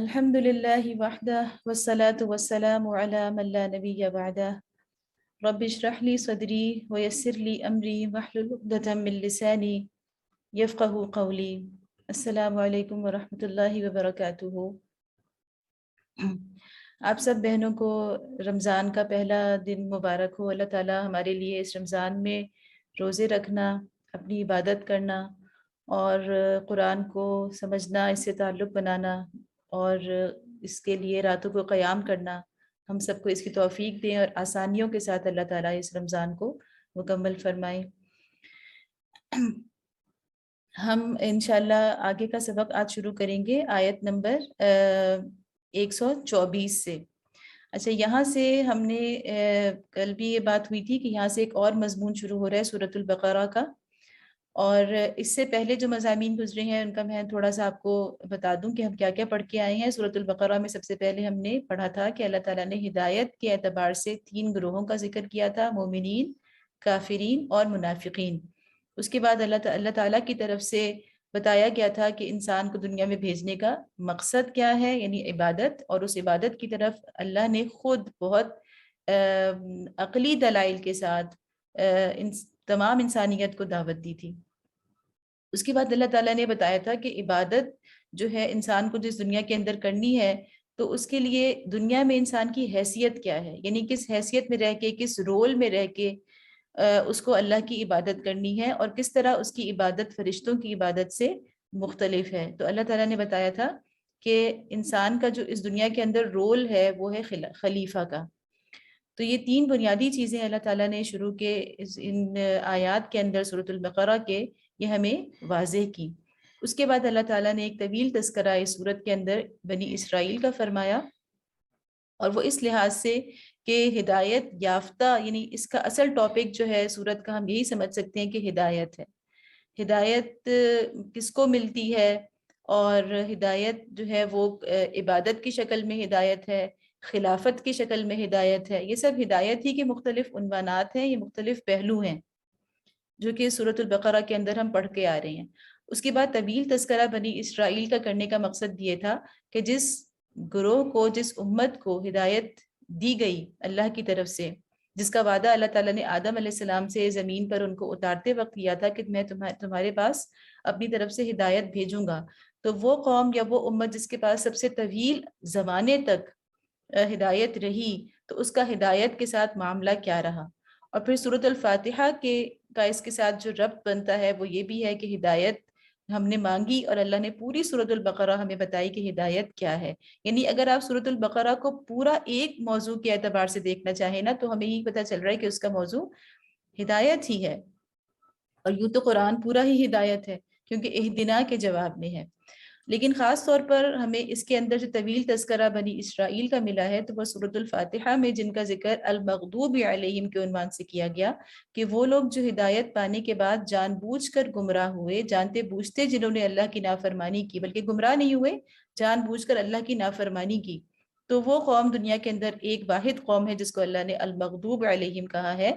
الحمد لله وحده والصلاة والسلام على من لا نبي بعده رب اشرح لي صدري ويسر لي أمري واحلل عقدة من لساني يفقه قولي. السلام علیکم ورحمۃ اللہ وبرکاتہ. آپ سب بہنوں کو رمضان کا پہلا دن مبارک ہو. اللہ تعالیٰ ہمارے لیے اس رمضان میں روزے رکھنا، اپنی عبادت کرنا اور قرآن کو سمجھنا، اس سے تعلق بنانا اور اس کے لیے راتوں کو قیام کرنا، ہم سب کو اس کی توفیق دیں اور آسانیوں کے ساتھ اللہ تعالیٰ اس رمضان کو مکمل فرمائیں. ہم انشاءاللہ آگے کا سبق آج شروع کریں گے آیت نمبر 124 سے. اچھا، یہاں سے ہم نے کل بھی یہ بات ہوئی تھی کہ یہاں سے ایک اور مضمون شروع ہو رہا ہے سورۃ البقرہ کا، اور اس سے پہلے جو مضامین گزرے ہیں ان کا میں تھوڑا سا آپ کو بتا دوں کہ ہم کیا کیا پڑھ کے آئے ہیں. سورۃ البقرہ میں سب سے پہلے ہم نے پڑھا تھا کہ اللہ تعالیٰ نے ہدایت کے اعتبار سے 3 گروہوں کا ذکر کیا تھا: مومنین، کافرین اور منافقین. اس کے بعد اللہ تعالیٰ کی طرف سے بتایا گیا تھا کہ انسان کو دنیا میں بھیجنے کا مقصد کیا ہے، یعنی عبادت، اور اس عبادت کی طرف اللہ نے خود بہت عقلی دلائل کے ساتھ تمام انسانیت کو دعوت دی تھی. اس کے بعد اللہ تعالیٰ نے بتایا تھا کہ عبادت جو ہے انسان کو جس دنیا کے اندر کرنی ہے تو اس کے لیے دنیا میں انسان کی حیثیت کیا ہے، یعنی کس حیثیت میں رہ کے، کس رول میں رہ کے اس کو اللہ کی عبادت کرنی ہے، اور کس طرح اس کی عبادت فرشتوں کی عبادت سے مختلف ہے. تو اللہ تعالیٰ نے بتایا تھا کہ انسان کا جو اس دنیا کے اندر رول ہے وہ ہے خلیفہ کا. تو یہ 3 بنیادی چیزیں اللہ تعالیٰ نے شروع کے ان آیات کے اندر سورۃ البقرہ کے یہ ہمیں واضح کی. اس کے بعد اللہ تعالیٰ نے ایک طویل تذکرہ اس سورت کے اندر بنی اسرائیل کا فرمایا، اور وہ اس لحاظ سے کہ ہدایت یافتہ، یعنی اس کا اصل ٹاپک جو ہے سورت کا ہم یہی سمجھ سکتے ہیں کہ ہدایت ہے. ہدایت کس کو ملتی ہے، اور ہدایت جو ہے وہ عبادت کی شکل میں ہدایت ہے، خلافت کی شکل میں ہدایت ہے. یہ سب ہدایت ہی کے مختلف عنوانات ہیں، یہ مختلف پہلو ہیں جو کہ سورۃ البقرہ کے اندر ہم پڑھ کے آ رہے ہیں. اس کے بعد طویل تذکرہ بنی اسرائیل کا کرنے کا مقصد یہ تھا کہ جس گروہ کو، جس امت کو ہدایت دی گئی اللہ کی طرف سے، جس کا وعدہ اللہ تعالیٰ نے آدم علیہ السلام سے زمین پر ان کو اتارتے وقت کیا تھا کہ میں تمہارے پاس اپنی طرف سے ہدایت بھیجوں گا، تو وہ قوم یا وہ امت جس کے پاس سب سے طویل زمانے تک ہدایت رہی، تو اس کا ہدایت کے ساتھ معاملہ کیا رہا. اور پھر سورۃ الفاتحہ کا اس کے ساتھ جو ربط بنتا ہے وہ یہ بھی ہے کہ ہدایت ہم نے مانگی اور اللہ نے پوری سورۃ البقرہ ہمیں بتائی کہ ہدایت کیا ہے. یعنی اگر آپ سورۃ البقرہ کو پورا ایک موضوع کے اعتبار سے دیکھنا چاہیں نا، تو ہمیں یہ پتہ چل رہا ہے کہ اس کا موضوع ہدایت ہی ہے. اور یوں تو قرآن پورا ہی ہدایت ہے کیونکہ اہدنا کے جواب میں ہے، لیکن خاص طور پر ہمیں اس کے اندر جو طویل تذکرہ بنی اسرائیل کا ملا ہے تو وہ سورۃ الفاتحہ میں جن کا ذکر المغضوب علیہم کے عنوان سے کیا گیا، کہ وہ لوگ جو ہدایت پانے کے بعد جان بوجھ کر گمراہ ہوئے، جانتے بوجھتے جنہوں نے اللہ کی نافرمانی کی، بلکہ گمراہ نہیں ہوئے، جان بوجھ کر اللہ کی نافرمانی کی، تو وہ قوم دنیا کے اندر ایک واحد قوم ہے جس کو اللہ نے المغضوب علیہم کہا ہے.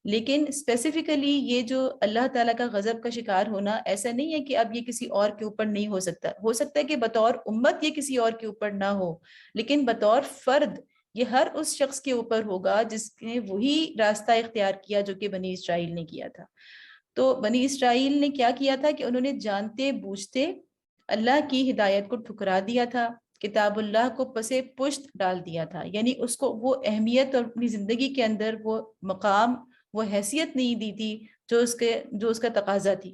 لیکن اسپیسیفکلی یہ جو اللہ تعالیٰ کا غضب کا شکار ہونا، ایسا نہیں ہے کہ اب یہ کسی اور کے اوپر نہیں ہو سکتا ہے کہ بطور امت یہ کسی اور کے اوپر نہ ہو، لیکن بطور فرد یہ ہر اس شخص کے اوپر ہوگا جس نے وہی راستہ اختیار کیا جو کہ بنی اسرائیل نے کیا تھا. تو بنی اسرائیل نے کیا کیا تھا کہ انہوں نے جانتے بوجھتے اللہ کی ہدایت کو ٹھکرا دیا تھا، کتاب اللہ کو پسے پشت ڈال دیا تھا، یعنی اس کو وہ اہمیت اور اپنی زندگی کے اندر وہ مقام، وہ حیثیت نہیں دی تھی جو اس کا تقاضا تھی،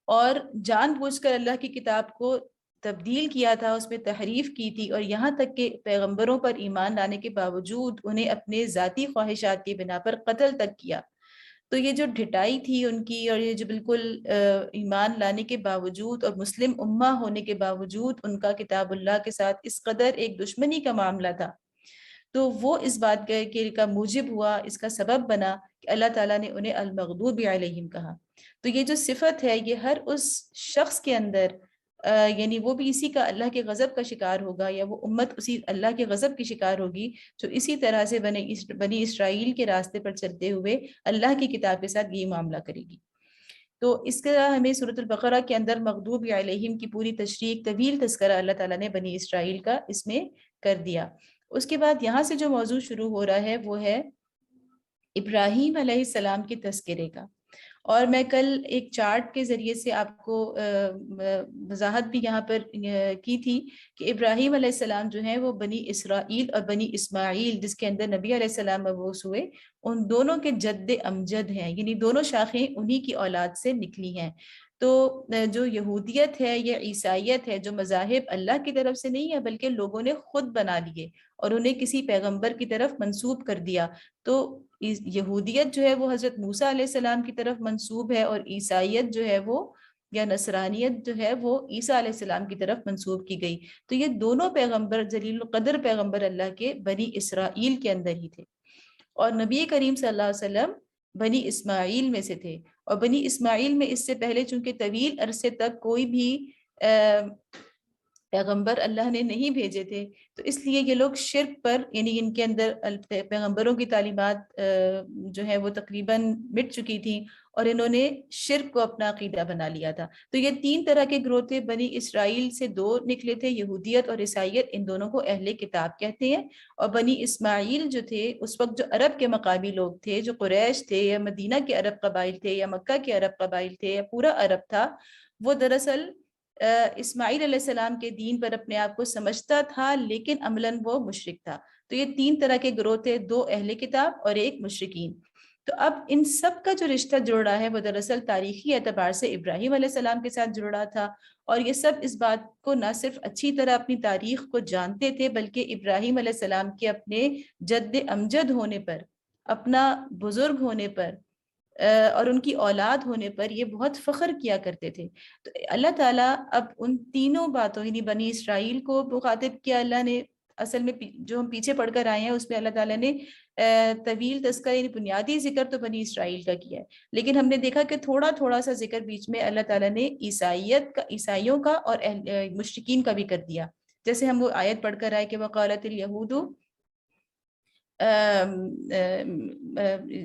اور جان بوجھ کر اللہ کی کتاب کو تبدیل کیا تھا، اس میں تحریف کی تھی، اور یہاں تک کہ پیغمبروں پر ایمان لانے کے باوجود انہیں اپنے ذاتی خواہشات کی بنا پر قتل تک کیا. تو یہ جو ڈھٹائی تھی ان کی، اور یہ جو بالکل ایمان لانے کے باوجود اور مسلم امہ ہونے کے باوجود ان کا کتاب اللہ کے ساتھ اس قدر ایک دشمنی کا معاملہ تھا، تو وہ اس بات کا موجب ہوا، اس کا سبب بنا کہ اللہ تعالیٰ نے انہیں المغضوب علیہم کہا. تو یہ جو صفت ہے یہ ہر اس شخص کے اندر یعنی وہ بھی اسی کا اللہ کے غضب کا شکار ہوگا، یا وہ امت اسی اللہ کے غضب کی شکار ہوگی جو اسی طرح سے بنی اسرائیل کے راستے پر چلتے ہوئے اللہ کی کتاب کے ساتھ یہ معاملہ کرے گی. تو اس کا ہمیں سورۃ البقرہ کے اندر مغضوب علیہم کی پوری تشریح طویل تذکرہ اللہ تعالیٰ نے بنی اسرائیل کا اس میں کر دیا۔ اس کے بعد یہاں سے جو موضوع شروع ہو رہا ہے وہ ہے ابراہیم علیہ السلام کے تذکرے کا، اور میں کل ایک چارٹ کے ذریعے سے آپ کو وضاحت بھی یہاں پر کی تھی کہ ابراہیم علیہ السلام جو ہیں وہ بنی اسرائیل اور بنی اسماعیل جس کے اندر نبی علیہ السلام مبعوث ہوئے ان دونوں کے جد امجد ہیں، یعنی دونوں شاخیں انہی کی اولاد سے نکلی ہیں۔ تو جو یہودیت ہے یا عیسائیت ہے، جو مذاہب اللہ کی طرف سے نہیں ہے بلکہ لوگوں نے خود بنا لیے اور انہیں کسی پیغمبر کی طرف منسوب کر دیا، تو یہودیت جو ہے وہ حضرت موسیٰ علیہ السلام کی طرف منسوب ہے، اور عیسائیت جو ہے وہ یا نصرانیت جو ہے وہ عیسیٰ علیہ السلام کی طرف منسوب کی گئی۔ تو یہ دونوں پیغمبر جلیل القدر پیغمبر اللہ کے بنی اسرائیل کے اندر ہی تھے، اور نبی کریم صلی اللہ علیہ وسلم بنی اسماعیل میں سے تھے، اور بنی اسماعیل میں اس سے پہلے چونکہ طویل عرصے تک کوئی بھی پیغمبر اللہ نے نہیں بھیجے تھے، تو اس لیے یہ لوگ شرک پر، یعنی ان کے اندر پیغمبروں کی تعلیمات جو ہے وہ تقریباً مٹ چکی تھیں، اور انہوں نے شرک کو اپنا عقیدہ بنا لیا تھا۔ تو یہ تین طرح کے گروہ تھے، بنی اسرائیل سے دو نکلے تھے، یہودیت اور عیسائیت، ان دونوں کو اہل کتاب کہتے ہیں، اور بنی اسماعیل جو تھے اس وقت جو عرب کے مقامی لوگ تھے، جو قریش تھے یا مدینہ کے عرب قبائل تھے یا مکہ کے عرب قبائل تھے یا پورا عرب تھا، وہ دراصل اسماعیل علیہ السلام کے دین پر اپنے آپ کو سمجھتا تھا لیکن عملاً وہ مشرک تھا۔ تو یہ تین طرح کے گروہ تھے، دو اہل کتاب اور ایک مشرکین۔ تو اب ان سب کا جو رشتہ جڑ رہا ہے وہ دراصل تاریخی اعتبار سے ابراہیم علیہ السلام کے ساتھ جڑ رہا تھا، اور یہ سب اس بات کو نہ صرف اچھی طرح اپنی تاریخ کو جانتے تھے بلکہ ابراہیم علیہ السلام کے اپنے جد امجد ہونے پر، اپنا بزرگ ہونے پر اور ان کی اولاد ہونے پر یہ بہت فخر کیا کرتے تھے۔ تو اللہ تعالیٰ اب ان تینوں باتوں، یعنی بنی اسرائیل کو مخاطب کیا اللہ نے، اصل میں جو ہم پیچھے پڑھ کر آئے ہیں اس میں اللہ تعالیٰ نے طویل تذکرہ، یعنی بنیادی ذکر تو بنی اسرائیل کا کیا ہے، لیکن ہم نے دیکھا کہ تھوڑا تھوڑا سا ذکر بیچ میں اللہ تعالیٰ نے عیسائیوں کا اور مشرکین کا بھی کر دیا۔ جیسے ہم وہ آیت پڑھ کر آئے کہ وقالت الیہود،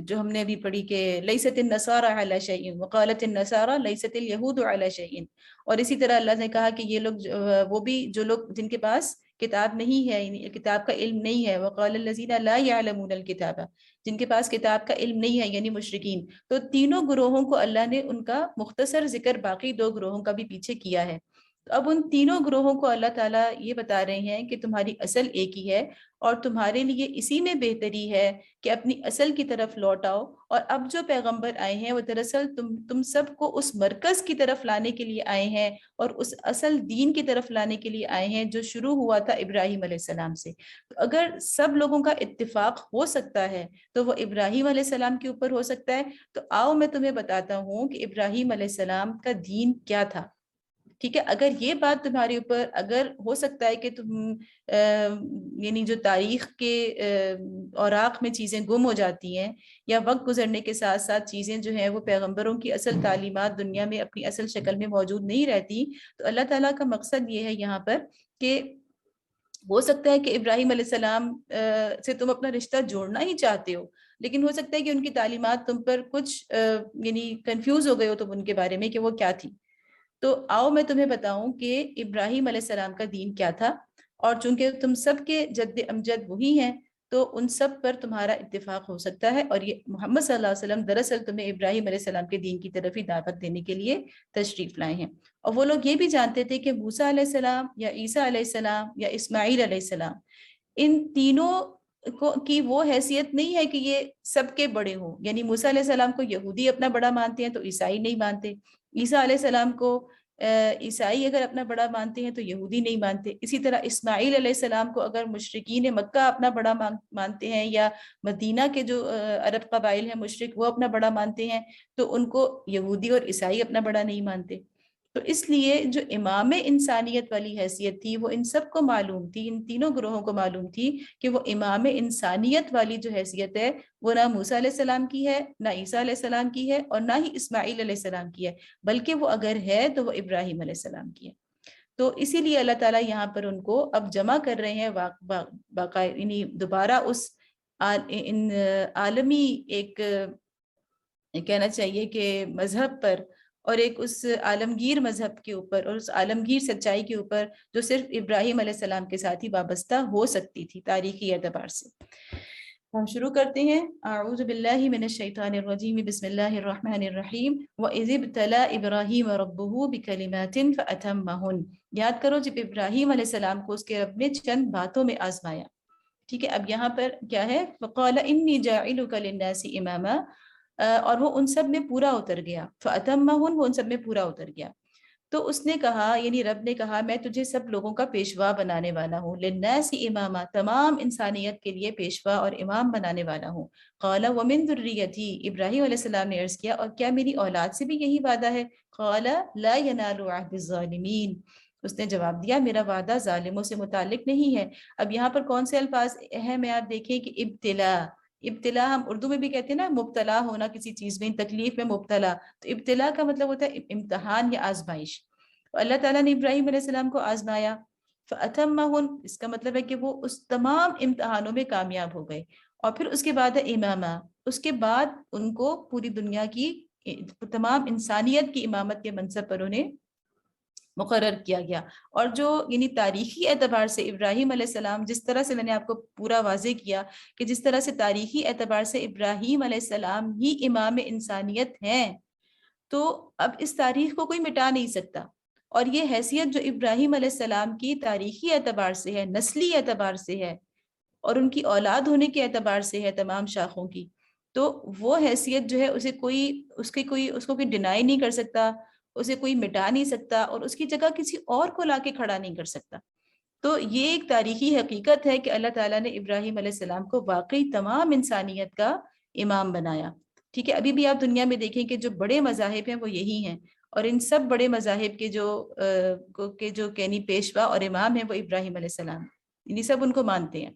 جو ہم نے ابھی پڑھی کہ لیست النصارى علی شیء وقالت النصارى لیست الیہود علی شیء، اور اسی طرح اللہ نے کہا کہ یہ لوگ وہ بھی جو لوگ جن کے پاس کتاب نہیں ہے، یعنی کتاب کا علم نہیں ہے، وقال الذین لا یعلمون الکتاب، جن کے پاس کتاب کا علم نہیں ہے یعنی مشرکین۔ تو تینوں گروہوں کو اللہ نے ان کا مختصر ذکر باقی دو گروہوں کا بھی پیچھے کیا ہے۔ تو اب ان تینوں گروہوں کو اللہ تعالیٰ یہ بتا رہے ہیں کہ تمہاری اصل ایک ہی ہے، اور تمہارے لیے اسی میں بہتری ہے کہ اپنی اصل کی طرف لوٹ آؤ، اور اب جو پیغمبر آئے ہیں وہ دراصل تم سب کو اس مرکز کی طرف لانے کے لیے آئے ہیں، اور اس اصل دین کی طرف لانے کے لیے آئے ہیں جو شروع ہوا تھا ابراہیم علیہ السلام سے۔ تو اگر سب لوگوں کا اتفاق ہو سکتا ہے تو وہ ابراہیم علیہ السلام کے اوپر ہو سکتا ہے۔ تو آؤ میں تمہیں بتاتا ہوں کہ ابراہیم علیہ السلام کا دین کیا تھا، ٹھیک ہے؟ اگر یہ بات تمہارے اوپر، اگر ہو سکتا ہے کہ تم یعنی جو تاریخ کے اوراق میں چیزیں گم ہو جاتی ہیں، یا وقت گزرنے کے ساتھ ساتھ چیزیں جو ہیں وہ پیغمبروں کی اصل تعلیمات دنیا میں اپنی اصل شکل میں موجود نہیں رہتی، تو اللہ تعالیٰ کا مقصد یہ ہے یہاں پر کہ ہو سکتا ہے کہ ابراہیم علیہ السلام سے تم اپنا رشتہ جوڑنا ہی چاہتے ہو، لیکن ہو سکتا ہے کہ ان کی تعلیمات تم پر کچھ یعنی کنفیوز ہو گئے ہو تم ان کے بارے میں کہ وہ کیا تھی۔ تو آؤ میں تمہیں بتاؤں کہ ابراہیم علیہ السلام کا دین کیا تھا، اور چونکہ تم سب کے جد امجد وہی ہیں تو ان سب پر تمہارا اتفاق ہو سکتا ہے، اور یہ محمد صلی اللہ علیہ وسلم دراصل تمہیں ابراہیم علیہ السلام کے دین کی طرف ہی دعوت دینے کے لیے تشریف لائے ہیں۔ اور وہ لوگ یہ بھی جانتے تھے کہ موسیٰ علیہ السلام یا عیسیٰ علیہ السلام یا اسماعیل علیہ السلام، ان تینوں کی وہ حیثیت نہیں ہے کہ یہ سب کے بڑے ہوں، یعنی موسیٰ علیہ السلام کو یہودی اپنا بڑا مانتے ہیں تو عیسائی نہیں مانتے، عیسیٰ علیہ السلام کو عیسائی اگر اپنا بڑا مانتے ہیں تو یہودی نہیں مانتے، اسی طرح اسماعیل علیہ السلام کو اگر مشرکین مکہ اپنا بڑا مانتے ہیں، یا مدینہ کے جو عرب قبائل ہیں مشرک وہ اپنا بڑا مانتے ہیں، تو ان کو یہودی اور عیسائی اپنا بڑا نہیں مانتے۔ تو اس لیے جو امام انسانیت والی حیثیت تھی وہ ان سب کو معلوم تھی، ان تینوں گروہوں کو معلوم تھی کہ وہ امام انسانیت والی جو حیثیت ہے وہ نہ موسیٰ علیہ السلام کی ہے، نہ عیسیٰ علیہ السلام کی ہے، اور نہ ہی اسماعیل علیہ السلام کی ہے، بلکہ وہ اگر ہے تو وہ ابراہیم علیہ السلام کی ہے۔ تو اسی لیے اللہ تعالیٰ یہاں پر ان کو اب جمع کر رہے ہیں باقاعدہ، یعنی دوبارہ اس عالمی ایک کہنا چاہیے کہ مذہب پر اور ایک اس عالمگیر مذہب کے اوپر اور اس عالمگیر سچائی کے اوپر جو صرف ابراہیم علیہ السلام کے ساتھ ہی وابستہ ہو سکتی تھی تاریخی اعتبار سے۔ ہم شروع کرتے ہیں۔ اعوذ باللہ من الشیطان الرجیم، بسم اللہ الرحمن الرحیم۔ وَإِذِ ابْتَلَىٰ إِبْرَاهِيمَ رَبُّهُ بِكَلِمَاتٍ فَأَتَمَّهُنَّ، یاد کرو جب ابراہیم علیہ السلام کو اس کے رب نے چند باتوں میں آزمایا۔ ٹھیک ہے، اب یہاں پر کیا ہے؟ فَقَالَ إِنِّي جَاعِلُكَ لِلنَّاسِ إِمَامًا، اور وہ ان سب میں پورا اتر گیا۔ فَأَتَمَّهُنَّ، وہ ان سب میں پورا اتر گیا۔ تو اس نے کہا، یعنی رب نے کہا، میں تجھے سب لوگوں کا پیشوا بنانے والا ہوں، للناس اماما، تمام انسانیت کے لیے پیشوا اور امام بنانے والا ہوں۔ قال ومن ذریتی، ابراہیم علیہ السلام نے عرض کیا، اور کیا میری اولاد سے بھی یہی وعدہ ہے؟ قال لا ینال عہد الظالمین، اس نے جواب دیا میرا وعدہ ظالموں سے متعلق نہیں ہے۔ اب یہاں پر کون سے الفاظ اہم ہیں؟ آپ دیکھیں کہ ابتلا، ابتلا ہم اردو میں بھی کہتے ہیں نا، مبتلا ہونا کسی چیز میں، تکلیف میں مبتلا، تو ابتلا کا مطلب ہوتا ہے امتحان یا آزمائش۔ اللہ تعالیٰ نے ابراہیم علیہ السلام کو آزمایا، فَأَتَمَّهُنَّ، اس کا مطلب ہے کہ وہ اس تمام امتحانوں میں کامیاب ہو گئے، اور پھر اس کے بعد امامہ، اس کے بعد ان کو پوری دنیا کی تمام انسانیت کی امامت کے منصب پر انہیں مقرر کیا گیا۔ اور جو یعنی تاریخی اعتبار سے ابراہیم علیہ السلام، جس طرح سے میں نے آپ کو پورا واضح کیا کہ جس طرح سے تاریخی اعتبار سے ابراہیم علیہ السلام ہی امام انسانیت ہیں، تو اب اس تاریخ کو کوئی مٹا نہیں سکتا۔ اور یہ حیثیت جو ابراہیم علیہ السلام کی تاریخی اعتبار سے ہے، نسلی اعتبار سے ہے، اور ان کی اولاد ہونے کے اعتبار سے ہے تمام شاخوں کی، تو وہ حیثیت جو ہے اسے کوئی اس کو کوئی ڈینائی نہیں کر سکتا، اسے کوئی مٹا نہیں سکتا، اور اس کی جگہ کسی اور کو لا کے کھڑا نہیں کر سکتا۔ تو یہ ایک تاریخی حقیقت ہے کہ اللہ تعالیٰ نے ابراہیم علیہ السلام کو واقعی تمام انسانیت کا امام بنایا۔ ٹھیک ہے، ابھی بھی آپ دنیا میں دیکھیں کہ جو بڑے مذاہب ہیں وہ یہی ہیں، اور ان سب بڑے مذاہب کے جو یعنی پیشوا اور امام ہیں وہ ابراہیم علیہ السلام، یعنی سب ان کو مانتے ہیں۔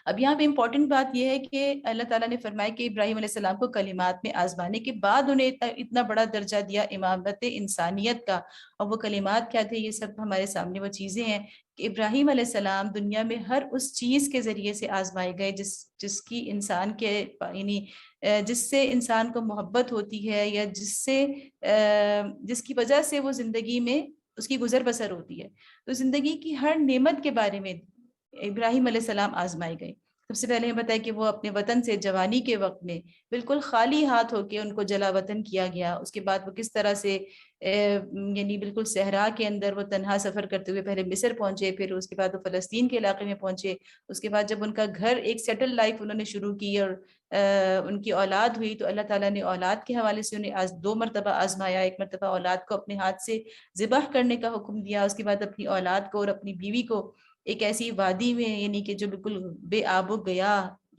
اب یہاں پہ امپورٹنٹ بات یہ ہے کہ اللہ تعالیٰ نے فرمایا کہ ابراہیم علیہ السلام کو کلمات میں آزمانے کے بعد انہیں اتنا بڑا درجہ دیا امامت انسانیت کا، اور وہ کلمات کیا تھے؟ یہ سب ہمارے سامنے وہ چیزیں ہیں کہ ابراہیم علیہ السلام دنیا میں ہر اس چیز کے ذریعے سے آزمائے گئے جس کی انسان کے یعنی جس سے انسان کو محبت ہوتی ہے، یا جس کی وجہ سے وہ زندگی میں اس کی گزر بسر ہوتی ہے۔ تو زندگی کی ہر نعمت کے بارے میں ابراہیم علیہ السلام آزمائے گئے۔ سب سے پہلے ہمیں بتایا کہ وہ اپنے وطن سے جوانی کے وقت میں بالکل خالی ہاتھ ہو کے ان کو جلا وطن کیا گیا۔ اس کے بعد وہ کس طرح سے یعنی بالکل صحرا کے اندر وہ تنہا سفر کرتے ہوئے پہلے مصر پہنچے، پھر اس کے بعد وہ فلسطین کے علاقے میں پہنچے۔ اس کے بعد جب ان کا گھر ایک سیٹل لائف انہوں نے شروع کی اور ان کی اولاد ہوئی، تو اللہ تعالیٰ نے اولاد کے حوالے سے انہیں 2 مرتبہ آزمایا۔ ایک مرتبہ اولاد کو اپنے ہاتھ سے ذبح کرنے کا حکم دیا، اس کے بعد اپنی اولاد کو اور اپنی بیوی کو ایک ایسی وادی میں، یعنی کہ جو بالکل بے آب و گیا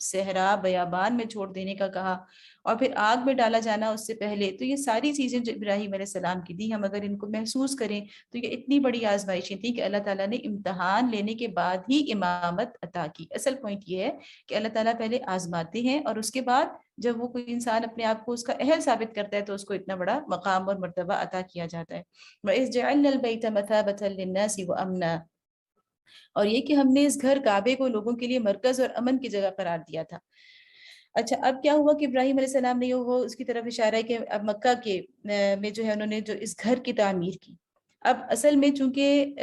صحرا بیابان میں چھوڑ دینے کا کہا، اور پھر آگ میں ڈالا جانا اس سے پہلے۔ تو یہ ساری چیزیں جو ابراہیم علیہ السلام کی دی، ہم اگر ان کو محسوس کریں تو یہ اتنی بڑی آزمائشیں تھیں کہ اللہ تعالیٰ نے امتحان لینے کے بعد ہی امامت عطا کی۔ اصل پوائنٹ یہ ہے کہ اللہ تعالیٰ پہلے آزماتے ہیں، اور اس کے بعد جب وہ کوئی انسان اپنے آپ کو اس کا اہل ثابت کرتا ہے تو اس کو اتنا بڑا مقام اور مرتبہ عطا کیا جاتا ہے۔ وَإِذْ جَعَلْنَا الْبَيْتَ مَثَابَةً لِلنَّاسِ وَأَمْنًا، اور یہ کہ ہم نے اس گھر کعبے کو لوگوں کے لیے مرکز اور امن کی جگہ قرار دیا تھا۔ اچھا، اب کیا ہوا کہ ابراہیم علیہ السلام نے وہ اس کی طرف اشارہ ہے کہ اب مکہ کے میں جو ہے انہوں نے جو اس گھر کی تعمیر کی۔ اب اصل میں چونکہ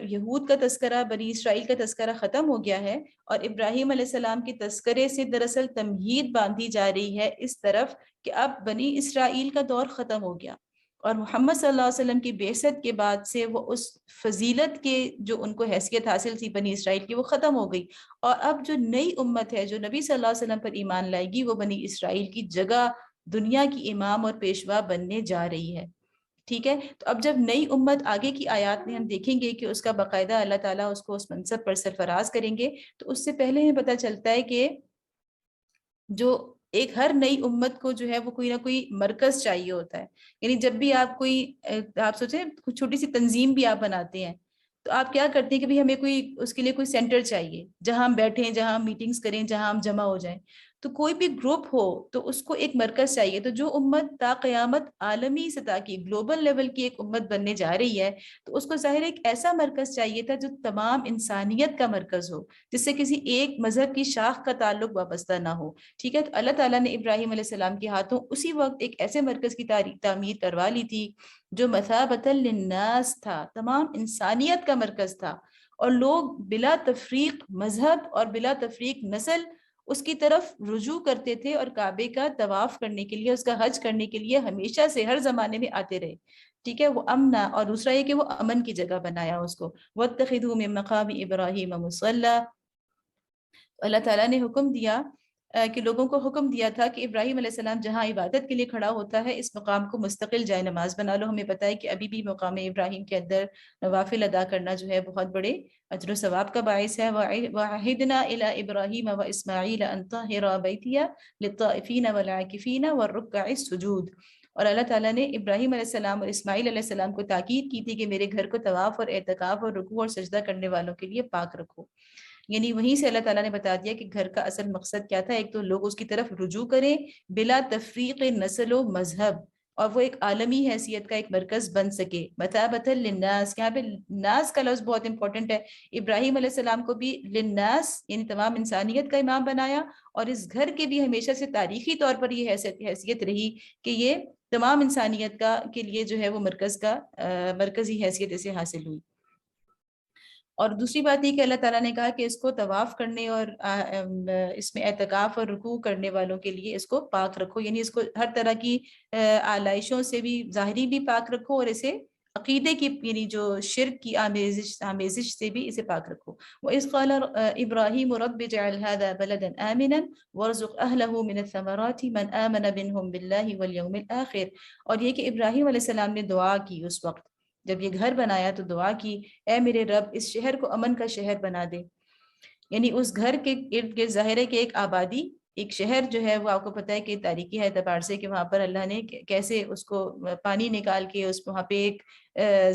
یہود کا تذکرہ، بنی اسرائیل کا تذکرہ ختم ہو گیا ہے، اور ابراہیم علیہ السلام کے تذکرے سے دراصل تمہید باندھی جا رہی ہے اس طرف کہ اب بنی اسرائیل کا دور ختم ہو گیا، اور محمد صلی اللہ علیہ وسلم کی بعثت کے بعد سے وہ اس فضیلت کے جو ان کو حیثیت حاصل تھی بنی اسرائیل کی، وہ ختم ہو گئی، اور اب جو نئی امت ہے جو نبی صلی اللہ علیہ وسلم پر ایمان لائے گی، وہ بنی اسرائیل کی جگہ دنیا کی امام اور پیشوا بننے جا رہی ہے۔ ٹھیک ہے، تو اب جب نئی امت آگے کی آیات میں ہم دیکھیں گے کہ اس کا باقاعدہ اللہ تعالیٰ اس کو اس منصب پر سرفراز کریں گے، تو اس سے پہلے ہمیں پتہ چلتا ہے کہ جو ایک ہر نئی امت کو جو ہے وہ کوئی نہ کوئی مرکز چاہیے ہوتا ہے۔ یعنی جب بھی آپ آپ سوچیں چھوٹی سی تنظیم بھی آپ بناتے ہیں، تو آپ کیا کرتے ہیں کہ ہمیں اس کے لیے کوئی سینٹر چاہیے جہاں ہم بیٹھیں، جہاں ہم میٹنگز کریں، جہاں ہم جمع ہو جائیں۔ تو کوئی بھی گروپ ہو تو اس کو ایک مرکز چاہیے. تو جو امت تا قیامت عالمی سطح کی گلوبل لیول کی ایک امت بننے جا رہی ہے تو اس کو ظاہر ایک ایسا مرکز چاہیے تھا جو تمام انسانیت کا مرکز ہو, جس سے کسی ایک مذہب کی شاخ کا تعلق وابستہ نہ ہو. ٹھیک ہے, تو اللہ تعالیٰ نے ابراہیم علیہ السلام کے ہاتھوں اسی وقت ایک ایسے مرکز کی تعمیر کروا لی تھی جو مثابۃ للناس تھا, تمام انسانیت کا مرکز تھا, اور لوگ بلا تفریق مذہب اور بلا تفریق نسل اس کی طرف رجوع کرتے تھے اور کعبے کا طواف کرنے کے لیے, اس کا حج کرنے کے لیے ہمیشہ سے ہر زمانے میں آتے رہے. ٹھیک ہے, وہ امنا, اور دوسرا یہ کہ وہ امن کی جگہ بنایا اس کو. وَاتَّخِذُوا مِن مَقَامِ إِبْرَاهِيمَ مُصَلًّى, اللہ تعالیٰ نے حکم دیا کہ لوگوں کو حکم دیا تھا کہ ابراہیم علیہ السلام جہاں عبادت کے لیے کھڑا ہوتا ہے اس مقام کو مستقل جائے نماز بنا لو. ہمیں پتہ ہے کہ ابھی بھی مقام ابراہیم کے اندر نوافل ادا کرنا جو ہے بہت بڑے اجر و ثواب کا باعث ہے. وَعَهِدْنَا إِلَىٰ إِبْرَاهِيمَ وَإِسْمَاعِيلَ أَن طَهِّرَا بَيْتِيَ لِلطَّائِفِينَ وَالْعَاكِفِينَ وَالرُّكَّعِ السُّجُودِ. اور اللہ تعالیٰ نے ابراہیم علیہ السلام اور اسماعیل علیہ السلام کو تاکید کی تھی کہ میرے گھر کو طواف اور اعتکاف اور رکوع اور سجدہ کرنے والوں کے لیے پاک رکھو. یعنی وہیں سے اللہ تعالیٰ نے بتا دیا کہ گھر کا اصل مقصد کیا تھا. ایک تو لوگ اس کی طرف رجوع کریں بلا تفریق نسل و مذہب, اور وہ ایک عالمی حیثیت کا ایک مرکز بن سکے. مثابۃ للناس, یہاں پہ ناس کا لفظ بہت امپورٹنٹ ہے. ابراہیم علیہ السلام کو بھی للناس یعنی تمام انسانیت کا امام بنایا, اور اس گھر کے بھی ہمیشہ سے تاریخی طور پر یہ حیثیت رہی کہ یہ تمام انسانیت کا کے لیے جو ہے وہ مرکزی حیثیت اسے حاصل ہوئی. اور دوسری بات یہ کہ اللہ تعالیٰ نے کہا کہ اس کو طواف کرنے اور اس میں اعتکاف اور رکوع کرنے والوں کے لیے اس کو پاک رکھو, یعنی اس کو ہر طرح کی آلائشوں سے بھی ظاہری بھی پاک رکھو, اور اسے عقیدے کی یعنی جو شرک کی آمیزش سے بھی اسے پاک رکھو. وَإِذْ قَالَ إِبْرَاهِيمُ رَبِّ اجْعَلْ هَذَا بَلَدًا آمِنًا وَارْزُقْ أَهْلَهُ مِنَ الثَّمَرَاتِ مَنْ آمَنَ مِنْهُمْ بِاللَّهِ وَالْيَوْمِ الْآخِرِ. اور یہ کہ ابراہیم علیہ السلام نے دعا کی اس وقت جب یہ گھر بنایا تو دعا کی, اے میرے رب اس شہر کو امن کا شہر بنا دے. یعنی اس گھر کے ارد گرد ظاہر ہے کہ ایک آبادی, ایک شہر جو ہے وہ آپ کو پتہ ہے کہ تاریخی اعتبار سے کہ وہاں پر اللہ نے کیسے اس کو پانی نکال کے اس وہاں پہ ایک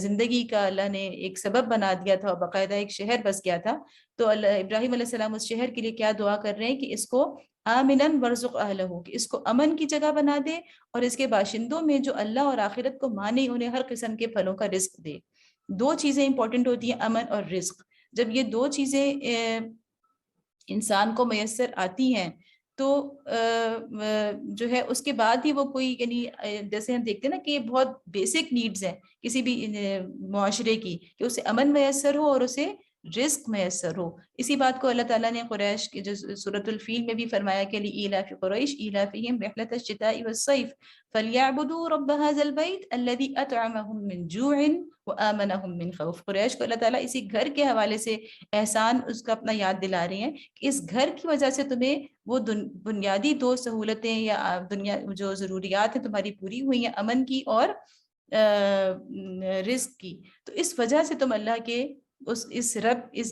زندگی کا اللہ نے ایک سبب بنا دیا تھا اور باقاعدہ ایک شہر بس گیا تھا. تو اللہ ابراہیم علیہ السلام اس شہر کے لیے کیا دعا کر رہے ہیں کہ اس کو آمناً ورزق اہلہ, کہ اس کو امن کی جگہ بنا دے اور اس کے باشندوں میں جو اللہ اور آخرت کو مانے انہیں ہر قسم کے پھلوں کا رزق دے. دو چیزیں امپورٹنٹ ہوتی ہیں, امن اور رزق. جب یہ دو چیزیں انسان کو میسر آتی ہیں تو جو ہے اس کے بعد ہی وہ کوئی یعنی جیسے ہم دیکھتے ہیں نا کہ یہ بہت بیسک نیڈز ہیں کسی بھی معاشرے کی, کہ اسے امن میسر ہو اور اسے رزق میسر ہو. اسی بات کو اللہ تعالیٰ نے قریش کی جو سورۃ الفیل میں بھی فرمایا کہ لإیلاف قریش ایلافہم رحلۃ الشتاء والصیف فلیعبدوا رب ھذا البیت الذی اطعمہم من جوع وآمنہم من خوف. قریش کو اللہ تعالیٰ اسی گھر کے حوالے سے احسان اس کا اپنا یاد دلا رہے ہیں کہ اس گھر کی وجہ سے تمہیں وہ بنیادی دو سہولتیں یا دنیا جو ضروریات ہیں تمہاری پوری ہوئی ہیں, امن کی اور رزق کی. تو اس وجہ سے تم اللہ کے اس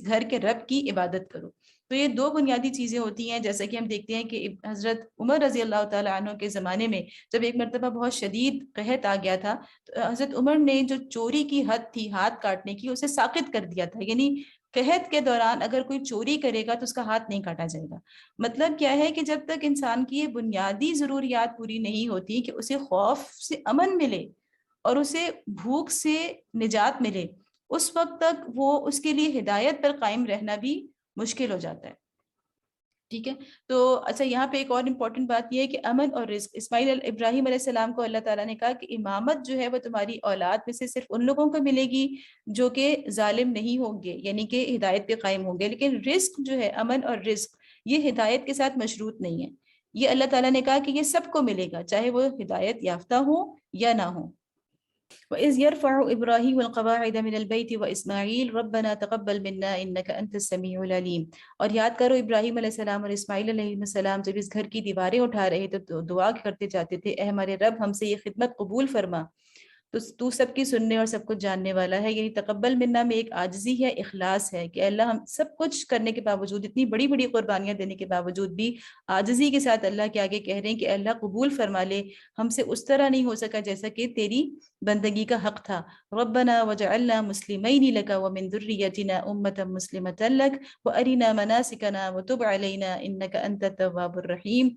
گھر کے رب کی عبادت کرو. تو یہ دو بنیادی چیزیں ہوتی ہیں. جیسا کہ ہم دیکھتے ہیں کہ حضرت عمر رضی اللہ تعالیٰ عنہ کے زمانے میں جب ایک مرتبہ بہت شدید قحط آ گیا تھا تو حضرت عمر نے جو چوری کی حد تھی ہاتھ کاٹنے کی اسے ساقط کر دیا تھا. یعنی قحط کے دوران اگر کوئی چوری کرے گا تو اس کا ہاتھ نہیں کاٹا جائے گا. مطلب کیا ہے کہ جب تک انسان کی یہ بنیادی ضروریات پوری نہیں ہوتی کہ اسے خوف سے امن ملے اور اسے بھوک سے نجات ملے, اس وقت تک وہ اس کے لیے ہدایت پر قائم رہنا بھی مشکل ہو جاتا ہے. ٹھیک ہے, تو اچھا یہاں پہ ایک اور امپورٹنٹ بات یہ ہے کہ امن اور رزق. ابراہیم علیہ السلام کو اللہ تعالیٰ نے کہا کہ امامت جو ہے وہ تمہاری اولاد میں سے صرف ان لوگوں کو ملے گی جو کہ ظالم نہیں ہوں گے, یعنی کہ ہدایت پہ قائم ہوں گے. لیکن رزق جو ہے, امن اور رزق, یہ ہدایت کے ساتھ مشروط نہیں ہے. یہ اللہ تعالیٰ نے کہا کہ یہ سب کو ملے گا چاہے وہ ہدایت یافتہ ہوں یا نہ ہوں. وَإِذْ يَرْفَعُ إِبْرَاهِيمُ الْقَوَاعِدَ مِنَ الْبَيْتِ وَإِسْمَاعِيلُ رَبَّنَا تَقَبَّلْ مِنَّا إِنَّكَ أَنْتَ السَّمِيعُ الْعَلِيمُ. اور یاد کرو ابراہیم علیہ السلام اور اسماعیل علیہ السلام جب اس گھر کی دیواریں اٹھا رہے تو دعا کرتے جاتے تھے, اے ہمارے رب ہم سے یہ خدمت قبول فرما. تو سب کی سننے اور سب کچھ جاننے والا ہے. یعنی تقبل منا میں ایک عاجزی ہے، اخلاص ہے کہ اللہ ہم سب کچھ کرنے کے باوجود، اتنی بڑی بڑی قربانیاں دینے کے باوجود بھی عاجزی کے ساتھ اللہ کے آگے کہہ رہے ہیں کہ اللہ قبول فرما لے. ہم سے اس طرح نہیں ہو سکا جیسا کہ تیری بندگی کا حق تھا. ربنا وجعلنا مسلمین لک ومن ذریتنا امۃ مسلمۃ لک وارنا مناسکنا وتب علینا انک انت التواب الرحیم.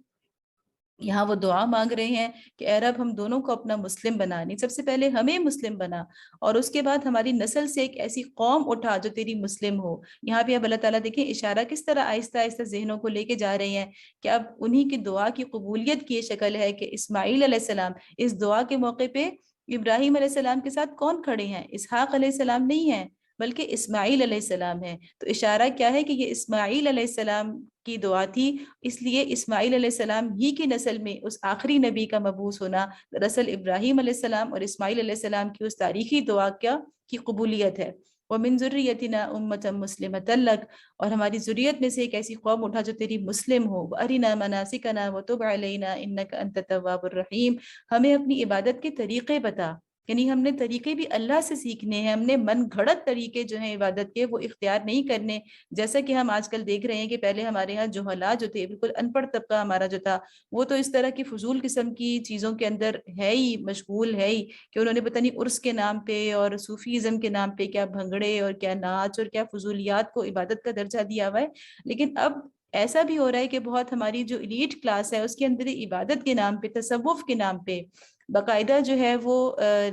یہاں وہ دعا مانگ رہے ہیں کہ اے رب ہم دونوں کو اپنا مسلم بنا. نہیں، سب سے پہلے ہمیں مسلم بنا، اور اس کے بعد ہماری نسل سے ایک ایسی قوم اٹھا جو تیری مسلم ہو. یہاں پہ اب اللہ تعالیٰ دیکھیں اشارہ کس طرح آہستہ آہستہ ذہنوں کو لے کے جا رہے ہیں کہ اب انہی کی دعا کی قبولیت کی یہ شکل ہے کہ اسماعیل علیہ السلام اس دعا کے موقع پہ ابراہیم علیہ السلام کے ساتھ کون کھڑے ہیں؟ اسحاق علیہ السلام نہیں ہیں بلکہ اسماعیل علیہ السلام ہے. تو اشارہ کیا ہے کہ یہ اسماعیل علیہ السلام کی دعا تھی، اس لیے اسماعیل علیہ السلام ہی کی نسل میں اس آخری نبی کا مبعوث ہونا دراصل ابراہیم علیہ السلام اور اسماعیل علیہ السلام کی اس تاریخی دعا کی قبولیت ہے. وَمِن ذُرِّيَّتِنَا أُمَّةً مُسْلِمَةً لَكَ، اور ہماری ذریت میں سے ایک ایسی قوم اٹھا جو تیری مسلم ہو. وَأَرِنَا مَنَاسِكَنَا وَتُبْ عَلَيْنَا إِنَّكَ أَنْتَ التَّوَّابُ الرَّحِيمُ. ہمیں اپنی عبادت کے طریقے بتا. یعنی ہم نے طریقے بھی اللہ سے سیکھنے ہیں، ہم نے من گھڑت طریقے جو ہیں عبادت کے وہ اختیار نہیں کرنے. جیسا کہ ہم آج کل دیکھ رہے ہیں کہ پہلے ہمارے ہاں جوہلا جو تھے، بالکل ان پڑھ طبقہ ہمارا جو تھا، وہ تو اس طرح کی فضول قسم کی چیزوں کے اندر ہے ہی، مشغول ہے ہی، کہ انہوں نے پتہ نہیں عرس کے نام پہ اور صوفیزم کے نام پہ کیا بھنگڑے اور کیا ناچ اور کیا فضولیات کو عبادت کا درجہ دیا ہوا ہے. لیکن اب ایسا بھی ہو رہا ہے کہ بہت ہماری جو ایلیٹ کلاس ہے اس کے اندر عبادت کے نام پہ، تصوف کے نام پہ باقاعدہ جو ہے وہ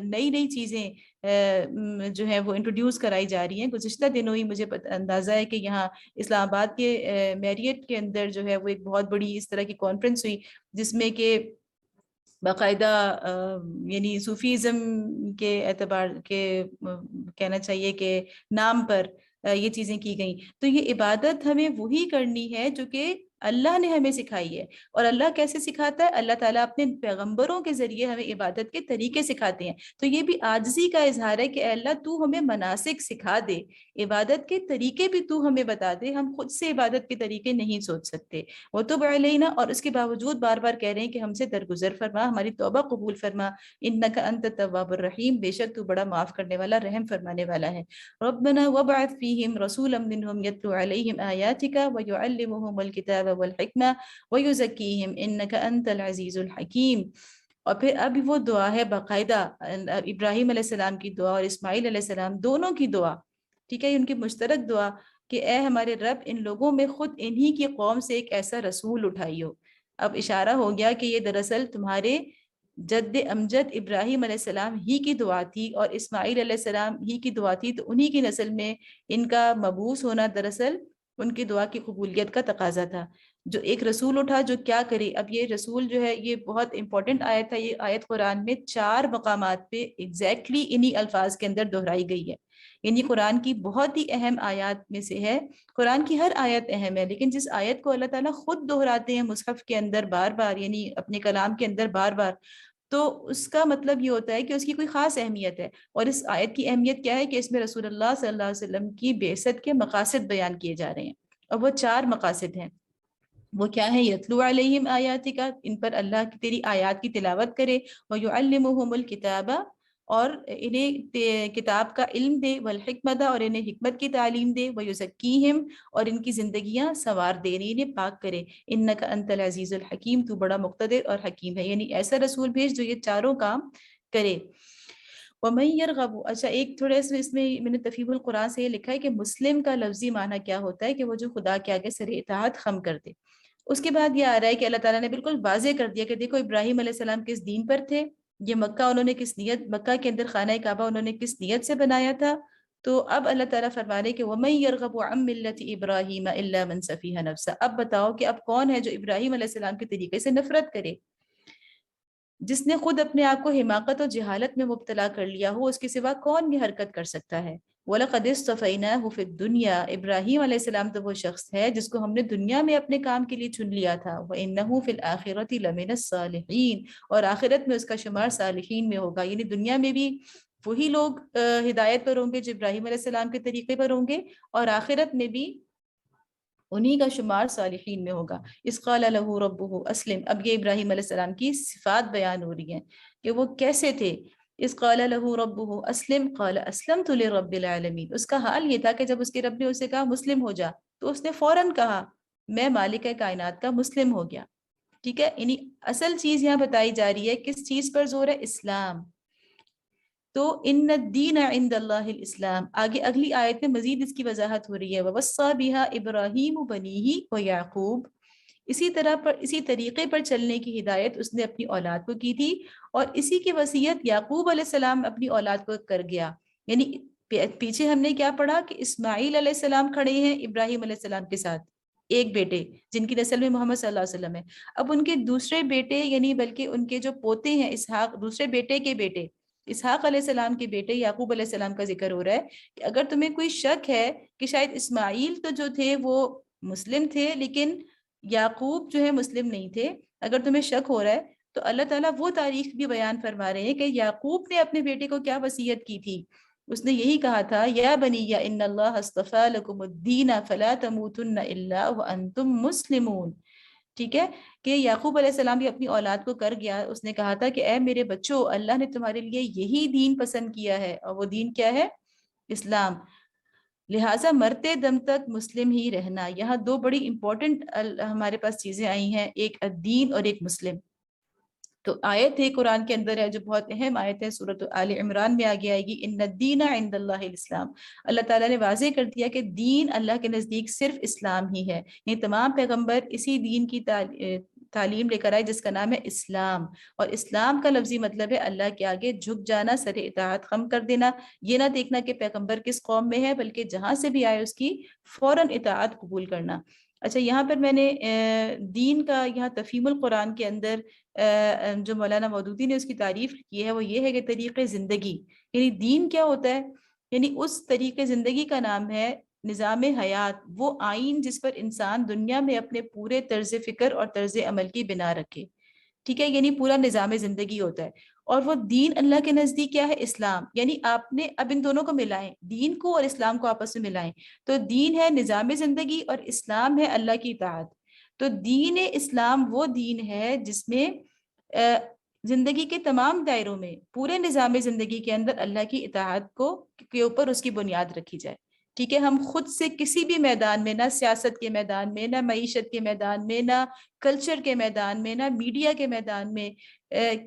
نئی نئی چیزیں جو ہے وہ انٹروڈیوس کرائی جا رہی ہیں. گزشتہ دنوں ہی مجھے اندازہ ہے کہ یہاں اسلام آباد کے میریٹ کے اندر جو ہے وہ ایک بہت بڑی اس طرح کی کانفرنس ہوئی جس میں کہ باقاعدہ یعنی صوفیزم کے اعتبار کے کہنا چاہیے کہ نام پر یہ چیزیں کی گئیں. تو یہ عبادت ہمیں وہی کرنی ہے جو کہ اللہ نے ہمیں سکھائی ہے. اور اللہ کیسے سکھاتا ہے؟ اللہ تعالیٰ اپنے پیغمبروں کے ذریعے ہمیں عبادت کے طریقے سکھاتے ہیں. تو یہ بھی عاجزی کا اظہار ہے کہ اے اللہ تو ہمیں مناسک سکھا دے، عبادت کے طریقے بھی تو ہمیں بتا دے. ہم خود سے عبادت کے طریقے نہیں سوچ سکتے. وہ تو علینا، اور اس کے باوجود بار بار کہہ رہے ہیں کہ ہم سے درگزر فرما، ہماری توبہ قبول فرما. انک انت التواب الرحیم، بے شک تو بڑا معاف کرنے والا، رحم فرمانے والا ہے. ربنا وابعث فیہم رسولا منہم یتلو علیہم آیاتک ویعلمہم الکتاب والحکمہ ویزکیہم انک انت العزیز الحکیم. اور پھر اب وہ دعا ہے باقاعدہ ابراہیم علیہ السلام کی دعا اور اسماعیل علیہ السلام دونوں کی دعا، ٹھیک ہے، ان کی مشترک دعا کہ اے ہمارے رب ان لوگوں میں خود انہی کی قوم سے ایک ایسا رسول اٹھائی ہو. اب اشارہ ہو گیا کہ یہ دراصل تمہارے جد امجد ابراہیم علیہ السلام ہی کی دعا تھی اور اسماعیل علیہ السلام ہی کی دعا تھی. تو انہی کی نسل میں ان کا مبعوث ہونا دراصل ان کی دعا کی قبولیت کا تقاضا تھا. جو ایک رسول اٹھا جو کیا کرے. اب یہ رسول جو ہے یہ بہت امپورٹنٹ آیت ہے. یہ آیت قرآن میں 4 مقامات پہ ایگزیکٹلی انہی الفاظ کے اندر دہرائی گئی ہے. یعنی قرآن کی بہت ہی اہم آیات میں سے ہے. قرآن کی ہر آیت اہم ہے، لیکن جس آیت کو اللہ تعالیٰ خود دہراتے ہیں مصحف کے اندر بار بار، یعنی اپنے کلام کے اندر بار بار، تو اس کا مطلب یہ ہوتا ہے کہ اس کی کوئی خاص اہمیت ہے. اور اس آیت کی اہمیت کیا ہے کہ اس میں رسول اللہ صلی اللہ علیہ وسلم کی بعثت کے مقاصد بیان کیے جا رہے ہیں. اور وہ 4 مقاصد ہیں. وہ کیا ہے؟ یتلو علیہم آیاتک، ان پر اللہ کی تیری آیات کی تلاوت کرے. ویعلمہم الکتاب، اور انہیں کتاب کا علم دے. والحکمت، اور انہیں حکمت کی تعلیم دے. ویزکیہم، اور ان کی زندگیاں سنوار دے، انہیں پاک کرے. انک انت العزیز الحکیم، تو بڑا مقتدر اور حکیم ہے. یعنی ایسا رسول بھیج جو یہ چاروں کام کرے. وَمَن يَرْغَبُ، اچھا ایک تھوڑے اس میں میں نے تفہیم القرآن سے یہ لکھا ہے کہ مسلم کا لفظی معنی کیا ہوتا ہے کہ وہ جو خدا کے آگے سر اطاعت خم کر دے. اس کے بعد یہ آ رہا ہے کہ اللہ تعالیٰ نے بالکل واضح کر دیا کہ دیکھو ابراہیم علیہ السلام کس دین پر تھے، یہ مکہ انہوں نے کس نیت، مکہ کے اندر خانہ کعبہ انہوں نے کس نیت سے بنایا تھا. تو اب اللہ تعالیٰ فرما رہے کہ وَمَن يَرْغَبُ عَن مِّلَّةِ إِبْرَاهِيمَ إِلَّا مَن سَفِيهَ نَفْسَهُ. اب بتاؤ کہ اب کون ہے جو ابراہیم علیہ السلام کے طریقے سے نفرت کرے؟ جس نے خود اپنے آپ کو حماقت اور جہالت میں مبتلا کر لیا ہو، اس کے سوا کون یہ حرکت کر سکتا ہے؟ وَلَقَدِ اصْطَفَيْنَاهُ فِي الدُّنْيَا، ابراہیم علیہ السلام تو وہ شخص ہے جس کو ہم نے دنیا میں اپنے کام کے لیے چن لیا تھا. وَإِنَّهُ فِي الْآخِرَةِ لَمِنَ الصَّالِحِينَ، اور آخرت میں اس کا شمار صالحین میں ہوگا. یعنی دنیا میں بھی وہی لوگ ہدایت پر ہوں گے جو ابراہیم علیہ السلام کے طریقے پر ہوں گے، اور آخرت میں بھی انہی کا شمار صالحین میں ہوگا. اذ قال له ربه اسلم، اب یہ ابراہیم علیہ السلام کی صفات بیان ہو رہی ہیں کہ وہ کیسے تھے. اس قال له ربه اسلم قال اسلمت لرب العالمین، اس کا حال یہ تھا کہ جب اس کے رب نے اسے کہا مسلم ہو جا تو اس نے فوراً کہا میں مالک کائنات کا مسلم ہو گیا. ٹھیک ہے، یعنی اصل چیز یہاں بتائی جا رہی ہے، کس چیز پر زور ہے؟ اسلام. تو ان الدین عند اللہ الاسلام. آگے اگلی آیت میں مزید اس کی وضاحت ہو رہی ہے. ووصى بها ابراہیم بنیہ ویعقوب. اسی طرح پر اسی طریقے پر چلنے کی ہدایت اس نے اپنی اولاد کو کی تھی، اور اسی کی وصیت یعقوب علیہ السلام اپنی اولاد کو کر گیا. یعنی پیچھے ہم نے کیا پڑھا کہ اسماعیل علیہ السلام کھڑے ہیں ابراہیم علیہ السلام کے ساتھ، ایک بیٹے جن کی نسل میں محمد صلی اللہ علیہ وسلم ہے. اب ان کے دوسرے بیٹے، یعنی بلکہ ان کے جو پوتے ہیں اسحاق، دوسرے بیٹے کے بیٹے اسحاق علیہ السلام کے بیٹے یعقوب علیہ السلام کا ذکر ہو رہا ہے کہ اگر تمہیں کوئی شک ہے کہ شاید اسماعیل تو جو تھے وہ مسلم تھے لیکن یعقوب جو ہے مسلم نہیں تھے، اگر تمہیں شک ہو رہا ہے تو اللہ تعالیٰ وہ تاریخ بھی بیان فرما رہے ہیں کہ یعقوب نے اپنے بیٹے کو کیا وصیت کی تھی. اس نے یہی کہا تھا یا بنی ان اللہ اصطفى لكم الدین فلا تموتن الا وانتم مسلمون. ٹھیک ہے، کہ یعقوب علیہ السلام بھی اپنی اولاد کو کر گیا. اس نے کہا تھا کہ اے میرے بچوں، اللہ نے تمہارے لیے یہی دین پسند کیا ہے، اور وہ دین کیا ہے؟ اسلام. لہٰذا مرتے دم تک مسلم ہی رہنا. یہاں دو بڑی امپورٹنٹ ہمارے پاس چیزیں آئی ہیں، ایک الدین اور ایک مسلم. تو آیت ہے قرآن کے اندر ہے جو بہت اہم آیت ہے، سورۃ آل عمران میں آگے آئے گی، ان الدین عند اللہ الاسلام. اللہ تعالیٰ نے واضح کر دیا کہ دین اللہ کے نزدیک صرف اسلام ہی ہے. یہ تمام پیغمبر اسی دین کی تعلیم لے کر آئے جس کا نام ہے اسلام. اور اسلام کا لفظی مطلب ہے اللہ کے آگے جھک جانا، سر اطاعت خم کر دینا. یہ نہ دیکھنا کہ پیغمبر کس قوم میں ہے، بلکہ جہاں سے بھی آئے اس کی فوراً اطاعت قبول کرنا. اچھا، یہاں پر میں نے دین کا یہاں تفہیم القرآن کے اندر جو مولانا مودودی نے اس کی تعریف کی ہے وہ یہ ہے کہ طریقے زندگی. یعنی دین کیا ہوتا ہے؟ یعنی اس طریقے زندگی کا نام ہے نظام حیات، وہ آئین جس پر انسان دنیا میں اپنے پورے طرز فکر اور طرز عمل کی بنا رکھے. ٹھیک ہے، یعنی پورا نظام زندگی ہوتا ہے. اور وہ دین اللہ کے نزدیک کیا ہے؟ اسلام. یعنی آپ نے اب ان دونوں کو ملائیں، دین کو اور اسلام کو آپس میں ملائیں تو دین ہے نظام زندگی اور اسلام ہے اللہ کی اطاعت. تو دین اسلام وہ دین ہے جس میں زندگی کے تمام دائروں میں پورے نظام زندگی کے اندر اللہ کی اطاعت کے اوپر اس کی بنیاد رکھی جائے. ٹھیک ہے، ہم خود سے کسی بھی میدان میں، نہ سیاست کے میدان میں، نہ معیشت کے میدان میں، نہ کلچر کے میدان میں، نہ میڈیا کے میدان میں،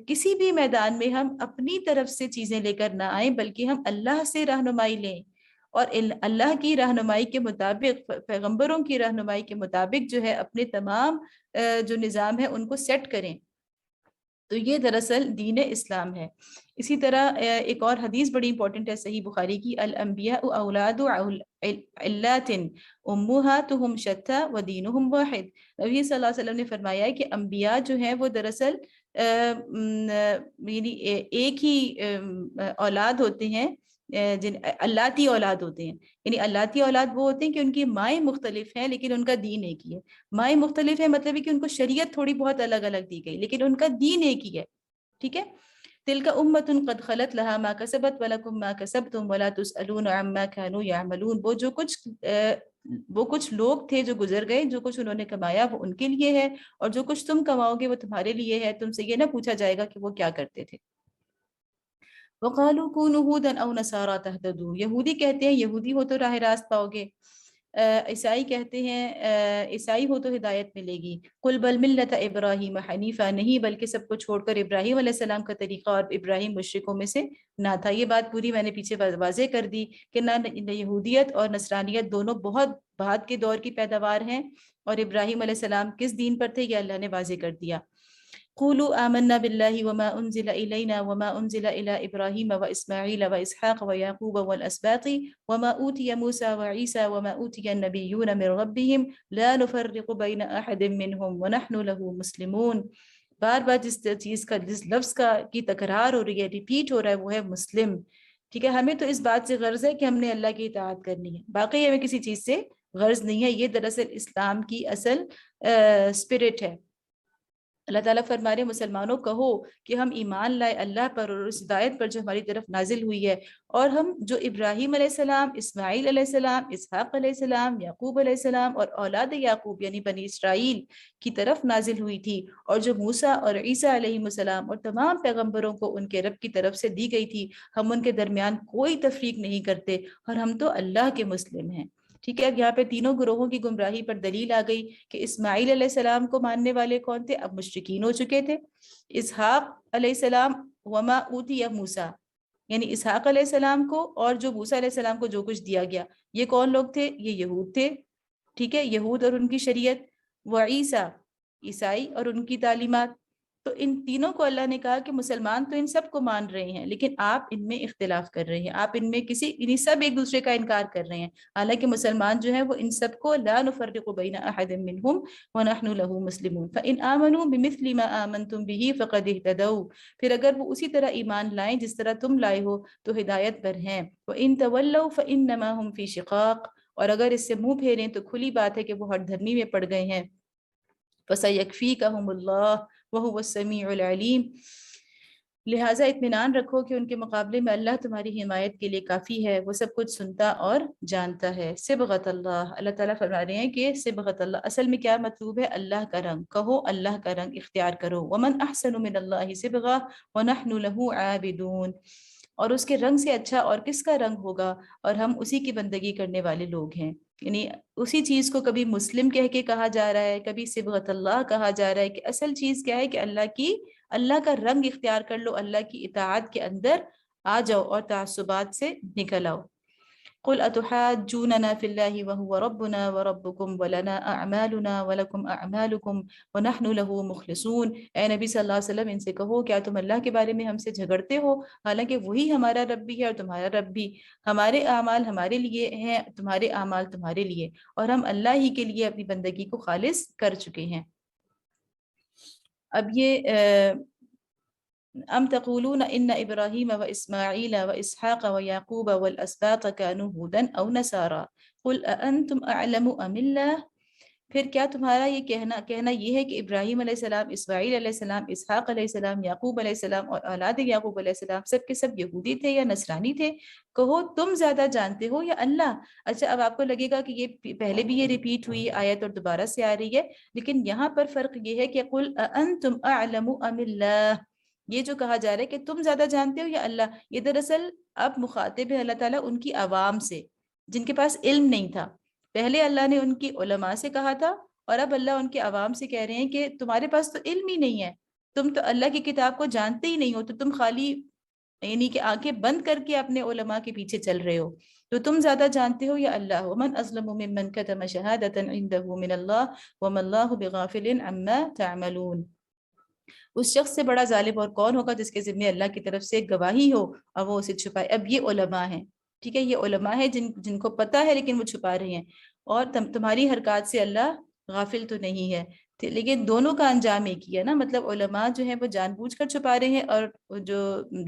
کسی بھی میدان میں ہم اپنی طرف سے چیزیں لے کر نہ آئیں، بلکہ ہم اللہ سے رہنمائی لیں اور اللہ کی رہنمائی کے مطابق، پیغمبروں کی رہنمائی کے مطابق جو ہے اپنے تمام جو نظام ہے ان کو سیٹ کریں. تو یہ دراصل دین اسلام ہے. اسی طرح ایک اور حدیث بڑی امپورٹنٹ ہے صحیح بخاری کی، الانبیاء اولاد علات امہاتہم شتیٰ ودینہم واحد. نبی صلی اللہ علیہ وسلم نے فرمایا ہے کہ انبیاء جو ہیں وہ دراصل یعنی ایک ہی اولاد ہوتے ہیں، جن اللاتی اولاد ہوتے ہیں. یعنی اللاتی اولاد وہ ہوتے ہیں کہ ان کی مائیں مختلف ہیں لیکن ان کا دین ایک ہی ہے. مائیں مختلف ہیں مطلب ہے کہ ان کو شریعت تھوڑی بہت الگ الگ دی گئی لیکن ان کا دین ایک ہی ہے. ٹھیک ہے، تلک امۃ قد خلت لها ما کسبت ولکم ما کسبتم ولا تسألون عما كانوا يعملون. وہ کچھ لوگ تھے جو گزر گئے، جو کچھ انہوں نے کمایا وہ ان کے لیے ہے اور جو کچھ تم کماؤ گے وہ تمہارے لیے ہے، تم سے یہ نہ پوچھا جائے گا کہ وہ کیا کرتے تھے. وَقَالُوا كُونُوا هُودًا أَوْ نَصَارَىٰ تَهْتَدُوا. یہودی کہتے ہیں یہودی ہو تو راہ راست پاؤ گے، عیسائی کہتے ہیں عیسائی ہو تو ہدایت ملے گی. قُلْ بَلْ مِلَّةَ إِبْرَاهِيمَ حَنِيفًا. نہیں بلکہ سب کو چھوڑ کر ابراہیم علیہ السلام کا طریقہ، اور ابراہیم مشرکوں میں سے نہ تھا. یہ بات پوری میں نے پیچھے واضح کر دی کہ نہ یہودیت اور نصرانیت دونوں بہت بعد کے دور کی پیداوار ہیں، اور ابراہیم علیہ السلام کس دین پر تھے یہ اللہ نے واضح کر دیا. قولوا آمنا بالله وما أنزل إلينا وما أنزل إلى إبراهيم وإسماعيل وإسحاق ويعقوب والأسباط وما أوتي موسى وعيسى وما أوتي النبيون من ربهم لا نفرق بين أحد منهم ونحن له مسلمون. بار بار جس چیز کا، جس لفظ کی تکرار ہو رہی ہے، ریپیٹ ہو رہا ہے، وہ ہے مسلم. ٹھیک ہے، ہمیں تو اس بات سے غرض ہے کہ ہم نے اللہ کی اطاعت کرنی ہے، باقی ہمیں کسی چیز سے غرض نہیں ہے. یہ دراصل اسلام کی اصل اسپرٹ ہے. اللہ تعالیٰ فرما رہے ہیں مسلمانوں کہو کہ ہم ایمان لائے اللہ پر اور اس ہدایت پر جو ہماری طرف نازل ہوئی ہے، اور ہم جو ابراہیم علیہ السلام، اسماعیل علیہ السلام، اسحاق علیہ السلام، یعقوب علیہ السلام اور اولاد یعقوب یعنی بنی اسرائیل کی طرف نازل ہوئی تھی، اور جو موسیٰ اور عیسیٰ علیہ السلام اور تمام پیغمبروں کو ان کے رب کی طرف سے دی گئی تھی، ہم ان کے درمیان کوئی تفریق نہیں کرتے، اور ہم تو اللہ کے مسلم ہیں۔ ٹھیک ہے، اب یہاں پہ تینوں گروہوں کی گمراہی پر دلیل آ گئی کہ اسماعیل علیہ السلام کو ماننے والے کون تھے، اب مشرکین ہو چکے تھے۔ اسحاق علیہ السلام وما اوتی موسیٰ، یعنی اسحاق علیہ السلام کو اور جو موسیٰ علیہ السلام کو جو کچھ دیا گیا، یہ کون لوگ تھے؟ یہ یہود تھے، ٹھیک ہے، یہود اور ان کی شریعت، وعیسیٰ عیسائی اور ان کی تعلیمات۔ تو ان تینوں کو اللہ نے کہا کہ مسلمان تو ان سب کو مان رہے ہیں، لیکن آپ ان میں اختلاف کر رہے ہیں، آپ ان میں انہیں سب ایک دوسرے کا انکار کر رہے ہیں، حالانکہ مسلمان جو ہیں وہ ان سب کو لا نفرق بین احد منہم ونحن له مسلمون فإن آمنوا بمثل ما آمنتم به فقد اهتدوا، پھر اگر وہ اسی طرح ایمان لائیں جس طرح تم لائے ہو تو ہدایت پر ہیں، وإن تولوا فإنما هم في شقاق، اور اگر اس سے منہ پھیریں تو کھلی بات ہے کہ وہ ہٹ دھرمی میں پڑ گئے ہیں، فَسَيَكْفِيكَهُمُ اللَّهُ وَهُوَ السَّمِيعُ الْعَلِيمُ، لہٰذا اطمینان رکھو کہ ان کے مقابلے میں اللہ تمہاری حمایت کے لیے کافی ہے، وہ سب کچھ سنتا اور جانتا ہے۔ صبغت اللہ، اللہ تعالیٰ فرما رہے ہیں کہ صبغت اللہ اصل میں کیا مطلوب ہے؟ اللہ کا رنگ، کہو اللہ کا رنگ اختیار کرو، ومن احسن من اللہ صبغہ ونحن له عابدون، اور اس کے رنگ سے اچھا اور کس کا رنگ ہوگا، اور ہم اسی کی بندگی کرنے والے لوگ ہیں۔ یعنی اسی چیز کو کبھی مسلم کہہ کے کہا جا رہا ہے، کبھی صبغت اللہ کہا جا رہا ہے، کہ اصل چیز کیا ہے کہ اللہ کا رنگ اختیار کر لو، اللہ کی اطاعت کے اندر آ جاؤ اور تعصبات سے نکل آؤ۔ قل اتحاجوننا فی اللہ وهو ربنا وربکم ولنا اعمالنا ولکم اعمالکم ونحن له مخلصون، اے نبی صلی اللہ علیہ وسلم ان سے کہو کیا تم اللہ کے بارے میں ہم سے جھگڑتے ہو، حالانکہ وہی ہمارا رب بھی ہے اور تمہارا رب بھی، ہمارے اعمال ہمارے لیے ہیں، تمہارے اعمال تمہارے لیے، اور ہم اللہ ہی کے لیے اپنی بندگی کو خالص کر چکے ہیں۔ اب یہ ام تقولون ان ابراہیم و اسماعیل و اسحاق و یعقوب والاسباط كانوا هودا او نصارا قل اانتم اعلم ام اللہ، پھر کیا تمہارا یہ کہنا یہ ہے کہ ابراہیم علیہ السلام، اسماعیل علیہ السلام، اسحاق علیہ السلام، یعقوب علیہ السلام اور اولاد یعقوب علیہ السلام سب کے سب یہودی تھے یا نصرانی تھے؟ کہو تم زیادہ جانتے ہو یا اللہ؟ اچھا، اب آپ کو لگے گا کہ یہ پہلے بھی یہ ریپیٹ ہوئی آیت اور دوبارہ سے آ رہی ہے، لیکن یہاں پر فرق یہ ہے کہ قل اانتم اعلم ام اللہ، یہ جو کہا جا رہا ہے کہ تم زیادہ جانتے ہو یا اللہ، یہ دراصل اب مخاطب ہے اللہ تعالیٰ ان کی عوام سے جن کے پاس علم نہیں تھا۔ پہلے اللہ نے ان کی علماء سے کہا تھا، اور اب اللہ ان کے عوام سے کہہ رہے ہیں کہ تمہارے پاس تو علم ہی نہیں ہے، تم تو اللہ کی کتاب کو جانتے ہی نہیں ہو، تو تم خالی یعنی کہ آنکھیں بند کر کے اپنے علماء کے پیچھے چل رہے ہو، تو تم زیادہ جانتے ہو یا اللہ؟ ومن اظلم ممن كتم شهادة عنده من الله وما الله بغافل عما تعملون، اس شخص سے بڑا ظالم اور کون ہوگا جس کے ذمہ اللہ کی طرف سے گواہی ہو اور وہ اسے چھپائے۔ اب یہ علماء ہیں، ٹھیک ہے، یہ علماء ہیں جن کو پتہ ہے لیکن وہ چھپا رہے ہیں، اور تمہاری حرکات سے اللہ غافل تو نہیں ہے، لیکن دونوں کا انجام ایک ہی ہے نا، مطلب علماء جو ہیں وہ جان بوجھ کر چھپا رہے ہیں، اور جو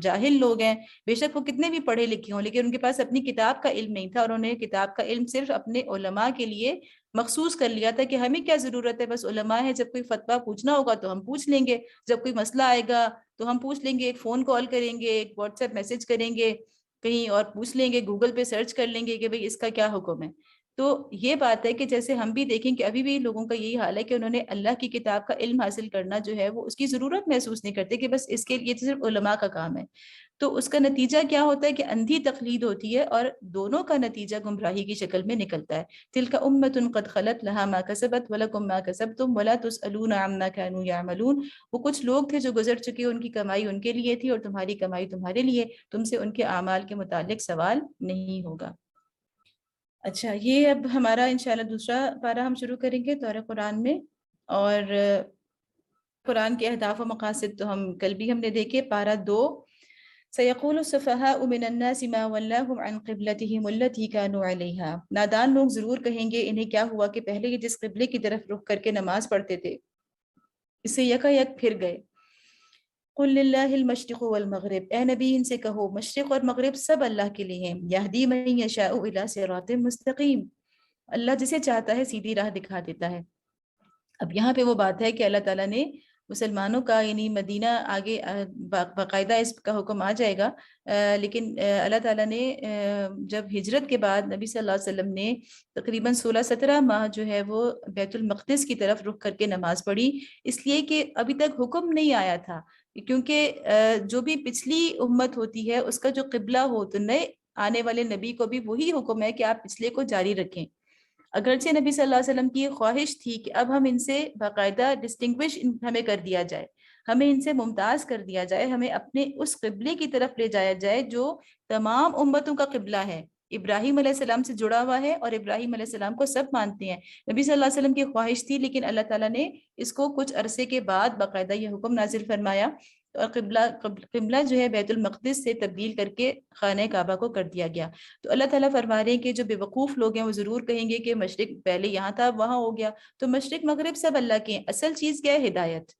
جاہل لوگ ہیں بے شک وہ کتنے بھی پڑھے لکھے ہوں لیکن ان کے پاس اپنی کتاب کا علم نہیں تھا، اور انہوں نے کتاب کا علم صرف اپنے علماء کے لیے مخصوص کر لیا تھا کہ ہمیں کیا ضرورت ہے، بس علماء ہے، جب کوئی فتویٰ پوچھنا ہوگا تو ہم پوچھ لیں گے، جب کوئی مسئلہ آئے گا تو ہم پوچھ لیں گے، ایک فون کال کریں گے، ایک واٹس ایپ میسج کریں گے کہیں، اور پوچھ لیں گے، گوگل پہ سرچ کر لیں گے کہ بھئی اس کا کیا حکم ہے۔ تو یہ بات ہے کہ جیسے ہم بھی دیکھیں کہ ابھی بھی لوگوں کا یہی حال ہے کہ انہوں نے اللہ کی کتاب کا علم حاصل کرنا جو ہے وہ اس کی ضرورت محسوس نہیں کرتے، کہ بس اس کے لیے صرف علماء کا کام ہے، تو اس کا نتیجہ کیا ہوتا ہے کہ اندھی تقلید ہوتی ہے، اور دونوں کا نتیجہ گمراہی کی شکل میں نکلتا ہے۔ تلک امۃ قد خلت لها ما کسبت ولکم ما کسبتم ولا تسألون عما كانوا يعملون، وہ کچھ لوگ تھے جو گزر چکے، ان کی کمائی ان کے لیے تھی اور تمہاری کمائی تمہارے لیے، تم سے ان کے اعمال کے متعلق سوال نہیں ہوگا۔ اچھا، یہ اب ہمارا انشاءاللہ دوسرا پارہ ہم شروع کریں گے دورہ قرآن میں، اور قرآن کے اہداف و مقاصد تو کل بھی ہم نے دیکھے، پارہ 2، سَيَقُولُ السُّفَهَاءُ مِنَ النَّاسِ مَا وَلَّاهُمْ عَنْ قِبْلَتِهِمُ الَّتِي كَانُوا عَلَيْهَا، نادان لوگ ضرور کہیں گے انہیں کیا ہوا کہ پہلے یہ جس قبلے کی طرف رخ کر کے نماز پڑھتے تھے اس سے یکا یک پھر گئے۔ قُلْ لِلَّهِ الْمَشْرِقُ وَالْمَغْرِبُ، اے نبی ان سے کہو مشرق اور مغرب سب اللہ کے لیے ہیں، يَهْدِي مَن يَشَاءُ إِلَى صِرَاطٍ مُسْتَقِيمٍ، اللہ جسے چاہتا ہے سیدھی راہ دکھا دیتا ہے۔ اب یہاں پہ وہ بات ہے کہ اللہ تعالیٰ نے مسلمانوں کا یعنی مدینہ آگے باقاعدہ اس کا حکم آ جائے گا، لیکن اللہ تعالیٰ نے جب ہجرت کے بعد نبی صلی اللہ علیہ وسلم نے تقریباً 16-17 ماہ جو ہے وہ بیت المقدس کی طرف رخ کر کے نماز پڑھی، اس لیے کہ ابھی تک حکم نہیں آیا تھا، کیونکہ جو بھی پچھلی امت ہوتی ہے اس کا جو قبلہ ہو، تو نئے آنے والے نبی کو بھی وہی حکم ہے کہ آپ پچھلے کو جاری رکھیں۔ اگرچہ نبی صلی اللہ علیہ وسلم کی یہ خواہش تھی کہ اب ہم ان سے باقاعدہ ڈسٹنگوش ہمیں کر دیا جائے، ہمیں ان سے ممتاز کر دیا جائے، ہمیں اپنے اس قبلے کی طرف لے جایا جائے جو تمام امتوں کا قبلہ ہے، ابراہیم علیہ السلام سے جڑا ہوا ہے، اور ابراہیم علیہ السلام کو سب مانتے ہیں۔ نبی صلی اللہ علیہ وسلم کی خواہش تھی، لیکن اللہ تعالیٰ نے اس کو کچھ عرصے کے بعد باقاعدہ یہ حکم نازل فرمایا، اور قبلہ جو ہے بیت المقدس سے تبدیل کر کے خانہ کعبہ کو کر دیا گیا۔ تو اللہ تعالیٰ فرما رہے ہیں کہ جو بے وقوف لوگ ہیں وہ ضرور کہیں گے کہ مشرق پہلے یہاں تھا وہاں ہو گیا، تو مشرق مغرب سب اللہ کے ہیں، اصل چیز کیا ہے؟ ہدایت۔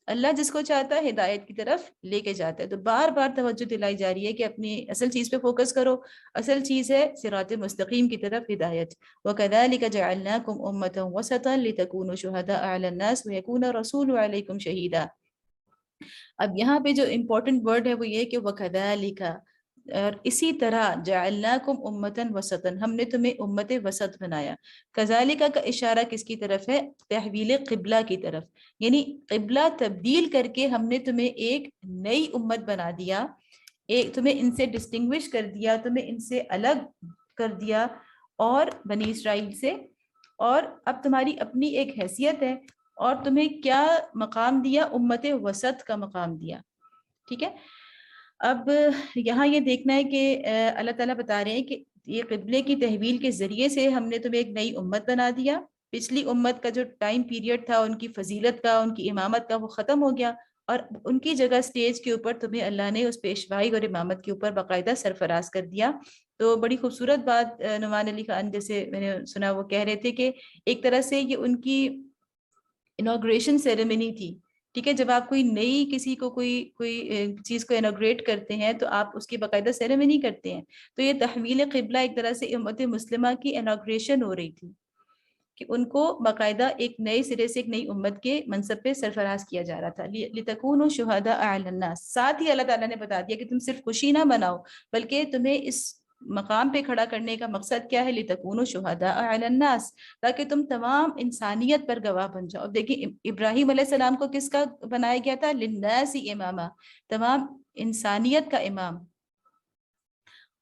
اللہ جس کو چاہتا ہے ہدایت کی طرف لے کے جاتا ہے۔ تو بار بار توجہ دلائی جا رہی ہے کہ اپنی اصل چیز پہ فوکس کرو، اصل چیز ہے صراط مستقیم کی طرف ہدایت۔ وَكَذَلِكَ جَعَلْنَاكُمْ أُمَّةً وَسَطًا لِتَكُونُوا شُهَدَاءَ عَلَى النَّاسِ وَيَكُونَ الرَّسُولُ عَلَيْكُمْ شَهِيدًا۔ اب یہاں پہ جو امپورٹنٹ ورڈ ہے وہ یہ کہ وَكَذَلِكَ، اور اسی طرح جعلناکم امتاً وسطاً، ہم نے تمہیں امت وسط بنایا۔ کذالک کا اشارہ کس کی طرف ہے؟ تحویل قبلہ کی طرف، یعنی قبلہ تبدیل کر کے ہم نے تمہیں ایک نئی امت بنا دیا، ایک تمہیں ان سے ڈسٹنگوش کر دیا، تمہیں ان سے الگ کر دیا اور بنی اسرائیل سے، اور اب تمہاری اپنی ایک حیثیت ہے، اور تمہیں کیا مقام دیا؟ امت وسط کا مقام دیا۔ ٹھیک ہے، اب یہاں یہ دیکھنا ہے کہ اللہ تعالیٰ بتا رہے ہیں کہ یہ قبلے کی تحویل کے ذریعے سے ہم نے تمہیں ایک نئی امت بنا دیا، پچھلی امت کا جو ٹائم پیریڈ تھا ان کی فضیلت کا، ان کی امامت کا، وہ ختم ہو گیا، اور ان کی جگہ سٹیج کے اوپر تمہیں اللہ نے اس پیشوائی اور امامت کے اوپر باقاعدہ سرفراز کر دیا۔ تو بڑی خوبصورت بات نعمان علی خان جیسے میں نے سنا وہ کہہ رہے تھے کہ ایک طرح سے یہ ان کی انوگریشن سیریمنی تھی۔ ٹھیک ہے، جب آپ کوئی نئی کسی کو کوئی چیز کو انوگریٹ کرتے ہیں تو آپ اس کی باقاعدہ سیریمنی کرتے ہیں، تو یہ تحویل قبلہ ایک طرح سے امت مسلمہ کی انوگریشن ہو رہی تھی کہ ان کو باقاعدہ ایک نئے سرے سے ایک نئی امت کے منصب پہ سرفراز کیا جا رہا تھا۔ لِتَكُونُوا شُهَدَاءَ عَلَى النَّاسِ، ساتھ ہی اللہ تعالیٰ نے بتا دیا کہ تم صرف خوشی نہ مناؤ بلکہ تمہیں اس مقام پہ کھڑا کرنے کا مقصد کیا ہے؟ لِتَكُونُوا شُهَدَاءَ عَلَى النَّاسِ، تاکہ تم تمام انسانیت پر گواہ بن جاؤ۔ اب دیکھیں ابراہیم علیہ السلام کو کس کا بنایا گیا تھا؟ لِلنَّاسِ اماما، تمام انسانیت کا امام،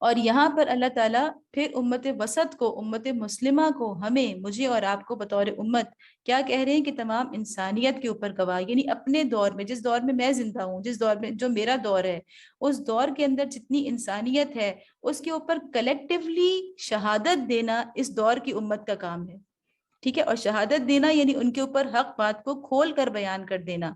اور یہاں پر اللہ تعالیٰ پھر امت وسط کو، امت مسلمہ کو، ہمیں، مجھے اور آپ کو بطور امت کیا کہہ رہے ہیں کہ تمام انسانیت کے اوپر گواہ، یعنی اپنے دور میں، جس دور میں میں زندہ ہوں، جس دور میں جو میرا دور ہے، اس دور کے اندر جتنی انسانیت ہے اس کے اوپر کلیکٹیولی شہادت دینا اس دور کی امت کا کام ہے۔ ٹھیک ہے، اور شہادت دینا یعنی ان کے اوپر حق بات کو کھول کر بیان کر دینا۔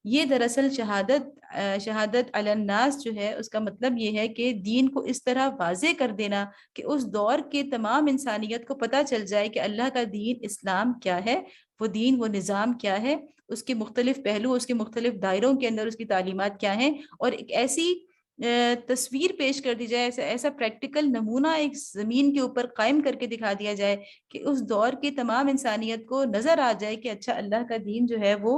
یہ دراصل شہادت علی الناس جو ہے اس کا مطلب یہ ہے کہ دین کو اس طرح واضح کر دینا کہ اس دور کے تمام انسانیت کو پتہ چل جائے کہ اللہ کا دین اسلام کیا ہے، وہ دین، وہ نظام کیا ہے، اس کے مختلف پہلو، اس کے مختلف دائروں کے اندر اس کی تعلیمات کیا ہیں، اور ایک ایسی تصویر پیش کر دی جائے، ایسا پریکٹیکل نمونہ ایک زمین کے اوپر قائم کر کے دکھا دیا جائے کہ اس دور کی تمام انسانیت کو نظر آ جائے کہ اچھا اللہ کا دین جو ہے وہ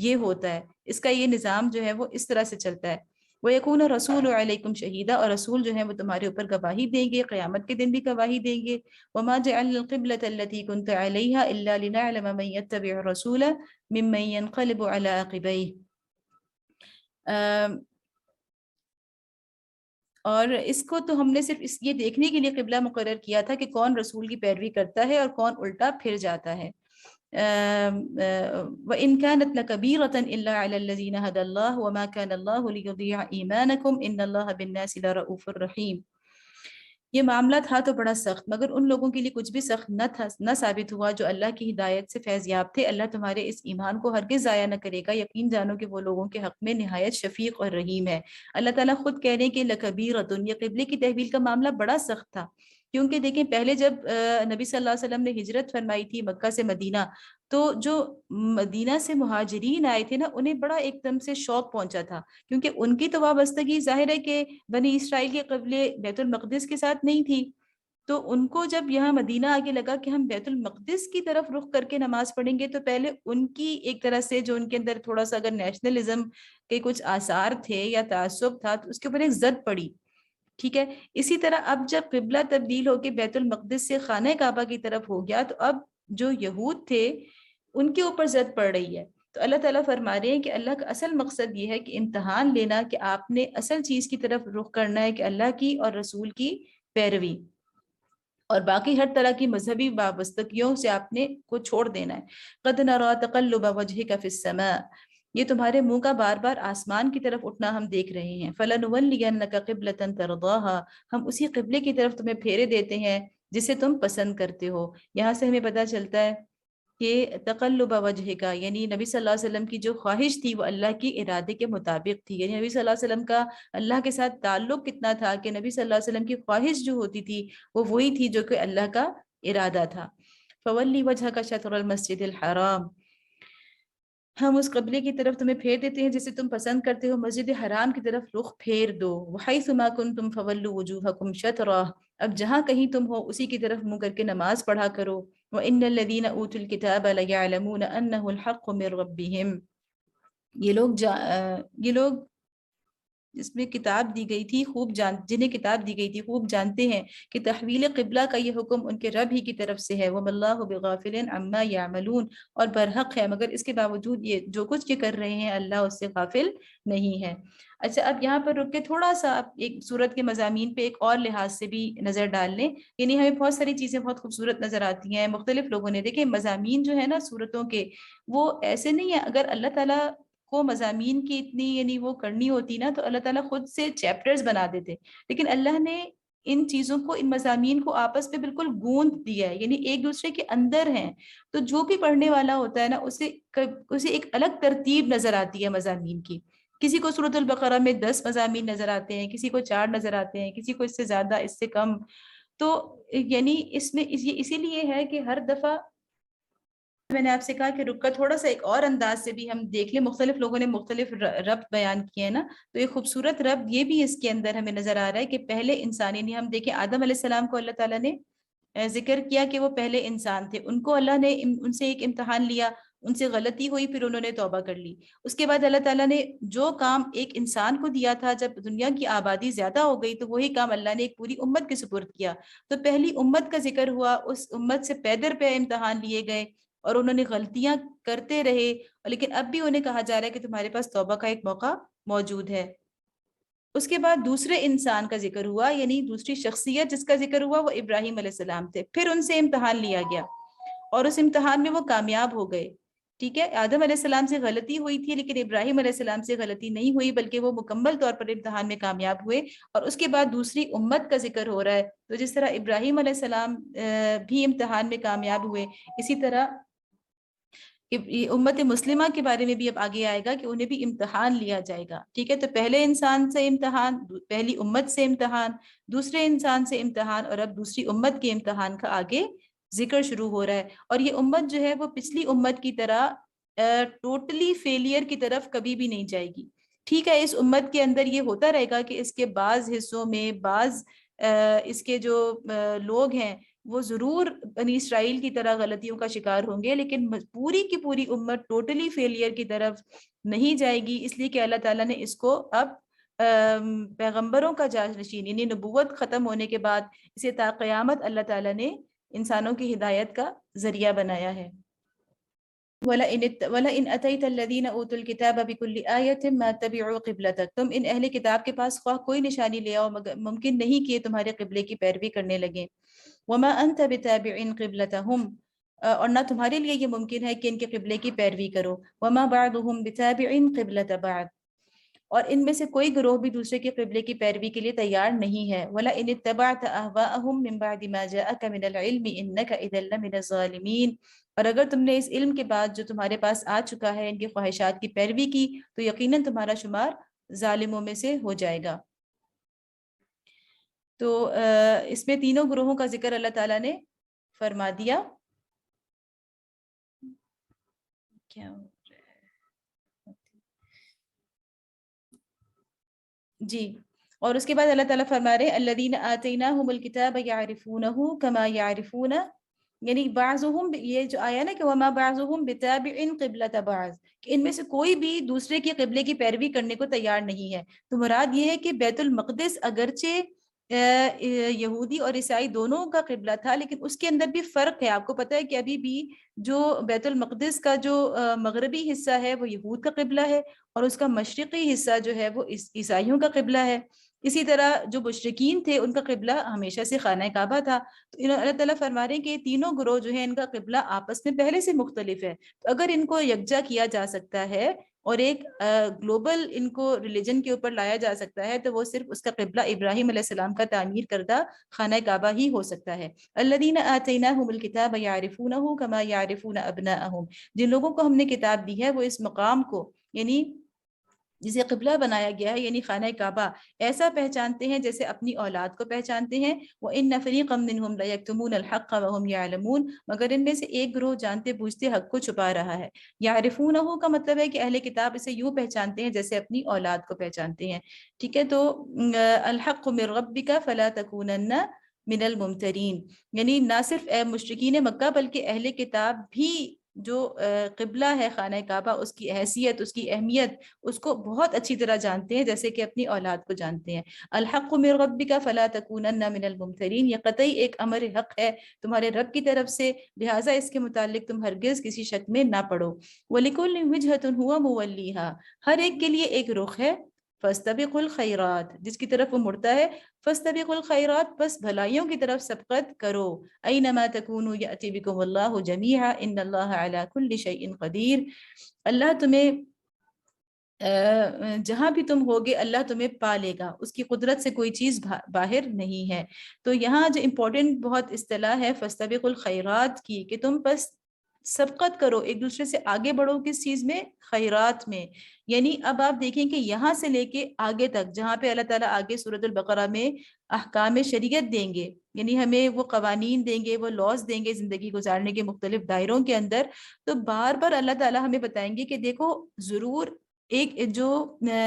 یہ ہوتا ہے، اس کا یہ نظام جو ہے وہ اس طرح سے چلتا ہے۔ وَيَكُونَ الرَّسُولُ عَلَيْكُمْ شَهِيدًا، اور رسول جو ہیں وہ تمہارے اوپر گواہی دیں گے، قیامت کے دن بھی گواہی دیں گے۔ وَمَا جَعَلْنَا الْقِبْلَةَ الَّتِي كُنْتَ عَلَيْهَا إِلَّا لِنَعْلَمَ مَن يَتَّبِعُ الرَّسُولَ مِمَّن يَنقَلِبُ عَلَى عَقِبَيْهِ، اور اس کو تو ہم نے صرف یہ دیکھنے کے لیے قبلہ مقرر کیا تھا کہ کون رسول کی پیروی کرتا ہے اور کون الٹا پھر جاتا ہے۔ وَإِن كَانَتْ لَكَبِيرَةً إِلَّا عَلَى الَّذِينَ هَدَى اللَّهُ وَمَا كَانَ اللَّهُ لِيُضِيعَ إِيمَانَكُمْ إِنَّ اللَّهَ بِالنَّاسِ لَرَءُوفٌ رَحِيمٌ۔ یہ معاملہ تھا تو بڑا سخت، مگر ان لوگوں کے لیے کچھ بھی سخت نہ ثابت ہوا جو اللہ کی ہدایت سے فیض یاب تھے۔ اللہ تمہارے اس ایمان کو ہرگز ضائع نہ کرے گا، یقین جانو کہ وہ لوگوں کے حق میں نہایت شفیق اور رحیم ہے۔ اللہ تعالیٰ خود کہہ رہے ہیں کہ لَكَبِيرَةٌ، یہ قبلے کی تحویل کا معاملہ بڑا سخت تھا، کیونکہ دیکھیں پہلے جب نبی صلی اللہ علیہ وسلم نے ہجرت فرمائی تھی مکہ سے مدینہ، تو جو مدینہ سے مہاجرین آئے تھے نا، انہیں بڑا ایک دم سے شوق پہنچا تھا، کیونکہ ان کی تو وابستگی ظاہر ہے کہ بنی اسرائیل کے قبلے بیت المقدس کے ساتھ نہیں تھی، تو ان کو جب یہاں مدینہ آگے لگا کہ ہم بیت المقدس کی طرف رخ کر کے نماز پڑھیں گے، تو پہلے ان کی ایک طرح سے جو ان کے اندر تھوڑا سا اگر نیشنلزم کے کچھ آثار تھے یا تعصب تھا تو اس کے اوپر ایک زد پڑی. ٹھیک ہے. اسی طرح اب جب قبلہ تبدیل ہو کے بیت المقدس سے خانہ کعبہ کی طرف ہو گیا تو اب جو یہود تھے ان کے اوپر زد پڑ رہی ہے. تو اللہ تعالیٰ فرما رہے ہیں کہ اللہ کا اصل مقصد یہ ہے کہ امتحان لینا کہ آپ نے اصل چیز کی طرف رخ کرنا ہے کہ اللہ کی اور رسول کی پیروی، اور باقی ہر طرح کی مذہبی وابستگیوں سے آپ نے کو چھوڑ دینا ہے. قد نرى تقلب وجهك في السماء، یہ تمہارے منہ کا بار بار آسمان کی طرف اٹھنا ہم دیکھ رہے ہیں. فَلَنُوَلِّيَنَّكَ قِبْلَةً تَرْضَاهَا، ہم اسی قبلے کی طرف تمہیں پھیرے دیتے ہیں جسے تم پسند کرتے ہو. یہاں سے ہمیں پتہ چلتا ہے کہ تقلب وجہ کا یعنی نبی صلی اللہ علیہ وسلم کی جو خواہش تھی وہ اللہ کی ارادے کے مطابق تھی. یعنی نبی صلی اللہ علیہ وسلم کا اللہ کے ساتھ تعلق کتنا تھا کہ نبی صلی اللہ علیہ وسلم کی خواہش جو ہوتی تھی وہ وہی تھی جو کہ اللہ کا ارادہ تھا. فَوَلِّ وَجْهَكَ شَطْرَ الْمَسْجِدِ الْحَرَامِ، ہم اس قبلے کی طرف تمہیں پھیر دیتے ہیں جسے تم پسند کرتے ہو، مسجد حرام کی طرف رخ پھیر دو. وَحَيْثُ مَا كُنْتُمْ فَوَلُّوا وُجُوهَكُمْ شَطْرَهُ، اب جہاں کہیں تم ہو اسی کی طرف منہ کر کے نماز پڑھا کرو. وَإِنَّ الَّذِينَ أُوتُوا الْكِتَابَ لَيَعْلَمُونَ أَنَّهُ الْحَقُّ مِنْ رَبِّهِمْ، یہ لوگ جس میں کتاب دی گئی تھی جنہیں کتاب دی گئی تھی خوب جانتے ہیں کہ تحویل قبلہ کا یہ حکم ان کے رب ہی کی طرف سے ہے. وَمَا اللَّهُ بِغَافِلٍ عَمَّا يَعْمَلُونَ، اور برحق ہے مگر اس کے باوجود یہ جو کچھ یہ کر رہے ہیں اللہ اس سے غافل نہیں ہے. اچھا، اب یہاں پر رک کے تھوڑا سا ایک سورت کے مضامین پہ ایک اور لحاظ سے بھی نظر ڈال لیں. یعنی ہمیں بہت ساری چیزیں بہت خوبصورت نظر آتی ہیں مختلف لوگوں نے. دیکھیں مضامین جو ہے نا سورتوں کے وہ ایسے نہیں ہے، اگر اللہ تعالیٰ کو مضامین کی اتنی یعنی وہ کرنی ہوتی نا تو اللہ تعالیٰ خود سے چیپٹرز بنا دیتے، لیکن اللہ نے ان چیزوں کو ان مضامین کو آپس میں بالکل گوند دیا ہے، یعنی ایک دوسرے کے اندر ہیں. تو جو بھی پڑھنے والا ہوتا ہے نا اسے ایک الگ ترتیب نظر آتی ہے مضامین کی. کسی کو سورۃ البقرہ میں 10 مضامین نظر آتے ہیں، کسی کو 4 نظر آتے ہیں، کسی کو اس سے زیادہ اس سے کم. تو یعنی اس میں اسی لیے ہے کہ ہر دفعہ میں نے آپ سے کہا کہ رک کر تھوڑا سا ایک اور انداز سے بھی ہم دیکھ لیں. مختلف لوگوں نے مختلف ربط بیان کیے ہیں نا، تو ایک خوبصورت ربط یہ بھی اس کے اندر ہمیں نظر آ رہا ہے کہ پہلے انسانی نے ہم دیکھیں آدم علیہ السلام کو اللہ تعالیٰ نے ذکر کیا کہ وہ پہلے انسان تھے. ان کو اللہ نے ان سے ایک امتحان لیا، ان سے غلطی ہوئی، پھر انہوں نے توبہ کر لی. اس کے بعد اللہ تعالیٰ نے جو کام ایک انسان کو دیا تھا جب دنیا کی آبادی زیادہ ہو گئی تو وہی کام اللہ نے ایک پوری امت کے سپرد کیا. تو پہلی امت کا ذکر ہوا، اس امت سے پے در پے امتحان لیے گئے اور انہوں نے غلطیاں کرتے رہے، لیکن اب بھی انہیں کہا جا رہا ہے کہ تمہارے پاس توبہ کا ایک موقع موجود ہے. اس کے بعد دوسرے انسان کا ذکر ہوا، یعنی دوسری شخصیت جس کا ذکر ہوا وہ ابراہیم علیہ السلام تھے. پھر ان سے امتحان لیا گیا اور اس امتحان میں وہ کامیاب ہو گئے. ٹھیک ہے، آدم علیہ السلام سے غلطی ہوئی تھی لیکن ابراہیم علیہ السلام سے غلطی نہیں ہوئی بلکہ وہ مکمل طور پر امتحان میں کامیاب ہوئے. اور اس کے بعد دوسری امت کا ذکر ہو رہا ہے. تو جس طرح ابراہیم علیہ السلام بھی امتحان میں کامیاب ہوئے، اسی طرح امت مسلمہ کے بارے میں بھی اب آگے آئے گا کہ انہیں بھی امتحان لیا جائے گا. ٹھیک ہے، تو پہلے انسان سے امتحان، پہلی امت سے امتحان، دوسرے انسان سے امتحان، اور اب دوسری امت کے امتحان کا آگے ذکر شروع ہو رہا ہے. اور یہ امت جو ہے وہ پچھلی امت کی طرح ٹوٹلی فیلئر کی طرف کبھی بھی نہیں جائے گی. ٹھیک ہے، اس امت کے اندر یہ ہوتا رہے گا کہ اس کے بعض حصوں میں بعض اس کے جو لوگ ہیں وہ ضرور بنی اسرائیل کی طرح غلطیوں کا شکار ہوں گے، لیکن پوری کی پوری امت ٹوٹلی فیلئر کی طرف نہیں جائے گی. اس لیے کہ اللہ تعالیٰ نے اس کو اب پیغمبروں کا جانشین یعنی نبوت ختم ہونے کے بعد اسے تا قیامت اللہ تعالیٰ نے انسانوں کی ہدایت کا ذریعہ بنایا ہے. وَلَئِنْ أَتَيْتَ الَّذِينَ أُوتُوا الْكِتَابَ بِكُلِّ آيَةٍ مَا اتَّبِعُوا قِبْلَتَكَ، تم ان اہل کتاب کے پاس خواہ کوئی نشانی لے آؤ مگر ممکن نہیں کہ تمہارے قبلے کی پیروی کرنے لگیں. وَمَا أَنْتَ بِتَابِعٍ قِبْلَتَهُمْ، اور نہ تمہارے لیے یہ ممکن ہے کہ ان کے قبلے کی پیروی کرو. وَمَا بَعْضُهُمْ بِتَابِعٍ قِبْلَةَ بَعْضٍ، اور ان میں سے کوئی گروہ بھی دوسرے کے قبلے کی پیروی کے لیے تیار نہیں ہے. وَلَئِنِ اتَّبَعْتَ أَهْوَاءَهُمْ مِنْ بَعْدِ مَا جَاءَكَ مِنَ الْعِلْمِ إِنَّكَ إِذًا لَمِنَ الظَّالِمِينَ، اور اگر تم نے اس علم کے بعد جو تمہارے پاس آ چکا ہے ان کی خواہشات کی پیروی کی تو یقیناً تمہارا شمار ظالموں میں سے ہو جائے گا. تو اس میں تینوں گروہوں کا ذکر اللہ تعالیٰ نے فرما دیا. کیا ہو رہا ہے؟ جی، اور اس کے بعد اللہ تعالیٰ فرما رہے ہیں الذین آتیناہم الکتاب یعرفونہ کما یعرفون، یعنی بعضهم، یہ جو آیا نا کہ وما بعضهم بتابع قبلۃ بعض، کہ ان میں سے کوئی بھی دوسرے کے قبلے کی پیروی کرنے کو تیار نہیں ہے. تو مراد یہ ہے کہ بیت المقدس اگرچہ یہودی اور عیسائی دونوں کا قبلہ تھا، لیکن اس کے اندر بھی فرق ہے. آپ کو پتہ ہے کہ ابھی بھی جو بیت المقدس کا جو مغربی حصہ ہے وہ یہود کا قبلہ ہے، اور اس کا مشرقی حصہ جو ہے وہ عیسائیوں کا قبلہ ہے. اسی طرح جو مشرکین تھے ان کا قبلہ ہمیشہ سے خانہ کعبہ تھا. تو اللہ تعالیٰ فرما رہے ہیں کہ تینوں گروہ جو ہیں ان کا قبلہ آپس میں پہلے سے مختلف ہے. تو اگر ان کو یکجا کیا جا سکتا ہے اور ایک گلوبل ان کو ریلیجن کے اوپر لایا جا سکتا ہے، تو وہ صرف اس کا قبلہ ابراہیم علیہ السلام کا تعمیر کردہ خانہ کعبہ ہی ہو سکتا ہے. الذین آتیناہم الکتاب یعرفونہ کما یعرفون ابناءہم، جن لوگوں کو ہم نے کتاب دی ہے وہ اس مقام کو، یعنی جسے قبلہ بنایا گیا ہے یعنی خانہ کعبہ، ایسا پہچانتے ہیں جیسے اپنی اولاد کو پہچانتے ہیں. وَإِنَّ فَرِيقًا مِّنْهُمْ لَيَكْتُمُونَ الْحَقَّ وَهُمْ يَعْلَمُونَ، مگر ان میں سے ایک گروہ جانتے بوجھتے حق کو چھپا رہا ہے. یعرفونہ کا مطلب ہے کہ اہل کتاب اسے یوں پہچانتے ہیں جیسے اپنی اولاد کو پہچانتے ہیں. ٹھیک ہے، تو الحق من ربک فلا تکونن من الممترین، یعنی نہ صرف مشرکین مکہ بلکہ اہل کتاب بھی جو قبلہ ہے خانہ کعبہ، اس کی حیثیت، اس کی اہمیت، اس کو بہت اچھی طرح جانتے ہیں جیسے کہ اپنی اولاد کو جانتے ہیں. الحق من ربک فلا تکونن من الممترین، یہ قطعی ایک امر حق ہے تمہارے رب کی طرف سے، لہٰذا اس کے متعلق تم ہرگز کسی شک میں نہ پڑو. وَلِكُلٍّ وِجْهَةٌ هُوَ مُوَلِّيهَا، ہر ایک کے لیے ایک رخ ہے. فَاسْتَبِقُوا الْخَيْرَاتِ، جس کی طرف وہ مڑتا ہے. فَاسْتَبِقُوا الْخَيْرَاتِ، بس بھلائیوں کی طرف سبقت کرو. أَيْنَمَا تَكُونُوا يَأْتِ بِكُمُ اللَّهُ جَمِيعًا إِنَّ اللَّهَ عَلَى كُلِّ شَيْءٍ قَدِيرٌ، اللہ تمہیں جہاں بھی تم ہوگے اللہ تمہیں پا لے گا، اس کی قدرت سے کوئی چیز باہر نہیں ہے. تو یہاں جو امپورٹنٹ بہت اصطلاح ہے فاستبقوا الخیرات کی، کہ تم بس سبقت کرو، ایک دوسرے سے آگے بڑھو. کس چیز میں؟ خیرات میں. یعنی اب آپ دیکھیں کہ یہاں سے لے کے آگے تک جہاں پہ اللہ تعالیٰ آگے سورۃ البقرہ میں احکام شریعت دیں گے، یعنی ہمیں وہ قوانین دیں گے، وہ لاز دیں گے زندگی گزارنے کے مختلف دائروں کے اندر، تو بار بار اللہ تعالیٰ ہمیں بتائیں گے کہ دیکھو ضرور ایک جو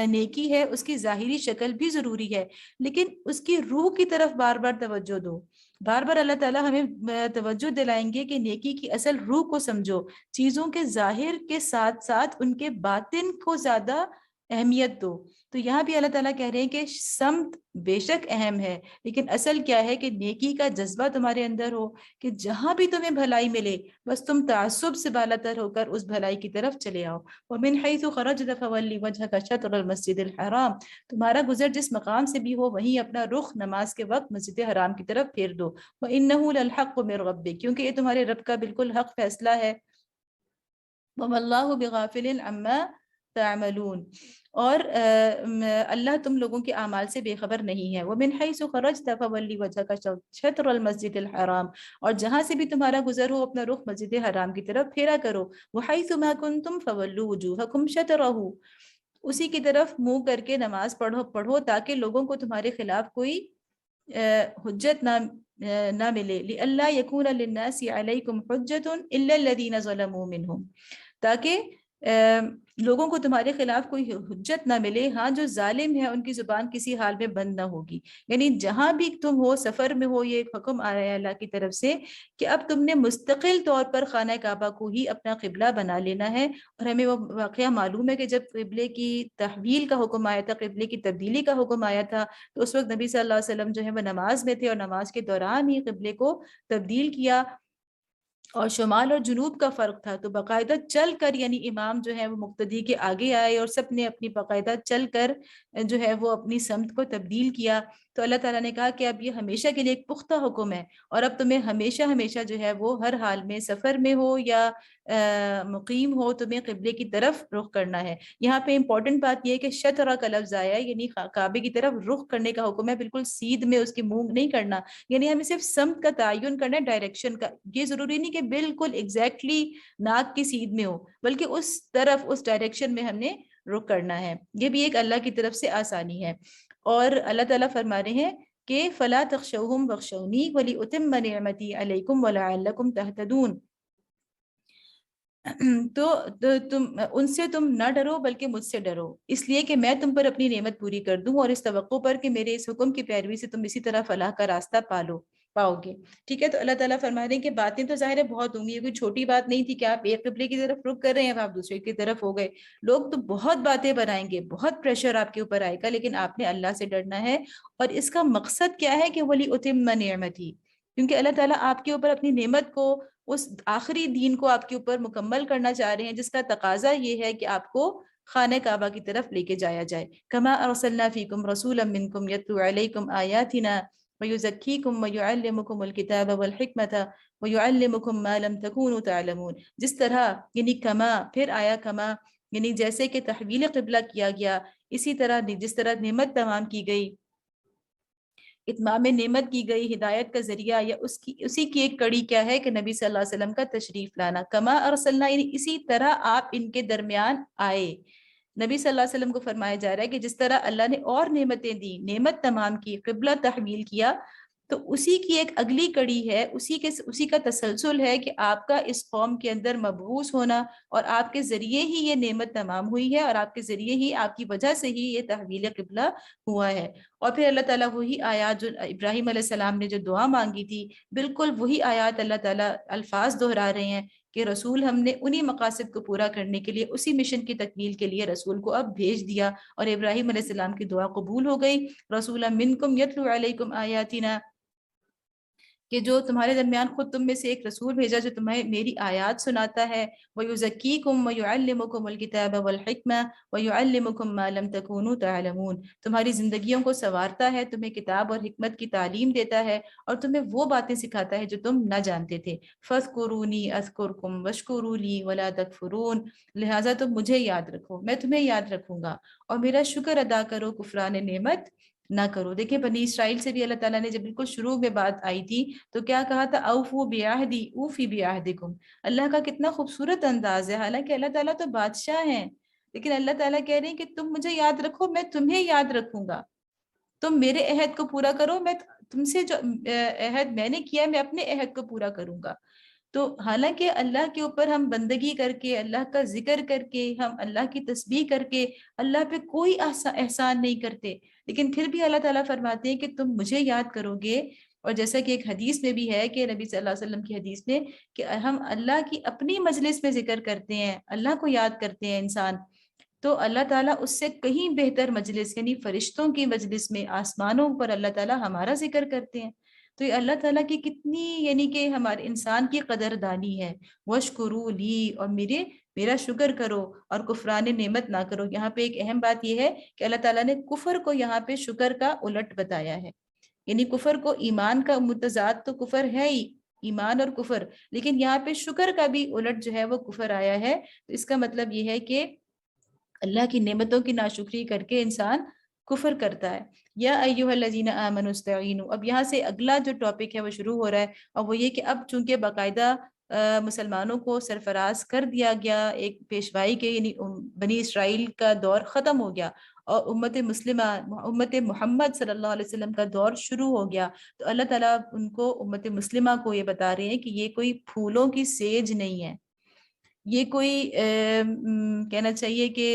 نیکی ہے اس کی ظاہری شکل بھی ضروری ہے، لیکن اس کی روح کی طرف بار بار توجہ دو. بار بار اللہ تعالیٰ ہمیں توجہ دلائیں گے کہ نیکی کی اصل روح کو سمجھو، چیزوں کے ظاہر کے ساتھ ساتھ ان کے باطن کو زیادہ اہمیت دو. تو یہاں بھی اللہ تعالیٰ کہہ رہے ہیں کہ سمت بے شک اہم ہے، لیکن اصل کیا ہے کہ نیکی کا جذبہ تمہارے اندر ہو، کہ جہاں بھی تمہیں بھلائی ملے بس تم تعصب سے بالا تر ہو کر اس بھلائی کی طرف چلے آؤ. وَمِنْ حَيْثُ خَرَجْتَ فَوَلِّ وَجْهَكَ شَطْرَ الْمَسْجِدِ الْحَرَامِ، تمہارا گزر جس مقام سے بھی ہو وہیں اپنا رخ نماز کے وقت مسجد حرام کی طرف پھیر دو. وَإِنَّهُ لَلْحَقُّ مِنْ رَبِّكَ، کیونکہ یہ تمہارے رب کا بالکل حق فیصلہ ہے. وَمَا اللَّهُ بِغَافِلٍ عَمَّا تَعْمَلُونَ، اور اللہ تم لوگوں کے اعمال سے بے خبر نہیں ہے. وَمِنْ حَيْثُ خَرَجْتَ فَوَلِّ وَجْهَكَ شَطْرَ الْمَسْجِدِ الْحَرَامِ، اور جہاں سے بھی تمہارا گزر ہو اپنا رخ مسجد حرام کی طرف پھیرا کرو. وَحَيْثُ مَا كُنْتُمْ فَوَلُّوا وُجُوهَكُمْ شَطْرَهُ، اسی کی طرف منہ کر کے نماز پڑھو تاکہ لوگوں کو تمہارے خلاف کوئی حجت نہ ملے. لِأَلَّا يَكُونَ لِلنَّاسِ عَلَيْكُمْ حُجَّةٌ إِلَّا الَّذِينَ ظَلَمُوا مِنْهُمْ، تاکہ لوگوں کو تمہارے خلاف کوئی حجت نہ ملے، ہاں جو ظالم ہے ان کی زبان کسی حال میں بند نہ ہوگی. یعنی جہاں بھی تم ہو، سفر میں ہو، یہ ایک حکم آ رہا ہے اللہ کی طرف سے کہ اب تم نے مستقل طور پر خانہ کعبہ کو ہی اپنا قبلہ بنا لینا ہے. اور ہمیں وہ واقعہ معلوم ہے کہ جب قبلے کی تحویل کا حکم آیا تھا، قبلے کی تبدیلی کا حکم آیا تھا، تو اس وقت نبی صلی اللہ علیہ وسلم جو ہے وہ نماز میں تھے، اور نماز کے دوران ہی قبلے کو تبدیل کیا، اور شمال اور جنوب کا فرق تھا. تو باقاعدہ چل کر، یعنی امام جو ہے وہ مقتدی کے آگے آئے اور سب نے اپنی باقاعدہ چل کر جو ہے وہ اپنی سمت کو تبدیل کیا. تو اللہ تعالیٰ نے کہا کہ اب یہ ہمیشہ کے لیے ایک پختہ حکم ہے، اور اب تمہیں ہمیشہ جو ہے وہ ہر حال میں، سفر میں ہو یا مقیم ہو، تمہیں قبلے کی طرف رخ کرنا ہے. یہاں پہ امپورٹنٹ بات یہ ہے کہ شطرہ کا لفظ آیا ہے، یعنی کعبے کی طرف رخ کرنے کا حکم ہے، بالکل سیدھ میں اس کی منہ نہیں کرنا. یعنی ہمیں صرف سمت کا تعین کرنا ہے، ڈائریکشن کا. یہ ضروری نہیں کہ بالکل ایگزیکٹلی ناک کی سیدھ میں ہو، بلکہ اس طرف، اس ڈائریکشن میں ہم نے رخ کرنا ہے. یہ بھی ایک اللہ کی طرف سے آسانی ہے. اور اللہ تعالیٰ فرما رہے ہیں کہ فَلَا تَخْشَوْهُمْ وَاخْشَوْنِي وَلِأُتِمَّ نِعْمَتِي عَلَيْكُمْ وَلَعَلَّكُمْ تَهْتَدُونَ. تو تم ان سے تم نہ ڈرو بلکہ مجھ سے ڈرو، اس لیے کہ میں تم پر اپنی نعمت پوری کر دوں، اور اس توقع پر کہ میرے اس حکم کی پیروی سے تم اسی طرح فلاح کا راستہ پاؤ گے۔ ٹھیک ہے، تو اللہ تعالیٰ فرما رہے ہیں کہ باتیں تو ظاہر ہے بہت ہوں گی، یہ کوئی چھوٹی بات نہیں تھی کہ آپ ایک قبلے کی طرف رخ کر رہے ہیں اب آپ دوسرے کی طرف ہو گئے، لوگ تو بہت باتیں بنائیں گے، بہت پریشر آپ کے اوپر آئے گا، لیکن آپ نے اللہ سے ڈرنا ہے۔ اور اس کا مقصد کیا ہے کہ ولی اتم نعمتی، کیونکہ اللہ تعالیٰ آپ کے اوپر اپنی نعمت کو، اس آخری دین کو آپ کے اوپر مکمل کرنا چاہ رہے ہیں، جس کا تقاضا یہ ہے کہ آپ کو خانہ کعبہ کی طرف لے کے جایا جائے۔ کما ارسلنا فیکم رسولا منکم یتلو علیکم آیاتنا ویزکیکم ویعلمکم الکتاب والحکمت ویعلمکم ما لم تکونوا تعلمون، جس طرح یعنی کما، پھر آیا کما، یعنی جیسے کہ تحویل قبلہ کیا گیا، اسی طرح جس طرح نعمت تمام کی گئی، اتمام نعمت کی گئی، ہدایت کا ذریعہ یا اسی کی ایک کڑی کیا ہے کہ نبی صلی اللہ علیہ وسلم کا تشریف لانا۔ کما ارسلنا یعنی اسی طرح آپ ان کے درمیان آئے، نبی صلی اللہ علیہ وسلم کو فرمایا جا رہا ہے کہ جس طرح اللہ نے اور نعمتیں دی، نعمت تمام کی، قبلہ تحویل کیا، تو اسی کی ایک اگلی کڑی ہے، اسی کا تسلسل ہے کہ آپ کا اس قوم کے اندر مبعوث ہونا، اور آپ کے ذریعے ہی یہ نعمت تمام ہوئی ہے، اور آپ کے ذریعے ہی، آپ کی وجہ سے ہی یہ تحویل قبلہ ہوا ہے۔ اور پھر اللہ تعالیٰ وہی آیات جو ابراہیم علیہ السلام نے جو دعا مانگی تھی، بالکل وہی آیات اللہ تعالیٰ الفاظ دہرا رہے ہیں کہ رسول ہم نے انہی مقاصد کو پورا کرنے کے لیے، اسی مشن کی تکمیل کے لیے رسول کو اب بھیج دیا، اور ابراہیم علیہ السلام کی دعا قبول ہو گئی۔ رسولا منکم یتلو علیکم آیاتنا، کہ جو تمہارے درمیان خود تم میں سے ایک رسول بھیجا جو تمہیں میری آیات سناتا ہے، وَيُزَكِّيكُمْ وَيُعَلِّمُكُمُ الْكِتَابَ وَالْحِكْمَةَ وَيُعَلِّمُكُمْ مَا لَمْ تَكُونُوا تَعْلَمُونَ، تمہاری زندگیوں کو سنوارتا ہے، تمہیں کتاب اور حکمت کی تعلیم دیتا ہے، اور تمہیں وہ باتیں سکھاتا ہے جو تم نہ جانتے تھے۔ فَاذْكُرُونِي أَذْكُرْكُمْ وَاشْكُرُوا لِي وَلَا تَكْفُرُونَ، لہٰذا تم مجھے یاد رکھو، میں تمہیں یاد رکھوں گا، اور میرا شکر ادا کرو، کفران نعمت نہ کرو۔ دیکھیں بنی اسرائیل سے بھی اللہ تعالیٰ نے جب بالکل شروع میں بات آئی تھی تو کیا کہا تھا؟ اوفو بعہدی اوفی بعہدکم، اللہ کا کتنا خوبصورت انداز ہے، حالانکہ اللہ تعالیٰ تو بادشاہ ہیں، لیکن اللہ تعالیٰ کہہ رہے ہیں کہ تم مجھے یاد رکھو، میں تمہیں یاد رکھوں گا، تم میرے عہد کو پورا کرو، میں تم سے جو عہد میں نے کیا میں اپنے عہد کو پورا کروں گا۔ تو حالانکہ اللہ کے اوپر ہم بندگی کر کے، اللہ کا ذکر کر کے، ہم اللہ کی تسبیح کر کے اللہ پہ کوئی احسان نہیں کرتے، لیکن پھر بھی اللہ تعالیٰ فرماتے ہیں کہ تم مجھے یاد کرو گے۔ اور جیسا کہ ایک حدیث میں بھی ہے کہ نبی صلی اللہ علیہ وسلم کی حدیث میں کہ ہم اللہ کی اپنی مجلس میں ذکر کرتے ہیں، اللہ کو یاد کرتے ہیں انسان، تو اللہ تعالیٰ اس سے کہیں بہتر مجلس یعنی فرشتوں کی مجلس میں آسمانوں پر اللہ تعالیٰ ہمارا ذکر کرتے ہیں۔ تو یہ اللہ تعالیٰ کی کتنی یعنی کہ ہمارے انسان کی قدردانی ہے۔ وَاشْكُرُوا لِي، اور میرا شکر کرو اور کفران نعمت نہ کرو۔ یہاں پہ ایک اہم بات یہ ہے کہ اللہ تعالیٰ نے کفر کو یہاں پہ شکر کا الٹ بتایا ہے، یعنی کفر کو، ایمان کا متضاد تو کفر ہے ہی، ایمان اور کفر، لیکن یہاں پہ شکر کا بھی الٹ جو ہے وہ کفر آیا ہے۔ تو اس کا مطلب یہ ہے کہ اللہ کی نعمتوں کی ناشکری کر کے انسان کفر کرتا ہے۔ یا ایھا الذین آمنوا استعینوا، اب یہاں سے اگلا جو ٹاپک ہے وہ شروع ہو رہا ہے، اور وہ یہ کہ اب چونکہ باقاعدہ مسلمانوں کو سرفراز کر دیا گیا ایک پیشوائی کے، یعنی بنی اسرائیل کا دور ختم ہو گیا، اور امت مسلمہ، امت محمد صلی اللہ علیہ وسلم کا دور شروع ہو گیا، تو اللہ تعالیٰ ان کو، امت مسلمہ کو یہ بتا رہے ہیں کہ یہ کوئی پھولوں کی سیج نہیں ہے، یہ کوئی کہنا چاہیے کہ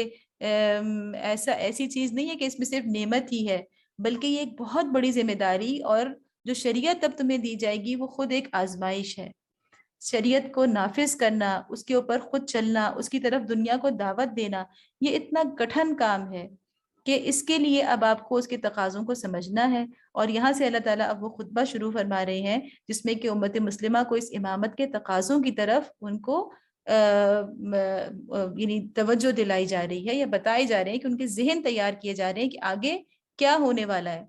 ایسی چیز نہیں ہے کہ اس میں صرف نعمت ہی ہے، بلکہ یہ ایک بہت بڑی ذمہ داری، اور جو شریعت اب تمہیں دی جائے گی وہ خود ایک آزمائش ہے۔ شریعت کو نافذ کرنا، اس کے اوپر خود چلنا، اس کی طرف دنیا کو دعوت دینا، یہ اتنا کٹھن کام ہے کہ اس کے لیے اب آپ کو اس کے تقاضوں کو سمجھنا ہے۔ اور یہاں سے اللہ تعالیٰ اب وہ خطبہ شروع فرما رہے ہیں جس میں کہ امت مسلمہ کو اس امامت کے تقاضوں کی طرف ان کو یعنی توجہ دلائی جا رہی ہے، یا بتائے جا رہے ہیں کہ ان کے ذہن تیار کیے جا رہے ہیں کہ آگے کیا ہونے والا ہے۔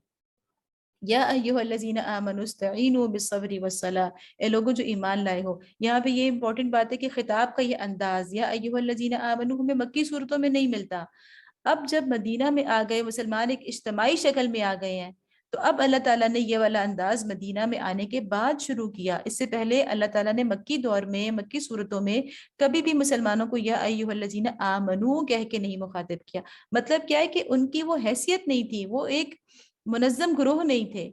یا ایھا الذین آمنوا استعینوا بالصبر والصلاۃ، اے لوگوں جو ایمان لائے ہو۔ یہاں پہ یہ امپورٹنٹ بات ہے کہ خطاب کا یہ انداز، یا ایھا الذین آمنوا، ہمیں مکی صورتوں میں نہیں ملتا، اب جب مدینہ میں آ گئے مسلمان، ایک اجتماعی شکل میں آ گئے ہیں، تو اب اللہ تعالیٰ نے یہ والا انداز مدینہ میں آنے کے بعد شروع کیا۔ اس سے پہلے اللہ تعالیٰ نے مکی دور میں، مکی صورتوں میں کبھی بھی مسلمانوں کو یا ایھا الذین آمنو کہہ کے نہیں مخاطب کیا۔ مطلب کیا ہے کہ ان کی وہ حیثیت نہیں تھی، وہ ایک منظم گروہ نہیں تھے،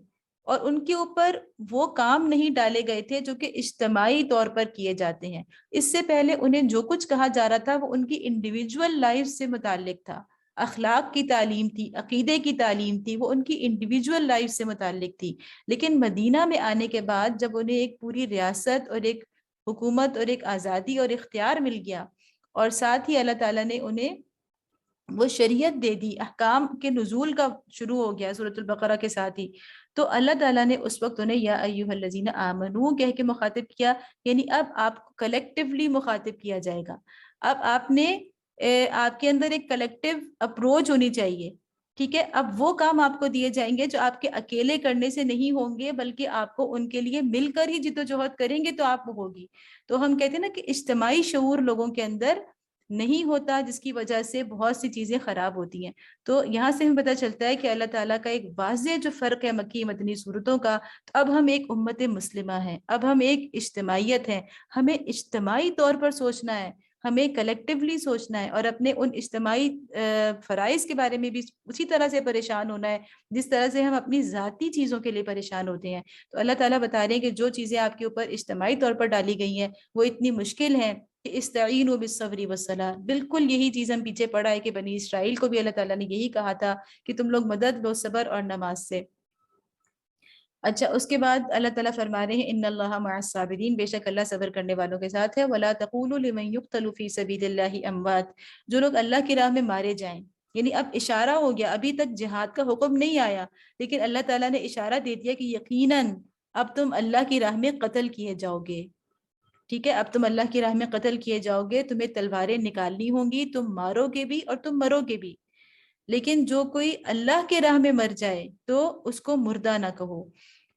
اور ان کے اوپر وہ کام نہیں ڈالے گئے تھے جو کہ اجتماعی طور پر کیے جاتے ہیں. اس سے پہلے انہیں جو کچھ کہا جا رہا تھا وہ ان کی انڈیویجول لائف سے متعلق تھا. اخلاق کی تعلیم تھی، عقیدے کی تعلیم تھی، وہ ان کی انڈیویجول لائف سے متعلق تھی. لیکن مدینہ میں آنے کے بعد جب انہیں ایک پوری ریاست اور ایک حکومت اور ایک آزادی اور اختیار مل گیا، اور ساتھ ہی اللہ تعالیٰ نے انہیں وہ شریعت دے دی، احکام کے نزول کا شروع ہو گیا سورۃ البقرہ کے ساتھ ہی، تو اللہ تعالیٰ نے اس وقت انہیں یا ایھا الذین آمنو کہہ کے مخاطب کیا. یعنی اب آپ کو کلیکٹیولی مخاطب کیا جائے گا. اب آپ نے آپ کے اندر ایک کلیکٹیو اپروچ ہونی چاہیے. ٹھیک ہے، اب وہ کام آپ کو دیے جائیں گے جو آپ کے اکیلے کرنے سے نہیں ہوں گے، بلکہ آپ کو ان کے لیے مل کر ہی جدوجہد کریں گے تو آپ ہوگی. تو ہم کہتے ہیں نا کہ اجتماعی شعور لوگوں کے اندر نہیں ہوتا، جس کی وجہ سے بہت سی چیزیں خراب ہوتی ہیں. تو یہاں سے ہمیں پتہ چلتا ہے کہ اللہ تعالیٰ کا ایک واضح جو فرق ہے مکی مدنی صورتوں کا. تو اب ہم ایک امت مسلمہ ہیں، اب ہم ایک اجتماعیت ہیں، ہمیں اجتماعی طور پر سوچنا ہے، ہمیں کلیکٹیولی سوچنا ہے، اور اپنے ان اجتماعی فرائض کے بارے میں بھی اسی طرح سے پریشان ہونا ہے جس طرح سے ہم اپنی ذاتی چیزوں کے لیے پریشان ہوتے ہیں. تو اللہ تعالیٰ بتا رہے ہیں کہ جو چیزیں آپ کے اوپر اجتماعی طور پر ڈالی گئی ہیں وہ اتنی مشکل ہیں کہ استعینوا بالصبر والصلاۃ. بالکل یہی چیز ہم پیچھے پڑا ہے کہ بنی اسرائیل کو بھی اللہ تعالیٰ نے یہی کہا تھا کہ تم لوگ مدد لو صبر اور نماز سے. اچھا، اس کے بعد اللہ تعالیٰ فرما رہے ہیں ان اللہ مع الصابرین، بے شک اللہ صبر کرنے والوں کے ساتھ ہے. ولا تقولوا لمن يقتل في سبيل الله اموات، جو لوگ اللہ کی راہ میں مارے جائیں. یعنی اب اشارہ ہو گیا، ابھی تک جہاد کا حکم نہیں آیا لیکن اللہ تعالیٰ نے اشارہ دے دیا کہ یقیناً اب تم اللہ کی راہ میں قتل کیے جاؤ گے. ٹھیک ہے، اب تم اللہ کی راہ میں قتل کیے جاؤ گے، تمہیں تلواریں نکالنی ہوں گی، تم مارو گے بھی اور تم مرو گے بھی. لیکن جو کوئی اللہ کے راہ میں مر جائے تو اس کو مردہ نہ کہو.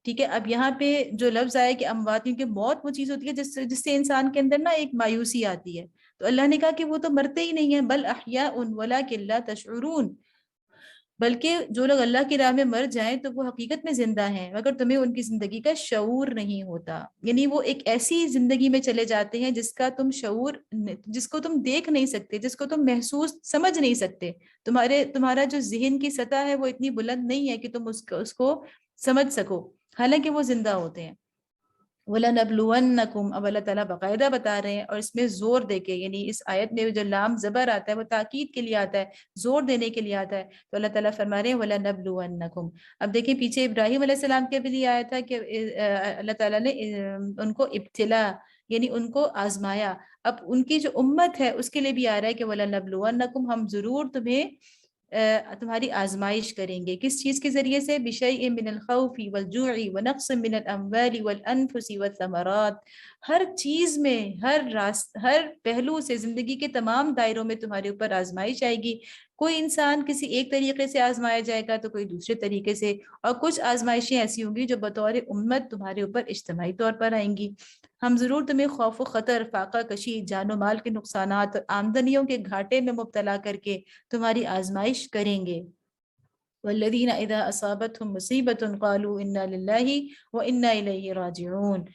ٹھیک ہے، اب یہاں پہ جو لفظ آیا کہ اموات، کیونکہ موت وہ چیز ہوتی ہے جس سے انسان کے اندر نا ایک مایوسی آتی ہے. تو اللہ نے کہا کہ وہ تو مرتے ہی نہیں ہیں، بل احیاء ولکن لا تشعرون، بلکہ جو لوگ اللہ کی راہ میں مر جائیں تو وہ حقیقت میں زندہ ہیں مگر تمہیں ان کی زندگی کا شعور نہیں ہوتا. یعنی وہ ایک ایسی زندگی میں چلے جاتے ہیں جس کا تم شعور، جس کو تم دیکھ نہیں سکتے، جس کو تم محسوس سمجھ نہیں سکتے. تمہارا جو ذہن کی سطح ہے وہ اتنی بلند نہیں ہے کہ تم اس کو سمجھ سکو، حالانکہ وہ زندہ ہوتے ہیں. وَلَنَبْلُوَنَّكُمْ، اب اللہ تعالیٰ باقاعدہ بتا رہے ہیں اور اس میں زور دے کے، یعنی اس آیت میں جو لام زبر آتا ہے وہ تاکید کے لیے آتا ہے، زور دینے کے لیے آتا ہے. تو اللہ تعالیٰ فرما رہے ہیں وَلَنَبْلُوَنَّكُمْ. اب دیکھیں پیچھے ابراہیم علیہ السلام کے بھی لیے آیا تھا کہ اللہ تعالیٰ نے ان کو ابتلا، یعنی ان کو آزمایا. اب ان کی جو امت ہے اس کے لیے بھی آ رہا ہے کہ وَلَنَبْلُوَنَّكُمْ، ہم ضرور تمہاری آزمائش کریں گے. کس چیز کے ذریعے سے؟ بِشَيْءٍ مِّنَ الْخَوْفِ وَالْجُوعِ وَنَقْصٍ مِّنَ الْأَمْوَالِ وَالْأَنفُسِ وَالثَّمَرَاتِ. ہر چیز میں، ہر پہلو سے زندگی کے تمام دائروں میں تمہارے اوپر آزمائش آئے گی. کوئی انسان کسی ایک طریقے سے آزمایا جائے گا تو کوئی دوسرے طریقے سے، اور کچھ آزمائشیں ایسی ہوں گی جو بطور امت تمہارے اوپر اجتماعی طور پر آئیں گی. ہم ضرور تمہیں خوف و خطر، فاقہ کشی، جان و مال کے نقصانات اور آمدنیوں کے گھاٹے میں مبتلا کر کے تمہاری آزمائش کریں گے. والذین اذا اصابتهم مصیبۃ قالوا انا للہ وانا الیہ راجعون.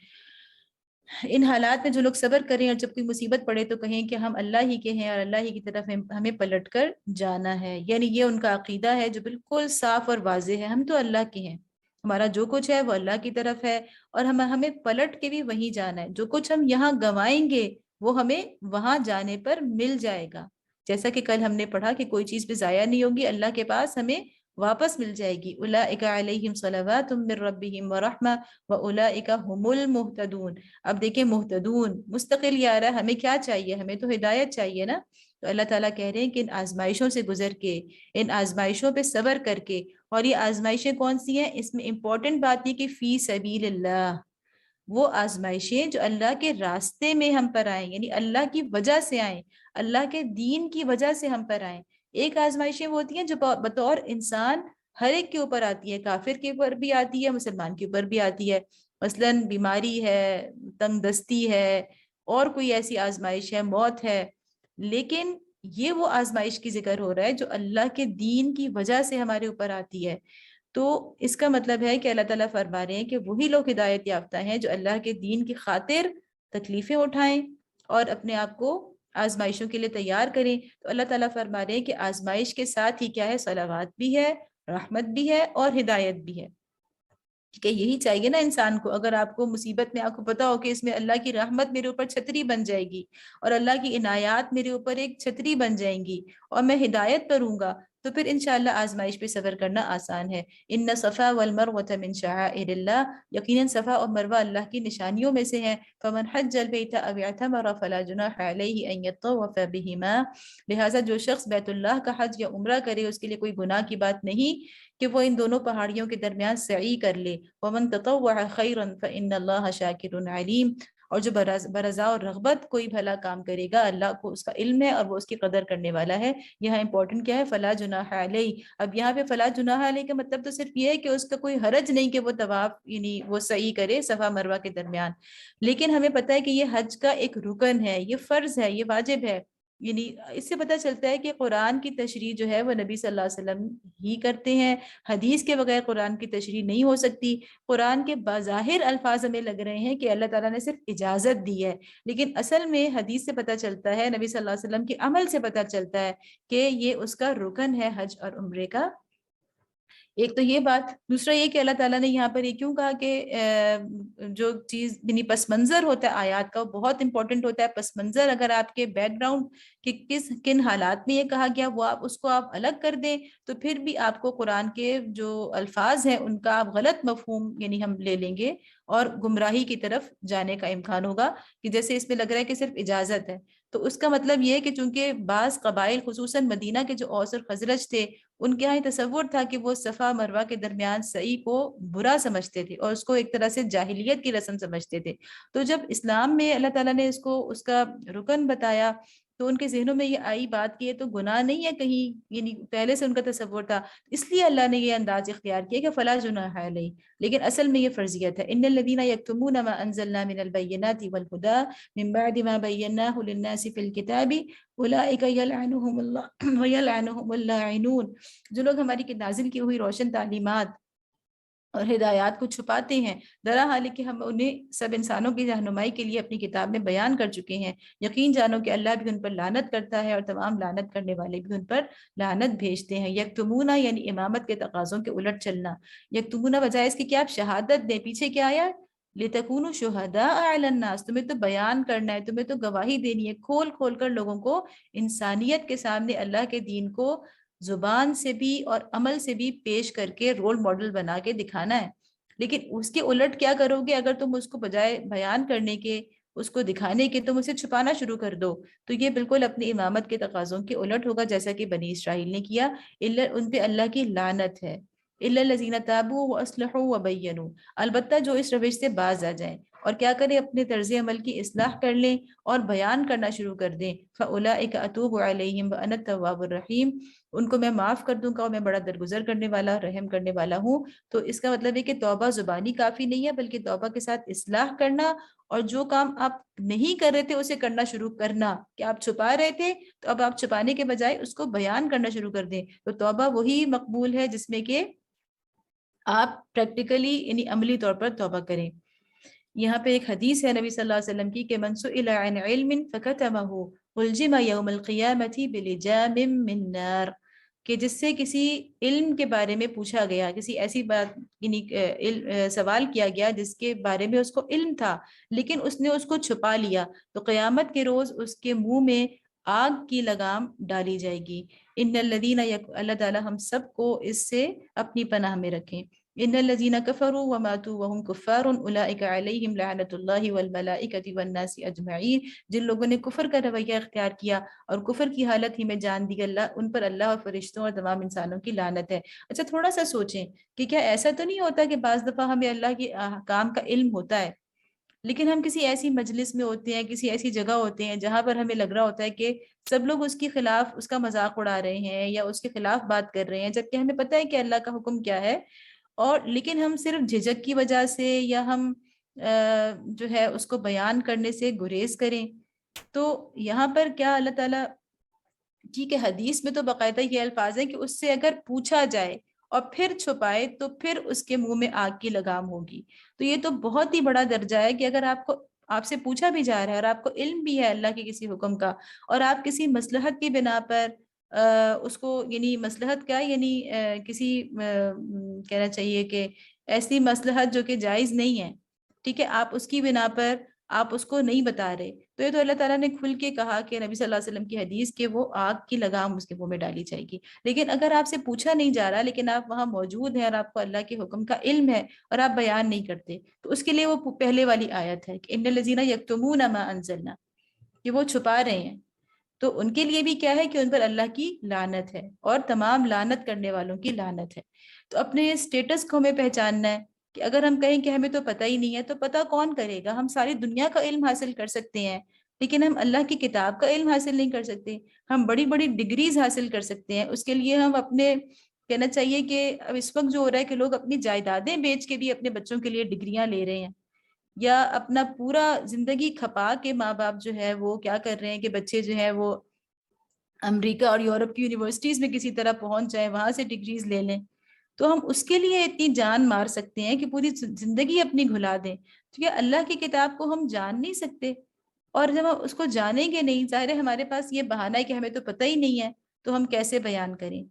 ان حالات میں جو لوگ صبر کریں اور جب کوئی مصیبت پڑے تو کہیں کہ ہم اللہ ہی کے ہیں اور اللہ ہی کی طرف ہمیں پلٹ کر جانا ہے. یعنی یہ ان کا عقیدہ ہے جو بالکل صاف اور واضح ہے، ہم تو اللہ کے ہیں، ہمارا جو کچھ ہے وہ اللہ کی طرف ہے اور ہمیں پلٹ کے بھی وہیں جانا ہے. جو کچھ ہم یہاں گنوائیں گے وہ ہمیں وہاں جانے پر مل جائے گا. جیسا کہ کل ہم نے پڑھا کہ کوئی چیز بھی ضائع نہیں ہوگی، اللہ کے پاس ہمیں واپس مل جائے گی. اولئک علیہم صلوات من ربہم ورحمہ واولئک هم المہتدون. اب دیکھیں مہتدون مستقل یہ آ رہا ہے، ہمیں کیا چاہیے؟ ہمیں تو ہدایت چاہیے نا. تو اللہ تعالیٰ کہہ رہے ہیں کہ ان آزمائشوں سے گزر کے، ان آزمائشوں پہ صبر کر کے، اور یہ آزمائشیں کون سی ہیں؟ اس میں امپورٹنٹ بات یہ کہ فی سبیل اللہ، وہ آزمائشیں جو اللہ کے راستے میں ہم پر آئیں، یعنی اللہ کی وجہ سے آئیں، اللہ کے دین کی وجہ سے ہم پر آئیں. ایک آزمائشیں وہ ہوتی ہیں جو بطور انسان ہر ایک کے اوپر آتی ہے، کافر کے اوپر بھی آتی ہے، مسلمان کے اوپر بھی آتی ہے. مثلاً بیماری ہے، تنگ دستی ہے، اور کوئی ایسی آزمائش ہے، موت ہے. لیکن یہ وہ آزمائش کی ذکر ہو رہا ہے جو اللہ کے دین کی وجہ سے ہمارے اوپر آتی ہے. تو اس کا مطلب ہے کہ اللہ تعالیٰ فرما رہے ہیں کہ وہی لوگ ہدایت یافتہ ہیں جو اللہ کے دین کی خاطر تکلیفیں اٹھائیں اور اپنے آپ کو آزمائشوں کے لیے تیار کریں. تو اللہ تعالیٰ فرما رہے ہیں کہ آزمائش کے ساتھ ہی کیا ہے؟ صلوات بھی ہے، رحمت بھی ہے اور ہدایت بھی ہے. کہ یہی چاہیے نا انسان کو، اگر آپ کو مصیبت میں آپ کو پتا ہو کہ اس میں اللہ کی رحمت میرے اوپر چھتری بن جائے گی اور اللہ کی عنایات میرے اوپر ایک چھتری بن جائیں گی اور میں ہدایت پر ہوں گا، تو پھر انشاءاللہ آزمائش پہ صبر کرنا آسان ہے۔ ان صفا والمروۃ من شعائر اللہ، یقیناً صفا اور مروہ اللہ کی نشانیوں میں سے ہیں۔ فمن حج البیت او اعتمر فلا جناح علیہ ان یطوف بہما، لہٰذا جو شخص بیت اللہ کا حج یا عمرہ کرے اس کے لیے کوئی گناہ کی بات نہیں کہ وہ ان دونوں پہاڑیوں کے درمیان سعی کر لے۔ وَمَن تَطَوَّعَ خَيْرًا فَإِنَّ اللَّهَ شَاكِرٌ عَلِيمٌ، اور جو برضا اور رغبت کوئی بھلا کام کرے گا اللہ کو اس کا علم ہے اور وہ اس کی قدر کرنے والا ہے۔ یہاں امپورٹنٹ کیا ہے؟ فلا جناح علیہ۔ اب یہاں پہ فلا جناح علیہ کا مطلب تو صرف یہ ہے کہ اس کا کوئی حرج نہیں کہ وہ طواف یعنی وہ سعی کرے صفا مروہ کے درمیان، لیکن ہمیں پتہ ہے کہ یہ حج کا ایک رکن ہے، یہ فرض ہے، یہ واجب ہے۔ یعنی اس سے پتہ چلتا ہے کہ قرآن کی تشریح جو ہے وہ نبی صلی اللہ علیہ وسلم ہی کرتے ہیں، حدیث کے بغیر قرآن کی تشریح نہیں ہو سکتی۔ قرآن کے بظاہر الفاظ ہمیں لگ رہے ہیں کہ اللہ تعالیٰ نے صرف اجازت دی ہے، لیکن اصل میں حدیث سے پتہ چلتا ہے، نبی صلی اللہ علیہ وسلم کے عمل سے پتہ چلتا ہے کہ یہ اس کا رکن ہے حج اور عمرے کا۔ ایک تو یہ بات، دوسرا یہ کہ اللہ تعالیٰ نے یہاں پر یہ کیوں کہا کہ جو چیز یعنی پس منظر ہوتا ہے آیات کا وہ بہت امپورٹنٹ ہوتا ہے۔ پس منظر اگر آپ کے بیک گراؤنڈ کہ کن حالات میں یہ کہا گیا وہ اس کو آپ الگ کر دیں تو پھر بھی آپ کو قرآن کے جو الفاظ ہیں ان کا آپ غلط مفہوم یعنی ہم لے لیں گے اور گمراہی کی طرف جانے کا امکان ہوگا، کہ جیسے اس میں لگ رہا ہے کہ صرف اجازت ہے، تو اس کا مطلب یہ ہے کہ چونکہ بعض قبائل خصوصاً مدینہ کے جو اوس اور خزرج تھے ان کے یہاں یہ تصور تھا کہ وہ صفا مروہ کے درمیان سعی کو برا سمجھتے تھے اور اس کو ایک طرح سے جاہلیت کی رسم سمجھتے تھے۔ تو جب اسلام میں اللہ تعالیٰ نے اس کو اس کا رکن بتایا تو ان کے ذہنوں میں یہ آئی بات کی ہے تو گناہ نہیں ہے کہیں، یعنی پہلے سے ان کا تصور تھا، اس لیے اللہ نے یہ انداز اختیار کیا کہ فلا جناح علیہ، لیکن اصل میں یہ فرضیت ہے۔ ان الذین یکتمون ما انزلنا من البینات والہدی من بعد ما بیناہ للناس فی الکتاب اولئک یلعنهم اللہ ویلعنهم اللاعنون، جو لوگ ہماری نازل کی ہوئی روشن تعلیمات اور ہدایات کو چھپاتے ہیں، درا حال ہے کہ ہم انہیں سب انسانوں کی رہنمائی کے لیے اپنی کتاب میں بیان کر چکے ہیں، یقین جانو کہ اللہ بھی ان پر لعنت کرتا ہے اور تمام لعنت کرنے والے بھی ان پر لعنت بھیجتے ہیں۔ یکتمونہ یعنی امامت کے تقاضوں کے الٹ چلنا، یکتمونہ بجائے اس کی کیا آپ شہادت دیں، پیچھے کیا آیا لِتَكُونُوا شُهَدَاءَ عَلَى النَّاسِ، تمہیں تو بیان کرنا ہے، تمہیں تو گواہی دینی ہے، کھول کھول کر لوگوں کو انسانیت کے سامنے اللہ کے دین کو زبان سے بھی اور عمل سے بھی پیش کر کے رول ماڈل بنا کے دکھانا ہے۔ لیکن اس کے الٹ کیا کرو گے؟ اگر تم اس کو بجائے بیان کرنے کے، اس کو دکھانے کے، تم اسے چھپانا شروع کر دو تو یہ بالکل اپنی امامت کے تقاضوں کے الٹ ہوگا، جیسا کہ بنی اسرائیل نے کیا۔ ان پہ اللہ کی لعنت ہے۔ الا الذین تابوا واصلحوا وبینوا، البتہ جو اس روش سے باز آ جائیں اور کیا کریں، اپنے طرز عمل کی اصلاح کر لیں اور بیان کرنا شروع کر دیں۔ فاولئک اتوب علیہم وانا التواب الرحیم، ان کو میں معاف کر دوں گا اور میں بڑا درگزر کرنے والا، رحم کرنے والا ہوں۔ تو اس کا مطلب ہے کہ توبہ زبانی کافی نہیں ہے، بلکہ توبہ کے ساتھ اصلاح کرنا، اور جو کام آپ نہیں کر رہے تھے اسے کرنا شروع کرنا، کہ آپ چھپا رہے تھے تو اب آپ چھپانے کے بجائے اس کو بیان کرنا شروع کر دیں۔ تو توبہ وہی مقبول ہے جس میں کہ آپ پریکٹیکلی یعنی عملی طور پر توبہ کریں۔ یہاں پہ ایک حدیث ہے نبی صلی اللہ علیہ وسلم کی کہ من سئل عن علم فکتمہ الجم یوم القیامۃ بلجام من نار، کہ جس سے کسی علم کے بارے میں پوچھا گیا، کسی ایسی بات یعنی سوال کیا گیا جس کے بارے میں اس کو علم تھا لیکن اس نے اس کو چھپا لیا، تو قیامت کے روز اس کے منہ میں آگ کی لگام ڈالی جائے گی۔ ان الذین، اللہ تعالی ہم سب کو اس سے اپنی پناہ میں رکھیں۔ ان الذین کفروا وماتوا وهم کفار اولئک علیہم لعنۃ اللہ والملائکۃ والناس اجمعین، جن لوگوں نے کفر کا رویہ اختیار کیا اور کفر کی حالت ہی میں جان دی اللہ، ان پر اللہ اور فرشتوں اور تمام انسانوں کی لعنت ہے۔ اچھا تھوڑا سا سوچیں کہ کیا ایسا تو نہیں ہوتا کہ بعض دفعہ ہمیں اللہ کے احکام کا علم ہوتا ہے لیکن ہم کسی ایسی مجلس میں ہوتے ہیں، کسی ایسی جگہ ہوتے ہیں جہاں پر ہمیں لگ رہا ہوتا ہے کہ سب لوگ اس کے خلاف اس کا مذاق اڑا رہے ہیں یا اس کے خلاف بات کر رہے ہیں، جبکہ ہمیں پتہ ہے کہ اللہ کا حکم کیا ہے، اور لیکن ہم صرف جھجک کی وجہ سے یا ہم جو ہے اس کو بیان کرنے سے گریز کریں۔ تو یہاں پر کیا اللہ تعالیٰ، ٹھیک ہے حدیث میں تو باقاعدہ یہ الفاظ ہیں کہ اس سے اگر پوچھا جائے اور پھر چھپائے تو پھر اس کے منہ میں آگ کی لگام ہوگی، تو یہ تو بہت ہی بڑا درجہ ہے کہ اگر آپ سے پوچھا بھی جا رہا ہے اور آپ کو علم بھی ہے اللہ کے کسی حکم کا اور آپ کسی مصلحت کی بنا پر اس کو یعنی مصلحت کیا یعنی کسی کہنا چاہیے کہ ایسی مصلحت جو کہ جائز نہیں ہے، ٹھیک ہے، آپ اس کی بنا پر آپ اس کو نہیں بتا رہے، تو یہ تو اللہ تعالیٰ نے کھل کے کہا کہ نبی صلی اللہ علیہ وسلم کی حدیث کہ وہ آگ کی لگام اس کے منہ میں ڈالی جائے گی۔ لیکن اگر آپ سے پوچھا نہیں جا رہا لیکن آپ وہاں موجود ہیں اور آپ کو اللہ کے حکم کا علم ہے اور آپ بیان نہیں کرتے، تو اس کے لیے وہ پہلے والی آیت ہے کہ ان الذین یکتمون ما انزلنا، کہ وہ چھپا رہے ہیں، تو ان کے لیے بھی کیا ہے کہ ان پر اللہ کی لعنت ہے اور تمام لعنت کرنے والوں کی لعنت ہے۔ تو اپنے اسٹیٹس کو ہمیں پہچاننا ہے کہ اگر ہم کہیں کہ ہمیں تو پتہ ہی نہیں ہے، تو پتہ کون کرے گا؟ ہم ساری دنیا کا علم حاصل کر سکتے ہیں لیکن ہم اللہ کی کتاب کا علم حاصل نہیں کر سکتے۔ ہم بڑی بڑی ڈگریز حاصل کر سکتے ہیں، اس کے لیے ہم اپنے کہنا چاہیے کہ اب اس وقت جو ہو رہا ہے کہ لوگ اپنی جائیدادیں بیچ کے بھی اپنے بچوں کے لیے ڈگریاں لے رہے ہیں، یا اپنا پورا زندگی کھپا کے ماں باپ جو ہے وہ کیا کر رہے ہیں کہ بچے جو ہے وہ امریکہ اور یورپ کی یونیورسٹیز میں کسی طرح پہنچ جائیں، وہاں سے ڈگریز لے لیں، تو ہم اس کے لیے اتنی جان مار سکتے ہیں کہ پوری زندگی اپنی گھلا دیں۔ تو یہ اللہ کی کتاب کو ہم جان نہیں سکتے، اور جب ہم اس کو جانیں گے نہیں، ظاہر ہے ہمارے پاس یہ بہانہ ہے کہ ہمیں تو پتہ ہی نہیں ہے، تو ہم کیسے بیان کریں؟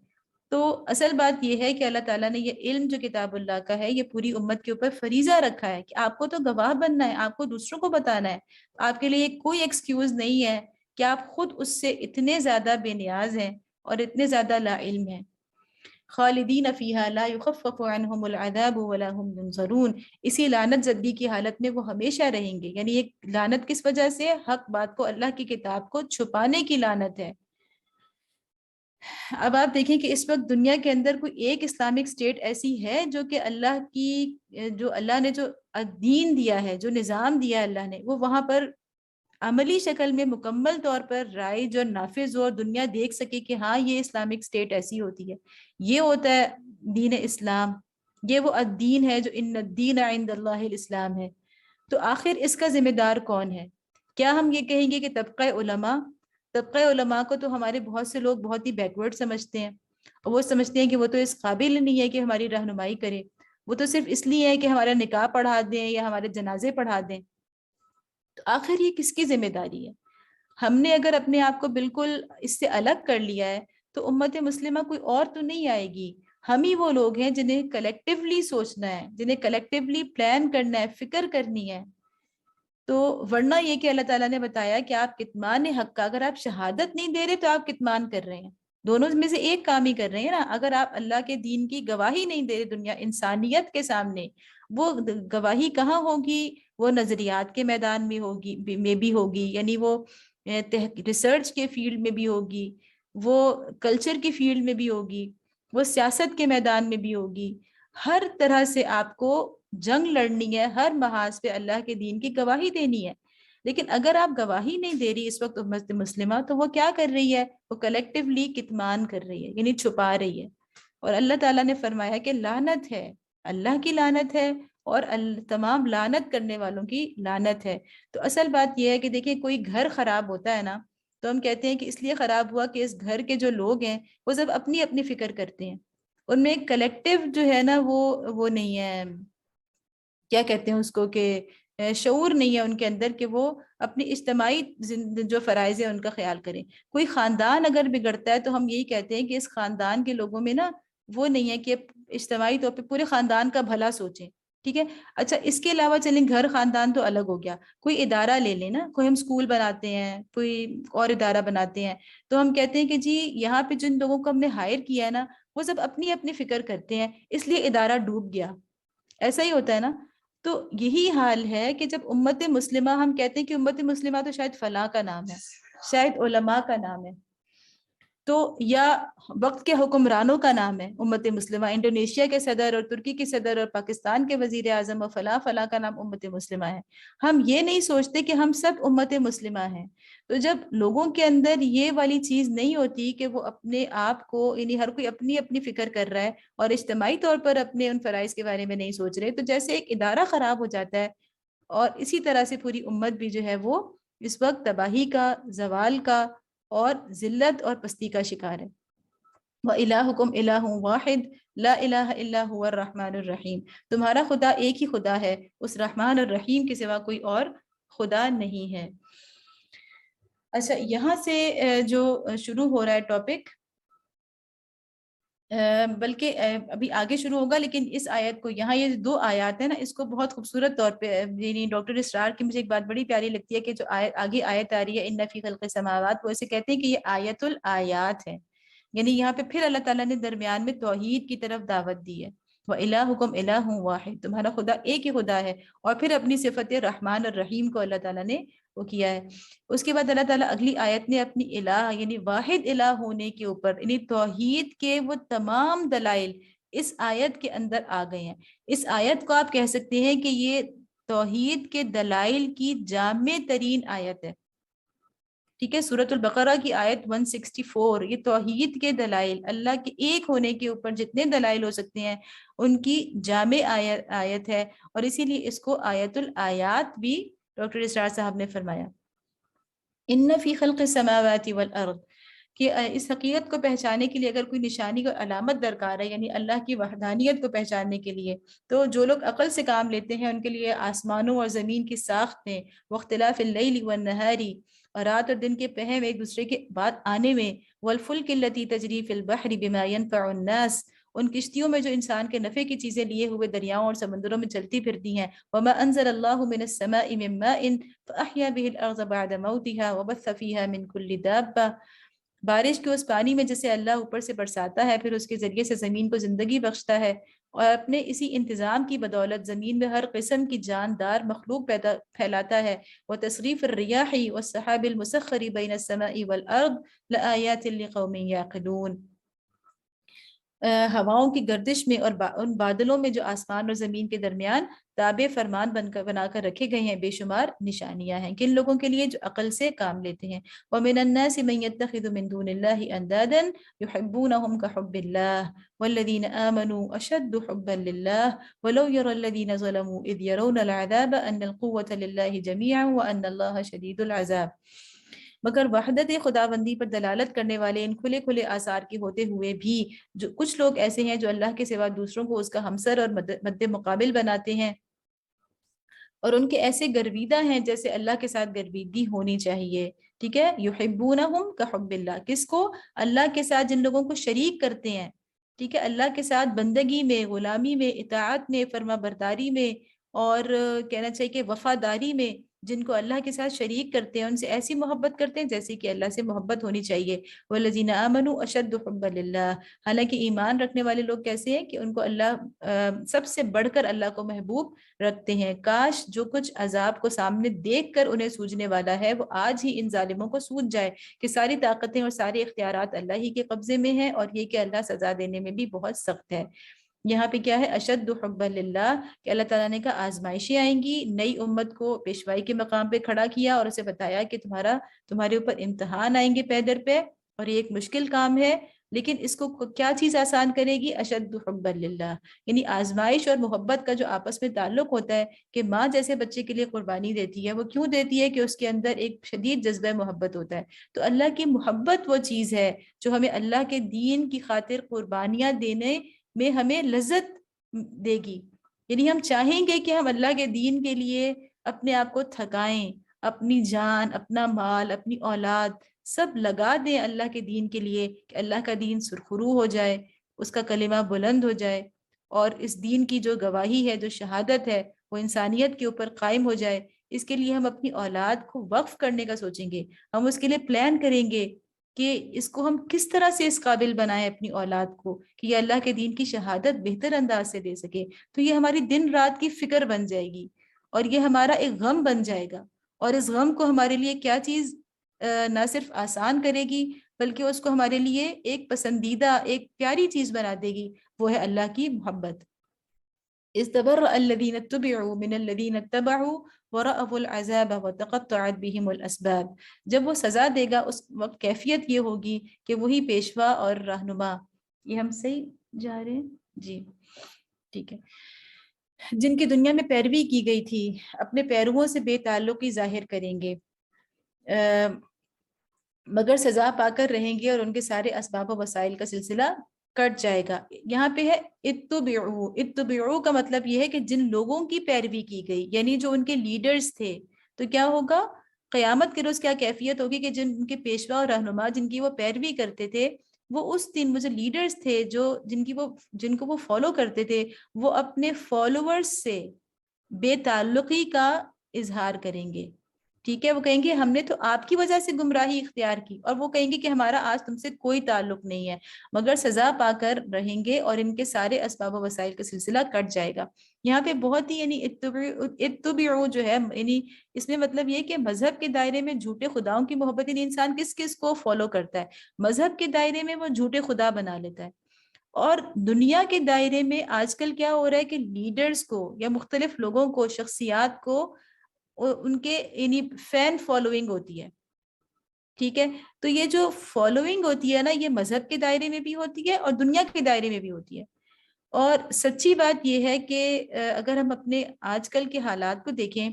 تو اصل بات یہ ہے کہ اللہ تعالیٰ نے یہ علم جو کتاب اللہ کا ہے یہ پوری امت کے اوپر فریضہ رکھا ہے کہ آپ کو تو گواہ بننا ہے، آپ کو دوسروں کو بتانا ہے، آپ کے لیے کوئی ایکسکیوز نہیں ہے کہ آپ خود اس سے اتنے زیادہ بے نیاز ہیں اور اتنے زیادہ لا علم ہیں۔ خالدین فیہا لا یخفف عنہم العذاب ولا هم ینظرون، اسی لعنت زدگی کی حالت میں وہ ہمیشہ رہیں گے، یعنی یہ لعنت کس وجہ سے؟ حق بات کو، اللہ کی کتاب کو چھپانے کی لعنت ہے۔ اب آپ دیکھیں کہ اس وقت دنیا کے اندر کوئی ایک اسلامک اسٹیٹ ایسی ہے جو کہ اللہ کی جو اللہ نے جو دین دیا ہے، جو نظام دیا ہے اللہ نے، وہ وہاں پر عملی شکل میں مکمل طور پر رائج اور نافذ ہو اور دنیا دیکھ سکے کہ ہاں یہ اسلامک اسٹیٹ ایسی ہوتی ہے، یہ ہوتا ہے دین اسلام، یہ وہ الدین ہے جو ان الدین عند اللہ الاسلام ہے۔ تو آخر اس کا ذمہ دار کون ہے؟ کیا ہم یہ کہیں گے کہ طبقہ علماء کو تو ہمارے بہت سے لوگ بہت ہی بیکورڈ سمجھتے ہیں، اور وہ سمجھتے ہیں کہ وہ تو اس قابل نہیں ہے کہ ہماری رہنمائی کرے، وہ تو صرف اس لیے ہے کہ ہمارا نکاح پڑھا دیں یا ہمارے جنازے پڑھا دیں۔ تو آخر یہ کس کی ذمہ داری ہے؟ ہم نے اگر اپنے آپ کو بالکل اس سے الگ کر لیا ہے تو امت مسلمہ کوئی اور تو نہیں آئے گی، ہم ہی وہ لوگ ہیں جنہیں کلیکٹیولی سوچنا ہے، جنہیں کلیکٹیولی پلان کرنا ہے، فکر کرنی ہے۔ تو ورنہ یہ کہ اللہ تعالیٰ نے بتایا کہ آپ کتمان حق کا، اگر آپ شہادت نہیں دے رہے تو آپ کتمان کر رہے ہیں، دونوں میں سے ایک کام ہی کر رہے ہیں نا۔ اگر آپ اللہ کے دین کی گواہی نہیں دے رہے دنیا انسانیت کے سامنے، وہ گواہی کہاں ہوگی؟ وہ نظریات کے میدان میں ہوگی، یعنی وہ ریسرچ کے فیلڈ میں بھی ہوگی، وہ کلچر کی فیلڈ میں بھی ہوگی، وہ سیاست کے میدان میں بھی ہوگی، ہر طرح سے آپ کو جنگ لڑنی ہے، ہر محاذ پہ اللہ کے دین کی گواہی دینی ہے۔ لیکن اگر آپ گواہی نہیں دے رہی اس وقت امت مسلمہ، تو وہ کیا کر رہی ہے؟ وہ کلیکٹیولی کتمان کر رہی ہے، یعنی چھپا رہی ہے۔ اور اللہ تعالیٰ نے فرمایا کہ لعنت ہے، اللہ کی لعنت ہے اور تمام لعنت کرنے والوں کی لعنت ہے۔ تو اصل بات یہ ہے کہ دیکھیں کوئی گھر خراب ہوتا ہے نا، تو ہم کہتے ہیں کہ اس لیے خراب ہوا کہ اس گھر کے جو لوگ ہیں وہ سب اپنی اپنی فکر کرتے ہیں، ان میں کلیکٹیو جو ہے نا وہ نہیں ہے، کیا کہتے ہیں اس کو، کہ شعور نہیں ہے ان کے اندر کہ وہ اپنی اجتماعی جو فرائض ہیں ان کا خیال کریں۔ کوئی خاندان اگر بگڑتا ہے تو ہم یہی کہتے ہیں کہ اس خاندان کے لوگوں میں نا وہ نہیں ہے کہ اجتماعی طور پہ پورے خاندان کا بھلا سوچیں، ٹھیک ہے۔ اچھا اس کے علاوہ چلیں گھر خاندان تو الگ ہو گیا، کوئی ادارہ لے لیں نا، کوئی ہم اسکول بناتے ہیں، کوئی اور ادارہ بناتے ہیں، تو ہم کہتے ہیں کہ جی یہاں پہ جن لوگوں کو ہم نے ہائر کیا ہے نا وہ سب اپنی اپنی فکر کرتے ہیں، اس لیے ادارہ ڈوب گیا، ایسا ہی ہوتا ہے نا۔ تو یہی حال ہے کہ جب امت مسلمہ، ہم کہتے ہیں کہ امت مسلمہ تو شاید فلاں کا نام ہے، شاید علماء کا نام ہے، تو یا وقت کے حکمرانوں کا نام ہے امت مسلمہ، انڈونیشیا کے صدر اور ترکی کے صدر اور پاکستان کے وزیر اعظم اور فلاں فلاں کا نام امت مسلمہ ہے۔ ہم یہ نہیں سوچتے کہ ہم سب امت مسلمہ ہیں۔ تو جب لوگوں کے اندر یہ والی چیز نہیں ہوتی کہ وہ اپنے آپ کو، یعنی ہر کوئی اپنی اپنی فکر کر رہا ہے اور اجتماعی طور پر اپنے ان فرائض کے بارے میں نہیں سوچ رہے، تو جیسے ایک ادارہ خراب ہو جاتا ہے، اور اسی طرح سے پوری امت بھی جو ہے وہ اس وقت تباہی کا، زوال کا اور ذلت اور پستی کا شکار ہے۔ وَإِلَٰهُكُمْ إِلَٰهٌ وَاحِدٌ لَا إِلَٰهَ إِلَّا هُوَ الرَّحْمَٰنُ الرَّحِيمُ، تمہارا خدا ایک ہی خدا ہے، اس رحمان اور رحیم کے سوا کوئی اور خدا نہیں ہے۔ اچھا یہاں سے جو شروع ہو رہا ہے ٹاپک، بلکہ ابھی آگے شروع ہوگا، لیکن اس آیت کو یہاں یہ 2 آیات ہیں نا، اس کو بہت خوبصورت طور پہ یعنی ڈاکٹر اسرار کی مجھے ایک بات بڑی پیاری لگتی ہے کہ جو آگے آیت آ رہی ہے ان فی خلق السماوات، وہ اسے کہتے ہیں کہ یہ آیت الآیات ہے، یعنی یہاں پہ پھر اللہ تعالیٰ نے درمیان میں توحید کی طرف دعوت دی ہے، وَإِلَٰهُكُمْ إِلَٰهٌ وَاحِدٌ، تمہارا خدا ایک ہی خدا ہے، اور پھر اپنی صفت رحمان الرحیم کو اللہ تعالیٰ نے وہ کیا ہے۔ اس کے بعد اللہ تعالیٰ اگلی آیت نے اپنی الہ یعنی واحد الہ ہونے کے اوپر یعنی توحید کے وہ تمام دلائل اس آیت کے اندر آ گئے ہیں۔ اس آیت کو آپ کہہ سکتے ہیں کہ یہ توحید کے دلائل کی جامع ترین آیت ہے، ٹھیک ہے۔ سورۃ البقرہ کی آیت 164 یہ توحید کے دلائل، اللہ کے ایک ہونے کے اوپر جتنے دلائل ہو سکتے ہیں ان کی جامع آیت ہے، اور اسی لیے اس کو آیت الآیات بھی ڈاکٹر اسرار صاحب نے فرمایا۔ ان فی خلق السماوات والارض، کہ اس حقیقت کو پہچانے کے لیے اگر کوئی نشانی اور علامت درکار ہے، یعنی اللہ کی وحدانیت کو پہچاننے کے لیے، تو جو لوگ عقل سے کام لیتے ہیں ان کے لیے آسمانوں اور زمین کی ساخت میں، واختلاف اللیل والنہار، اور رات اور دن کے پہم ایک دوسرے کے بعد آنے میں، والفلک التی تجری فی البحر بما ينفع الناس، ان کشتیوں میں جو انسان کے نفع کی چیزیں لیے ہوئے دریاؤں اور سمندروں میں چلتی پھرتی ہیں، وما انزل اللہ من السماء من ماء فاحیا به الارض بعد موتها وبث فيها من كل دابہ، بارش کے اس پانی میں جسے اللہ اوپر سے برساتا ہے، پھر اس کے ذریعے سے زمین کو زندگی بخشتا ہے، اور اپنے اسی انتظام کی بدولت زمین میں ہر قسم کی جاندار مخلوق پھیلاتا ہے، وتصریف الریاح والسحاب المسخر بین السماء والارض لآیات لقوم یعقلون، ہواؤں کی گردش میں اور ان بادلوں میں جو آسمان اور زمین کے درمیان تابع فرمان بنا کر رکھے گئے ہیں، بے شمار نشانیاں ہیں کن لوگوں کے لیے جو عقل سے کام لیتے ہیں۔ وَمِنَ النَّاسِ مَن يَتَّخِذُ مِن دُونِ اللَّهِ أَندَادًا يُحِبُّونَهُمْ كَحُبِّ اللَّهِ وَالَّذِينَ آمَنُوا أَشَدُّ حُبًّا لِلَّهِ وَلَوْ يَرَى الَّذِينَ ظَلَمُوا إِذْ يَرَوْنَ الْعَذَابَ أَنَّ الْقُوَّةَ لِلَّهِ جَمِيعًا وَأَنَّ اللَّهَ شَدِيدُ الْعَذَابِ، مگر وحدت خداوندی پر دلالت کرنے والے ان کھلے کھلے آثار کے ہوتے ہوئے بھی جو کچھ لوگ ایسے ہیں جو اللہ کے سوا دوسروں کو اس کا ہمسر اور مد مقابل بناتے ہیں، اور ان کے ایسے گرویدہ ہیں جیسے اللہ کے ساتھ گرویدگی ہونی چاہیے، ٹھیک ہے۔ یحبونہم کحب اللہ، کس کو؟ اللہ کے ساتھ جن لوگوں کو شریک کرتے ہیں، ٹھیک ہے، اللہ کے ساتھ بندگی میں، غلامی میں، اطاعت میں، فرما برداری میں، اور کہنا چاہیے کہ وفاداری میں، جن کو اللہ کے ساتھ شریک کرتے ہیں ان سے ایسی محبت کرتے ہیں جیسے کہ اللہ سے محبت ہونی چاہیے۔ والذین آمنوا اشد حبا للہ، حالانکہ ایمان رکھنے والے لوگ کیسے ہیں کہ ان کو اللہ سب سے بڑھ کر اللہ کو محبوب رکھتے ہیں۔ کاش جو کچھ عذاب کو سامنے دیکھ کر انہیں سوجنے والا ہے وہ آج ہی ان ظالموں کو سوج جائے کہ ساری طاقتیں اور سارے اختیارات اللہ ہی کے قبضے میں ہیں، اور یہ کہ اللہ سزا دینے میں بھی بہت سخت ہے۔ یہاں پہ کیا ہے؟ اشد حب للہ، کہ اللہ تعالیٰ نے کہا آزمائشیں آئیں گی، نئی امت کو پیشوائی کے مقام پہ کھڑا کیا اور اسے بتایا کہ تمہارے اوپر امتحان آئیں گے پے در پہ، اور یہ ایک مشکل کام ہے، لیکن اس کو کیا چیز آسان کرے گی؟ اشد حب للہ، یعنی آزمائش اور محبت کا جو آپس میں تعلق ہوتا ہے، کہ ماں جیسے بچے کے لیے قربانی دیتی ہے، وہ کیوں دیتی ہے؟ کہ اس کے اندر ایک شدید جذبہ محبت ہوتا ہے۔ تو اللہ کی محبت وہ چیز ہے جو ہمیں اللہ کے دین کی خاطر قربانیاں دینے میں ہمیں لذت دے گی، یعنی ہم چاہیں گے کہ ہم اللہ کے دین کے لیے اپنے آپ کو تھکائیں، اپنی جان، اپنا مال، اپنی اولاد سب لگا دیں اللہ کے دین کے لیے، کہ اللہ کا دین سرخرو ہو جائے، اس کا کلمہ بلند ہو جائے، اور اس دین کی جو گواہی ہے، جو شہادت ہے، وہ انسانیت کے اوپر قائم ہو جائے۔ اس کے لیے ہم اپنی اولاد کو وقف کرنے کا سوچیں گے، ہم اس کے لیے پلان کریں گے کہ اس کو ہم کس طرح سے اس قابل بنائیں اپنی اولاد کو کہ یہ اللہ کے دین کی شہادت بہتر انداز سے دے سکے۔ تو یہ ہماری دن رات کی فکر بن جائے گی، اور یہ ہمارا ایک غم بن جائے گا، اور اس غم کو ہمارے لیے کیا چیز نہ صرف آسان کرے گی بلکہ اس کو ہمارے لیے ایک پسندیدہ، ایک پیاری چیز بنا دے گی، وہ ہے اللہ کی محبت۔ استبرأ الذین اتبعوا من الذین اتبعوا ورأوا العذاب وتقطعت بهم الاسباب، جب وہ سزا دے گا اس وقت کیفیت یہ ہوگی کہ وہی پیشوا اور رہنما، یہ ہم صحیح جا رہے ہیں جی، ٹھیک ہے، جن کی دنیا میں پیروی کی گئی تھی اپنے پیرووں سے بے تعلقی ظاہر کریں گے، مگر سزا پا کر رہیں گے، اور ان کے سارے اسباب و وسائل کا سلسلہ کٹ جائے گا۔ یہاں پہ ہے اتبعو، اتبعو کا مطلب یہ ہے کہ جن لوگوں کی پیروی کی گئی، یعنی جو ان کے لیڈرز تھے، تو کیا ہوگا؟ قیامت کے روز کیا کیفیت ہوگی کہ جن ان کے پیشوا اور رہنما جن کی وہ پیروی کرتے تھے، وہ اس دن وہ جو لیڈرز تھے جن کو وہ فالو کرتے تھے، وہ اپنے فالوورز سے بے تعلقی کا اظہار کریں گے. ٹھیک ہے، وہ کہیں گے ہم نے تو آپ کی وجہ سے گمراہی اختیار کی، اور وہ کہیں گے کہ ہمارا آج تم سے کوئی تعلق نہیں ہے، مگر سزا پا کر رہیں گے اور ان کے سارے اسباب و وسائل کا سلسلہ کٹ جائے گا. یہاں پہ بہت ہی یعنی اتبعوا جو ہے، یعنی اس میں مطلب یہ کہ مذہب کے دائرے میں جھوٹے خداؤں کی محبت، یعنی انسان کس کس کو فالو کرتا ہے، مذہب کے دائرے میں وہ جھوٹے خدا بنا لیتا ہے. اور دنیا کے دائرے میں آج کل کیا ہو رہا ہے کہ لیڈرز کو یا مختلف لوگوں کو، شخصیات کو، ان کے یعنی فین فالوئنگ ہوتی ہے. ٹھیک ہے، تو یہ جو فالوئنگ ہوتی ہے نا، یہ مذہب کے دائرے میں بھی ہوتی ہے اور دنیا کے دائرے میں بھی ہوتی ہے. اور سچی بات یہ ہے کہ اگر ہم اپنے آج کل کے حالات کو دیکھیں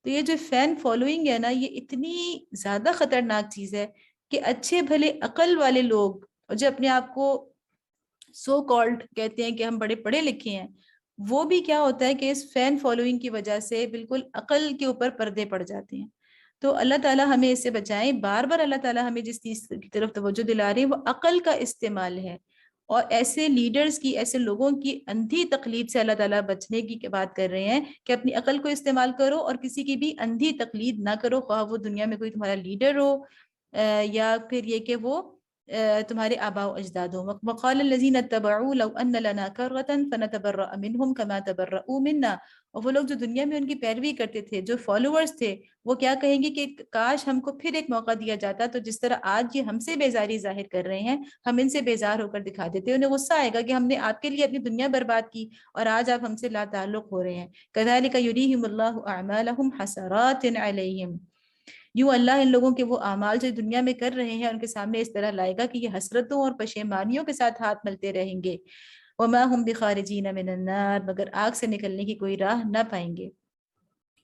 تو یہ جو فین فالوئنگ ہے نا، یہ اتنی زیادہ خطرناک چیز ہے کہ اچھے بھلے عقل والے لوگ جو اپنے آپ کو سو کالڈ کہتے ہیں کہ ہم بڑے پڑھے لکھے ہیں، وہ بھی کیا ہوتا ہے کہ اس فین فالوئنگ کی وجہ سے بالکل عقل کے اوپر پردے پڑ جاتے ہیں. تو اللہ تعالیٰ ہمیں اس سے بچائیں. بار بار اللہ تعالیٰ ہمیں جس چیز کی طرف توجہ دلا رہے ہیں وہ عقل کا استعمال ہے، اور ایسے لیڈرز کی، ایسے لوگوں کی اندھی تقلید سے اللہ تعالیٰ بچنے کی بات کر رہے ہیں کہ اپنی عقل کو استعمال کرو اور کسی کی بھی اندھی تقلید نہ کرو، خواہ وہ دنیا میں کوئی تمہارا لیڈر ہو یا پھر یہ کہ وہ تمہارے آباء و اجداد ہوں. وقال الذین اتبعوا لو ان لنا کرۃ فنتبرأ منهم كما تبرؤوا منا. اور وہ لوگ جو دنیا میں ان کی پیروی کرتے تھے، جو فالوورز تھے، وہ کیا کہیں گے کہ کاش ہم کو پھر ایک موقع دیا جاتا تو جس طرح آج یہ ہم سے بیزاری ظاہر کر رہے ہیں ہم ان سے بیزار ہو کر دکھا دیتے. انہیں غصہ آئے گا کہ ہم نے آپ کے لیے اپنی دنیا برباد کی اور آج آپ ہم سے لا تعلق ہو رہے ہیں. كذلك يريهم الله اعمالهم حسرات عليهم. یوں اللہ ان لوگوں کے وہ اعمال جو دنیا میں کر رہے ہیں ان کے سامنے اس طرح لائے گا کہ یہ حسرتوں اور پشیمانیوں کے ساتھ ہاتھ ملتے رہیں گے. وما هم بخارجین من النار. مگر آگ سے نکلنے کی کوئی راہ نہ پائیں گے.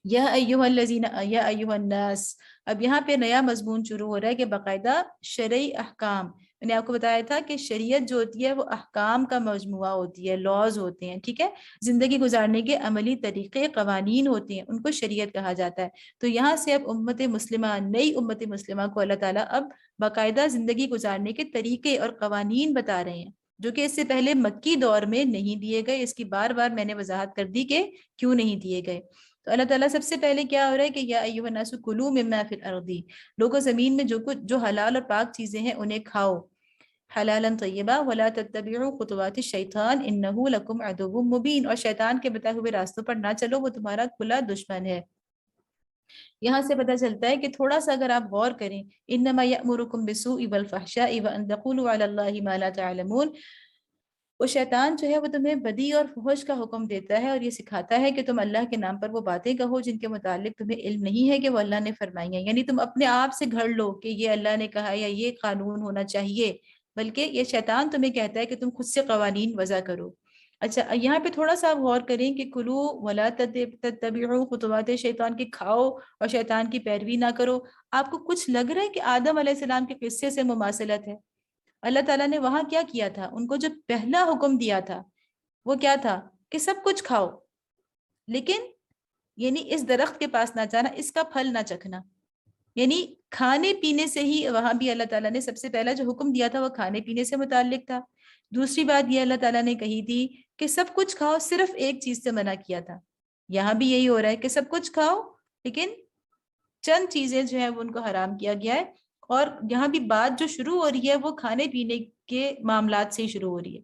یا ایھا الذین یا ایھا الناس. اب یہاں پہ نیا مضمون شروع ہو رہا ہے کہ باقاعدہ شرعی احکام، میں نے آپ کو بتایا تھا کہ شریعت جو ہوتی ہے وہ احکام کا مجموعہ ہوتی ہے، لاز ہوتے ہیں. ٹھیک ہے، زندگی گزارنے کے عملی طریقے، قوانین ہوتے ہیں، ان کو شریعت کہا جاتا ہے. تو یہاں سے اب امت مسلمہ، نئی امت مسلمہ کو اللہ تعالیٰ اب باقاعدہ زندگی گزارنے کے طریقے اور قوانین بتا رہے ہیں جو کہ اس سے پہلے مکی دور میں نہیں دیے گئے. اس کی بار بار میں نے وضاحت کر دی کہ کیوں نہیں دیے گئے. تو اللہ تعالیٰ سب سے پہلے کیا ہو رہا ہے کہ یا ایھا الناس کلوا مما فی الارض. لوگوں زمین میں جو حلال اور پاک چیزیں ہیں انہیں کھاؤ، حلالا طیبا ولا تتبعوا خطوات الشیطان انہ لکم عدو مبین. اور شیطان کے بتائے ہوئے راستوں پر نہ چلو، وہ تمہارا کھلا دشمن ہے. یہاں سے پتہ چلتا ہے کہ تھوڑا سا اگر آپ غور کریں، انما یأمرکم بالسوء والفحشاء وان تقولوا علی اللہ ما لا تعلمون. وہ شیطان جو ہے وہ تمہیں بدی اور فحش کا حکم دیتا ہے اور یہ سکھاتا ہے کہ تم اللہ کے نام پر وہ باتیں کہو جن کے متعلق تمہیں علم نہیں ہے کہ وہ اللہ نے فرمائی ہیں. یعنی تم اپنے آپ سے گھڑ لو کہ یہ اللہ نے کہا یا یہ قانون ہونا چاہیے، بلکہ یہ شیطان تمہیں کہتا ہے کہ تم خود سے قوانین وضع کرو. اچھا، یہاں پہ تھوڑا سا آپ غور کریں کہ کلو ولا تتبعوا خطوات شیطان، کی کھاؤ اور شیطان کی پیروی نہ کرو. آپ کو کچھ لگ رہا ہے کہ آدم علیہ السلام کے قصے سے مماثلت ہے؟ اللہ تعالیٰ نے وہاں کیا کیا تھا؟ ان کو جو پہلا حکم دیا تھا وہ کیا تھا کہ سب کچھ کھاؤ، لیکن یعنی اس درخت کے پاس نہ جانا، اس کا پھل نہ چکھنا. یعنی کھانے پینے سے ہی وہاں بھی اللہ تعالیٰ نے سب سے پہلا جو حکم دیا تھا وہ کھانے پینے سے متعلق تھا. دوسری بات یہ اللہ تعالیٰ نے کہی تھی کہ سب کچھ کھاؤ، صرف ایک چیز سے منع کیا تھا. یہاں بھی یہی ہو رہا ہے کہ سب کچھ کھاؤ لیکن چند چیزیں جو ہیں وہ ان کو حرام کیا گیا ہے. اور یہاں بھی بات جو شروع ہو رہی ہے وہ کھانے پینے کے معاملات سے ہی شروع ہو رہی ہے.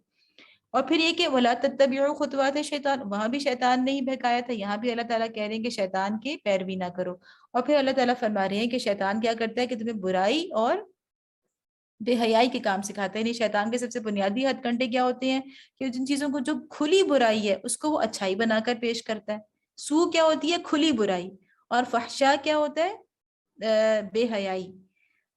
اور پھر یہ کہ وَلَا تَتَّبِعُوا خُطُوَاتِ الشَّيْطَانِ، وہاں بھی شیطان نے ہی بہکایا تھا، یہاں بھی اللہ تعالیٰ کہہ رہے ہیں کہ شیطان کی پیروی نہ کرو. اور پھر اللہ تعالیٰ فرما رہے ہیں کہ شیطان کیا کرتا ہے کہ تمہیں برائی اور بے حیائی کے کام سکھاتا ہے. یعنی شیطان کے سب سے بنیادی ہتھ کنڈے کیا ہوتے ہیں کہ جن چیزوں کو جو کھلی برائی ہے اس کو وہ اچھائی بنا کر پیش کرتا ہے. سو کیا ہوتی ہے؟ کھلی برائی. اور فحشا کیا ہوتا ہے؟ بے حیائی.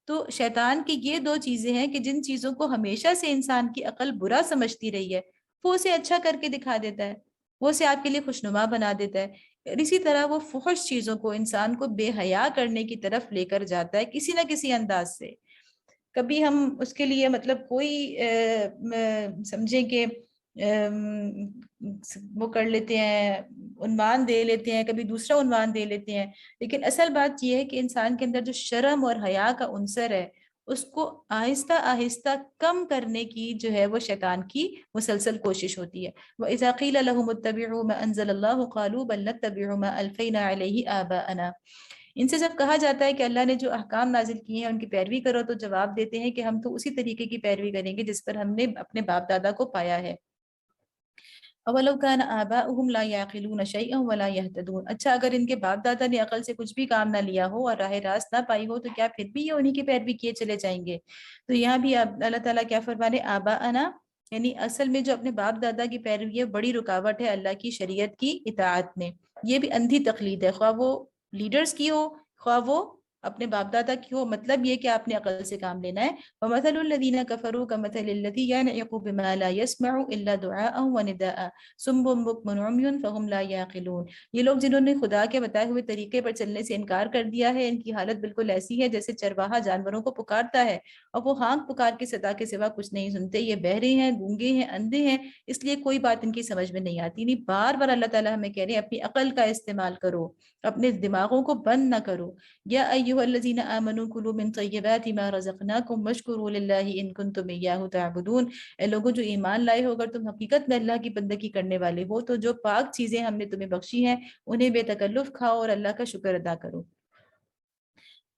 تو شیطان کی یہ دو چیزیں ہیں کہ جن چیزوں کو ہمیشہ سے انسان کی عقل برا سمجھتی رہی ہے وہ اسے اچھا کر کے دکھا دیتا ہے، وہ اسے آپ کے لیے خوشنما بنا دیتا ہے. اسی طرح وہ فحش چیزوں کو انسان کو بے حیا کرنے کی طرف لے کر جاتا ہے کسی نہ کسی انداز سے. کبھی ہم اس کے لیے مطلب کوئی سمجھیں کہ وہ کر لیتے ہیں، عنوان دے لیتے ہیں، کبھی دوسرا عنوان دے لیتے ہیں، لیکن اصل بات یہ ہے کہ انسان کے اندر جو شرم اور حیا کا عنصر ہے اس کو آہستہ آہستہ کم کرنے کی جو ہے وہ شیطان کی مسلسل کوشش ہوتی ہے. وَإِذَا قِيلَ لَهُمُ اتَّبِعُوا مَا أَنزَلَ اللَّهُ قَالُوا بَلْ نَتَّبِعُ مَا أَلْفَيْنَا عَلَيْهِ آبَاءَنَا. ان سے جب کہا جاتا ہے کہ اللہ نے جو احکام نازل کیے ہیں ان کی پیروی کرو، تو جواب دیتے ہیں کہ ہم تو اسی طریقے کی پیروی کریں گے جس پر ہم نے اپنے باپ دادا کو پایا ہے. اولو کان آباؤہم لا یعقلون شیئا ولا یہتدون. اچھا اگر ان کے باپ دادا نے عقل سے کچھ بھی کام نہ لیا ہو اور راہ راست نہ پائی ہو تو کیا پھر بھی یہ انہی کی پیروی کیے چلے جائیں گے؟ تو یہاں بھی اللہ تعالیٰ کیا فرمانے، آباءنا، یعنی اصل میں جو اپنے باپ دادا کی پیروی ہے بڑی رکاوٹ ہے اللہ کی شریعت کی اطاعت میں. یہ بھی اندھی تقلید ہے، خواہ وہ لیڈرز کی ہو خواہ وہ اپنے باپ دادا کی ہو. مطلب یہ کہ آپ نے عقل سے کام لینا ہے. وَمَثَلُ الَّذِينَ كَفَرُوا كَمَثَلِ الَّذِي يَنْعِقُ بِمَا لَا يَسْمَعُ إِلَّا دُعَاءً وَنِدَاءً صُمٌّ بُكْمٌ عُمْيٌ فَهُمْ لَا يَعْقِلُونَ. یہ لوگ جنہوں نے خدا کے بتائے ہوئے طریقے پر چلنے سے انکار کر دیا ہے، ان کی حالت بالکل ایسی ہے جیسے چرواہا جانوروں کو پکارتا ہے اور وہ ہانک پکار کے صدا کے سوا کچھ نہیں سنتے. یہ بہرے ہیں، گونگے ہیں، اندھے ہیں، اس لیے کوئی بات ان کی سمجھ میں نہیں آتی. نہیں، بار بار اللہ تعالیٰ ہمیں کہہ رہے ہیں اپنی عقل کا استعمال کرو، اپنے دماغوں کو بند نہ کرو. یا ایھا الذین آمنوا کلوا من طیبات ما رزقناکم واشکروا للہ ان کنتم ایاہ تعبدون. اے لوگوں جو ایمان لائے ہو، اگر تم حقیقت میں اللہ کی بندگی کرنے والے ہو تو جو پاک چیزیں ہم نے تمہیں بخشی ہیں انہیں بے تکلف کھاؤ اور اللہ کا شکر ادا کرو.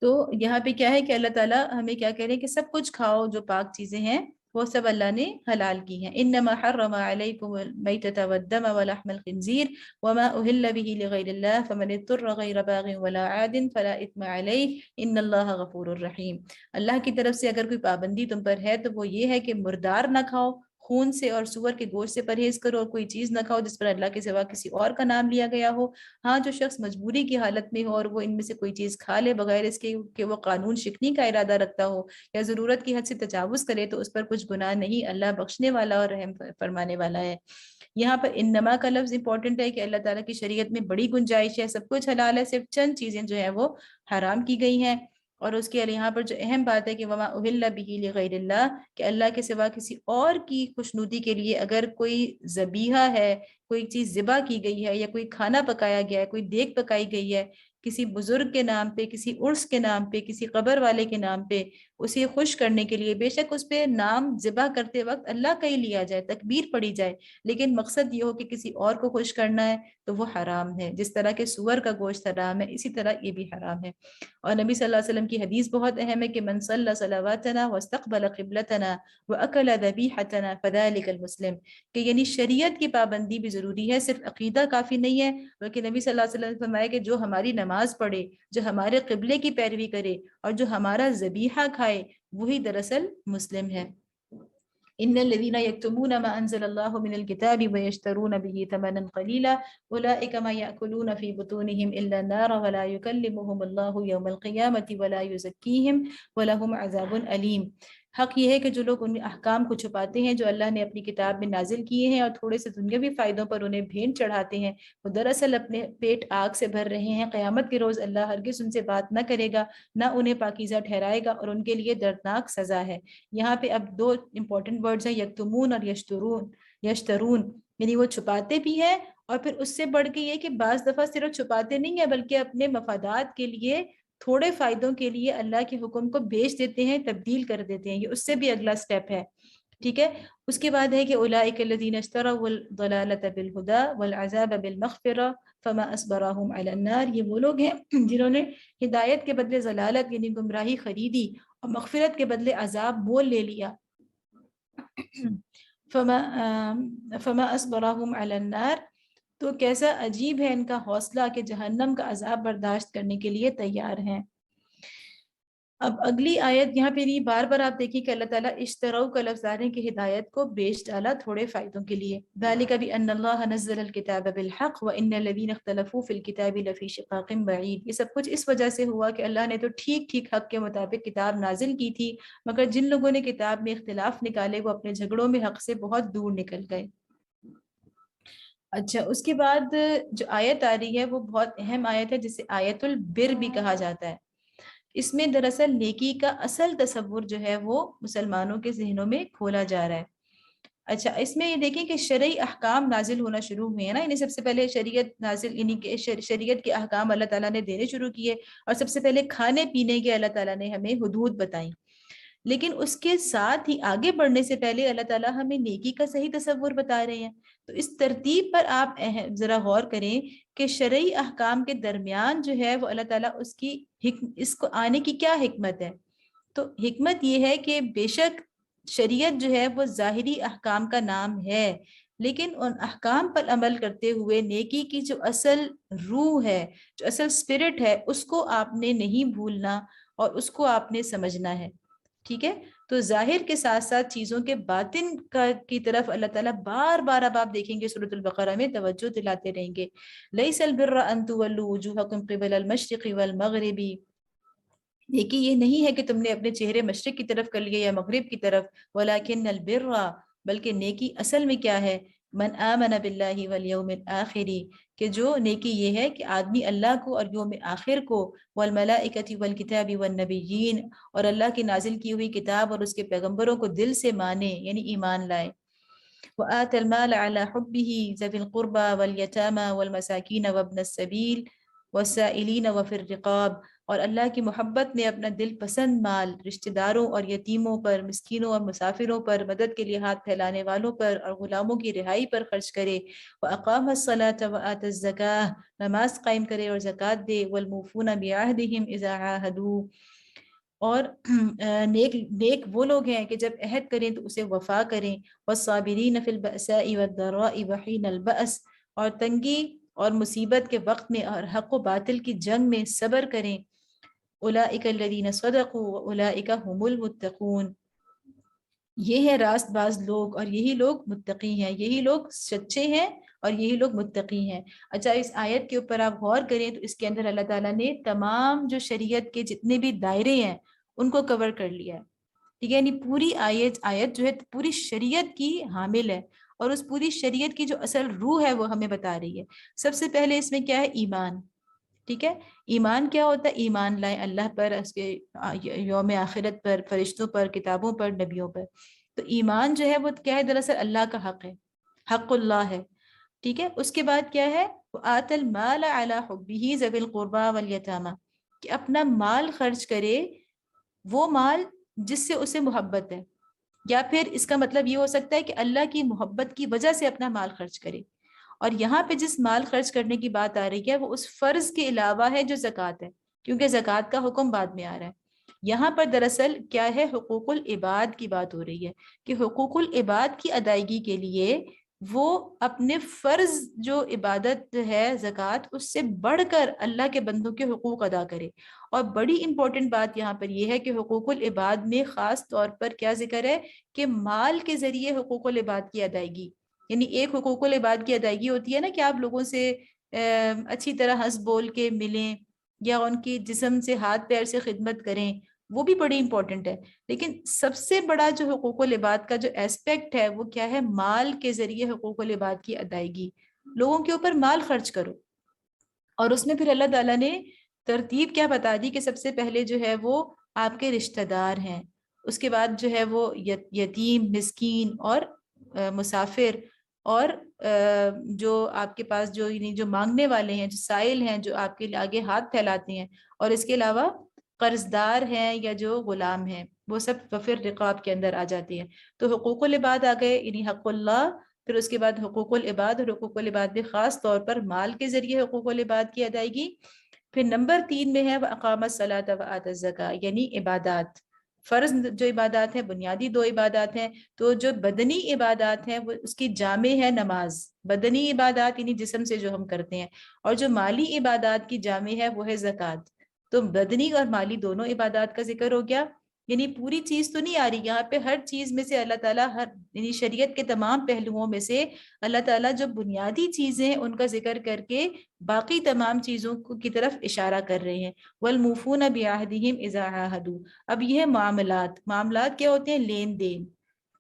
تو یہاں پہ کیا ہے کہ اللہ تعالیٰ ہمیں کیا کہہ رہے ہیں کہ سب کچھ کھاؤ، جو پاک چیزیں ہیں وہ سب اللہ نے حلال کی ہیں. انما حرم علیکم المیتۃ والدم ولحم الخنزیر وما اہل به لغیر اللہ فمن اضطر غیر باغ ولا عاد فلا اثم علیہ ان اللہ غفور الرحیم. اللہ کی طرف سے اگر کوئی پابندی تم پر ہے تو وہ یہ ہے کہ مردار نہ کھاؤ، خون سے اور سور کے گوشت سے پرہیز کرو، اور کوئی چیز نہ کھاؤ جس پر اللہ کے سوا کسی اور کا نام لیا گیا ہو. ہاں، جو شخص مجبوری کی حالت میں ہو اور وہ ان میں سے کوئی چیز کھا لے بغیر اس کے کہ وہ قانون شکنی کا ارادہ رکھتا ہو یا ضرورت کی حد سے تجاوز کرے تو اس پر کچھ گناہ نہیں، اللہ بخشنے والا اور رحم فرمانے والا ہے. یہاں پر انما کا لفظ امپورٹنٹ ہے کہ اللہ تعالیٰ کی شریعت میں بڑی گنجائش ہے، سب کچھ حلال ہے، صرف چند چیزیں جو ہیں وہ حرام کی گئی ہیں. اور اس کے یہاں پر جو اہم بات ہے کہ وما اہل به لغیر اللہ، کہ اللہ کے سوا کسی اور کی خوشنودی کے لیے اگر کوئی ذبیحہ ہے، کوئی چیز ذبح کی گئی ہے یا کوئی کھانا پکایا گیا ہے، کوئی دیگ پکائی گئی ہے کسی بزرگ کے نام پہ، کسی عرس کے نام پہ، کسی قبر والے کے نام پہ، اسے خوش کرنے کے لیے، بے شک اس پہ نام ذبح کرتے وقت اللہ کا ہی لیا جائے، تکبیر پڑھی جائے، لیکن مقصد یہ ہو کہ کسی اور کو خوش کرنا ہے تو وہ حرام ہے. جس طرح کہ سور کا گوشت حرام ہے اسی طرح یہ بھی حرام ہے. اور نبی صلی اللہ علیہ وسلم کی حدیث بہت اہم ہے کہ من صلی صلواتنا واستقبل قبلتنا واکل ذبیحتنا فذلک المسلم، کہ یعنی شریعت کی پابندی بھی ضروری ہے، صرف عقیدہ کافی نہیں ہے، بلکہ نبی صلی اللہ علیہ وسلم نے فرمایا کہ جو ہماری نماز پڑھے، جو ہمارے قبلے کی پیروی کرے اور جو ہمارا ذبیحہ کھائے وہی دراصل مسلم ہے. ان الذين يكتمون ما انزل الله من الكتاب ويشترون به ثمنا قليلا اولئك ما ياكلون في بطونهم الا النار ولا يكلمهم الله يوم القيامه ولا يزكيهم ولهم عذاب اليم. حق یہ ہے کہ جو لوگ ان احکام کو چھپاتے ہیں جو اللہ نے اپنی کتاب میں نازل کیے ہیں اور تھوڑے سے دنیاوی فائدوں پر انہیں بھیٹ چڑھاتے ہیں، وہ دراصل اپنے پیٹ آگ سے بھر رہے ہیں. قیامت کے روز اللہ ہرگز ان سے بات نہ کرے گا، نہ انہیں پاکیزہ ٹھہرائے گا اور ان کے لیے دردناک سزا ہے. یہاں پہ اب دو امپورٹنٹ ورڈز ہیں، یکتمون اور یشترون، یعنی وہ چھپاتے بھی ہیں اور پھر اس سے بڑھ کے یہ کہ بعض دفعہ صرف چھپاتے نہیں ہیں بلکہ اپنے مفادات کے لیے، تھوڑے فائدوں کے لیے اللہ کے حکم کو بیچ دیتے ہیں، تبدیل کر دیتے ہیں. یہ اس سے بھی اگلا سٹیپ ہے. ٹھیک ہے. اس کے بعد ہے کہ اولئک الذین اشتروا الضلالۃ بالہدی والعذاب بالمغفرہ فما اصبرهم علی النار. یہ وہ لوگ ہیں جنہوں نے ہدایت کے بدلے ضلالت یعنی گمراہی خریدی اور مغفرت کے بدلے عذاب مول لے لیا. فما اصبرهم علی النار، تو کیسا عجیب ہے ان کا حوصلہ کہ جہنم کا عذاب برداشت کرنے کے لیے تیار ہیں. اب اگلی آیت یہاں پہ نہیں، بار بار آپ دیکھیں کہ اللہ تعالیٰ اشتراؤ کا لفظ آ رہے ہیں کہ ہدایت کو بیچ ڈالا تھوڑے فائدوں کے لیے. ذالک بان اللہ نزل الکتاب بالحق وان الذین اختلفوا فی الکتاب لفی شقاق بعید. یہ سب کچھ اس وجہ سے ہوا کہ اللہ نے تو ٹھیک ٹھیک حق کے مطابق کتاب نازل کی تھی، مگر جن لوگوں نے کتاب میں اختلاف نکالے وہ اپنے جھگڑوں میں حق سے بہت دور نکل گئے. اچھا، اس کے بعد جو آیت آ رہی ہے وہ بہت اہم آیت ہے جسے آیت البر بھی کہا جاتا ہے. اس میں دراصل نیکی کا اصل تصور جو ہے وہ مسلمانوں کے ذہنوں میں کھولا جا رہا ہے. اچھا، اس میں یہ دیکھیں کہ شرعی احکام نازل ہونا شروع ہوئے ہیں نا، یعنی سب سے پہلے شریعت نازل، یعنی کہ شریعت کے احکام اللہ تعالیٰ نے دینے شروع کیے، اور سب سے پہلے کھانے پینے کے اللہ تعالیٰ نے ہمیں حدود بتائیں. لیکن اس کے ساتھ ہی آگے بڑھنے سے پہلے اللہ تعالیٰ ہمیں نیکی کا صحیح تصور بتا رہے ہیں. تو اس ترتیب پر آپ ذرا غور کریں کہ شرعی احکام کے درمیان جو ہے وہ اللہ تعالیٰ اس کو آنے کی کیا حکمت ہے. تو حکمت یہ ہے کہ بے شک شریعت جو ہے وہ ظاہری احکام کا نام ہے، لیکن ان احکام پر عمل کرتے ہوئے نیکی کی جو اصل روح ہے، جو اصل اسپرٹ ہے، اس کو آپ نے نہیں بھولنا اور اس کو آپ نے سمجھنا ہے. ٹھیک ہے. تو ظاہر کے ساتھ ساتھ چیزوں کے باطن کی طرف اللہ تعالیٰ بار بار اب آپ دیکھیں گے سورۃ البقرہ میں توجہ دلاتے رہیں گے. لیس البر ان تولوا وجوہکم قبل المشرق والمغرب. نیکی یہ نہیں ہے کہ تم نے اپنے چہرے مشرق کی طرف کر لیے یا مغرب کی طرف. ولکن البر، بلکہ نیکی اصل میں کیا ہے؟ من آمن باللہ والیوم الآخر، کہ جو نیکی یہ ہے کہ آدمی اللہ کو اور یوم آخر کو، والملائکۃ والکتاب والنبیین، اور اللہ کی نازل کی ہوئی کتاب اور اس کے پیغمبروں کو دل سے مانے، یعنی ایمان لائے. وآت المال على حبه ذوي القربى واليتامى والمساکین وابن السبیل والسائلین وفی الرقاب، اور اللہ کی محبت میں اپنا دل پسند مال رشتہ داروں اور یتیموں پر، مسکینوں اور مسافروں پر، مدد کے لیے ہاتھ پھیلانے والوں پر اور غلاموں کی رہائی پر خرچ کرے. وَأَقَامَ الصَّلَاةَ وَآتَى الزَّكَاةَ، نماز قائم کرے اور زکوٰۃ دے. وَالْمُوفُونَ بِعَهْدِهِمْ إِذَا عَاهَدُوا، اور نیک وہ لوگ ہیں کہ جب عہد کریں تو اسے وفا کریں. وَالصَّابِرِينَ فِي الْبَأْسَاءِ وَالضَّرَّاءِ وَحِينَ الْبَأْسِ، اور تنگی اور مصیبت کے وقت میں اور حق و باطل کی جنگ میں صبر کریں. اولئک الذین صدقوا واولئک هم المتقون، یہ ہے راست باز لوگ اور یہی لوگ متقی ہیں، یہی لوگ سچے ہیں اور یہی لوگ متقی ہیں. اچھا، اس آیت کے اوپر آپ غور کریں تو اس کے اندر اللہ تعالیٰ نے تمام جو شریعت کے جتنے بھی دائرے ہیں ان کو کور کر لیا ہے. ٹھیک ہے، یعنی پوری آیت جو ہے پوری شریعت کی حامل ہے، اور اس پوری شریعت کی جو اصل روح ہے وہ ہمیں بتا رہی ہے. سب سے پہلے اس میں کیا ہے؟ ایمان. ٹھیک ہے، ایمان کیا ہوتا ہے؟ ایمان لائیں اللہ پر، اس کے یوم آخرت پر، فرشتوں پر، کتابوں پر، نبیوں پر. تو ایمان جو ہے وہ کیا ہے؟ دراصل اللہ کا حق ہے، حق اللہ ہے. ٹھیک ہے، اس کے بعد کیا ہے؟ وَآتَى الْمَالَ عَلَى حُبِّهِ ذَوِي الْقُرْبَى وَالْيَتَامَى، کہ اپنا مال خرچ کرے، وہ مال جس سے اسے محبت ہے. یا پھر اس کا مطلب یہ ہو سکتا ہے کہ اللہ کی محبت کی وجہ سے اپنا مال خرچ کرے. اور یہاں پہ جس مال خرچ کرنے کی بات آ رہی ہے وہ اس فرض کے علاوہ ہے جو زکوٰۃ ہے، کیونکہ زکوٰۃ کا حکم بعد میں آ رہا ہے. یہاں پر دراصل کیا ہے؟ حقوق العباد کی بات ہو رہی ہے کہ حقوق العباد کی ادائیگی کے لیے وہ اپنے فرض جو عبادت ہے زکوٰۃ، اس سے بڑھ کر اللہ کے بندوں کے حقوق ادا کرے. اور بڑی امپورٹنٹ بات یہاں پر یہ ہے کہ حقوق العباد میں خاص طور پر کیا ذکر ہے کہ مال کے ذریعے حقوق العباد کی ادائیگی. یعنی ایک حقوق العباد کی ادائیگی ہوتی ہے نا کہ آپ لوگوں سے اچھی طرح ہنس بول کے ملیں یا ان کی جسم سے ہاتھ پیر سے خدمت کریں، وہ بھی بڑی امپورٹنٹ ہے. لیکن سب سے بڑا جو حقوق العباد کا جو ایسپیکٹ ہے وہ کیا ہے؟ مال کے ذریعے حقوق العباد کی ادائیگی. لوگوں کے اوپر مال خرچ کرو. اور اس میں پھر اللہ تعالیٰ نے ترتیب کیا بتا دی کہ سب سے پہلے جو ہے وہ آپ کے رشتہ دار ہیں، اس کے بعد جو ہے وہ یتیم، مسکین اور مسافر، اور جو آپ کے پاس جو یعنی جو مانگنے والے ہیں، جو سائل ہیں، جو آپ کے آگے ہاتھ پھیلاتے ہیں، اور اس کے علاوہ قرض دار ہیں یا جو غلام ہیں، وہ سب وفر رقاب کے اندر آ جاتے ہیں. تو حقوق العباد آ گئے، یعنی حق اللہ، پھر اس کے بعد حقوق العباد، اور حقوق العباد میں خاص طور پر مال کے ذریعے حقوق العباد کی ادائیگی. پھر نمبر 3 میں ہے وَأَقَامَ الصَّلَاةَ وَآتَى الزَّكَاةَ، یعنی عبادات. فرض جو عبادات ہیں، بنیادی 2 عبادات ہیں. تو جو بدنی عبادات ہیں وہ اس کی جامع ہے نماز، بدنی عبادات یعنی جسم سے جو ہم کرتے ہیں. اور جو مالی عبادات کی جامع ہے وہ ہے زکوٰۃ. تو بدنی اور مالی دونوں عبادات کا ذکر ہو گیا. یعنی پوری چیز تو نہیں آ رہی یہاں پہ، ہر چیز میں سے اللہ تعالیٰ یعنی شریعت کے تمام پہلوؤں میں سے اللہ تعالیٰ جو بنیادی چیزیں ہیں ان کا ذکر کر کے باقی تمام چیزوں کی طرف اشارہ کر رہے ہیں. وَالْمُوفُونَ بِعَهْدِهِمْ إِذَا عَاهَدُوا. اب یہ معاملات کیا ہوتے ہیں؟ لین دین،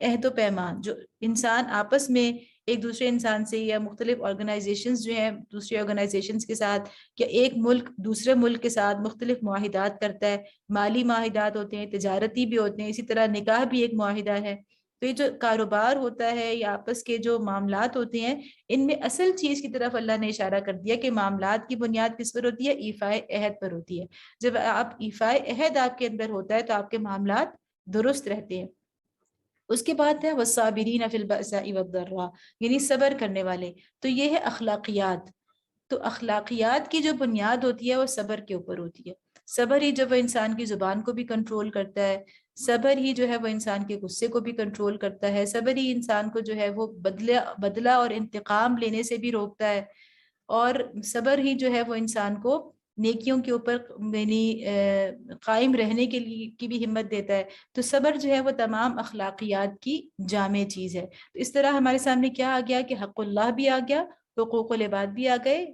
عہد و پیمان، جو انسان آپس میں ایک دوسرے انسان سے یا مختلف آرگنائزیشنز جو ہیں دوسری آرگنائزیشنز کے ساتھ، یا ایک ملک دوسرے ملک کے ساتھ مختلف معاہدات کرتا ہے. مالی معاہدات ہوتے ہیں، تجارتی بھی ہوتے ہیں، اسی طرح نکاح بھی ایک معاہدہ ہے. تو یہ جو کاروبار ہوتا ہے یا آپس کے جو معاملات ہوتے ہیں، ان میں اصل چیز کی طرف اللہ نے اشارہ کر دیا کہ معاملات کی بنیاد کس پر ہوتی ہے؟ ایفائے عہد پر ہوتی ہے. جب آپ ایفائے عہد آپ کے اندر ہوتا ہے تو آپ کے معاملات درست رہتے ہیں. اس کے بعد ہے والصابرین فی البأساء والضراء، یعنی صبر کرنے والے. تو یہ ہے اخلاقیات. تو اخلاقیات کی جو بنیاد ہوتی ہے وہ صبر کے اوپر ہوتی ہے. صبر ہی جو وہ انسان کی زبان کو بھی کنٹرول کرتا ہے، صبر ہی جو ہے وہ انسان کے غصے کو بھی کنٹرول کرتا ہے، صبر ہی انسان کو جو ہے وہ بدلہ اور انتقام لینے سے بھی روکتا ہے، اور صبر ہی جو ہے وہ انسان کو نیکیوں کے اوپر یعنی قائم رہنے کے لیے کی بھی ہمت دیتا ہے. تو صبر جو ہے وہ تمام اخلاقیات کی جامع چیز ہے. تو اس طرح ہمارے سامنے کیا آ گیا کہ حق اللہ بھی آ گیا، حقوق العباد بھی آ گئے،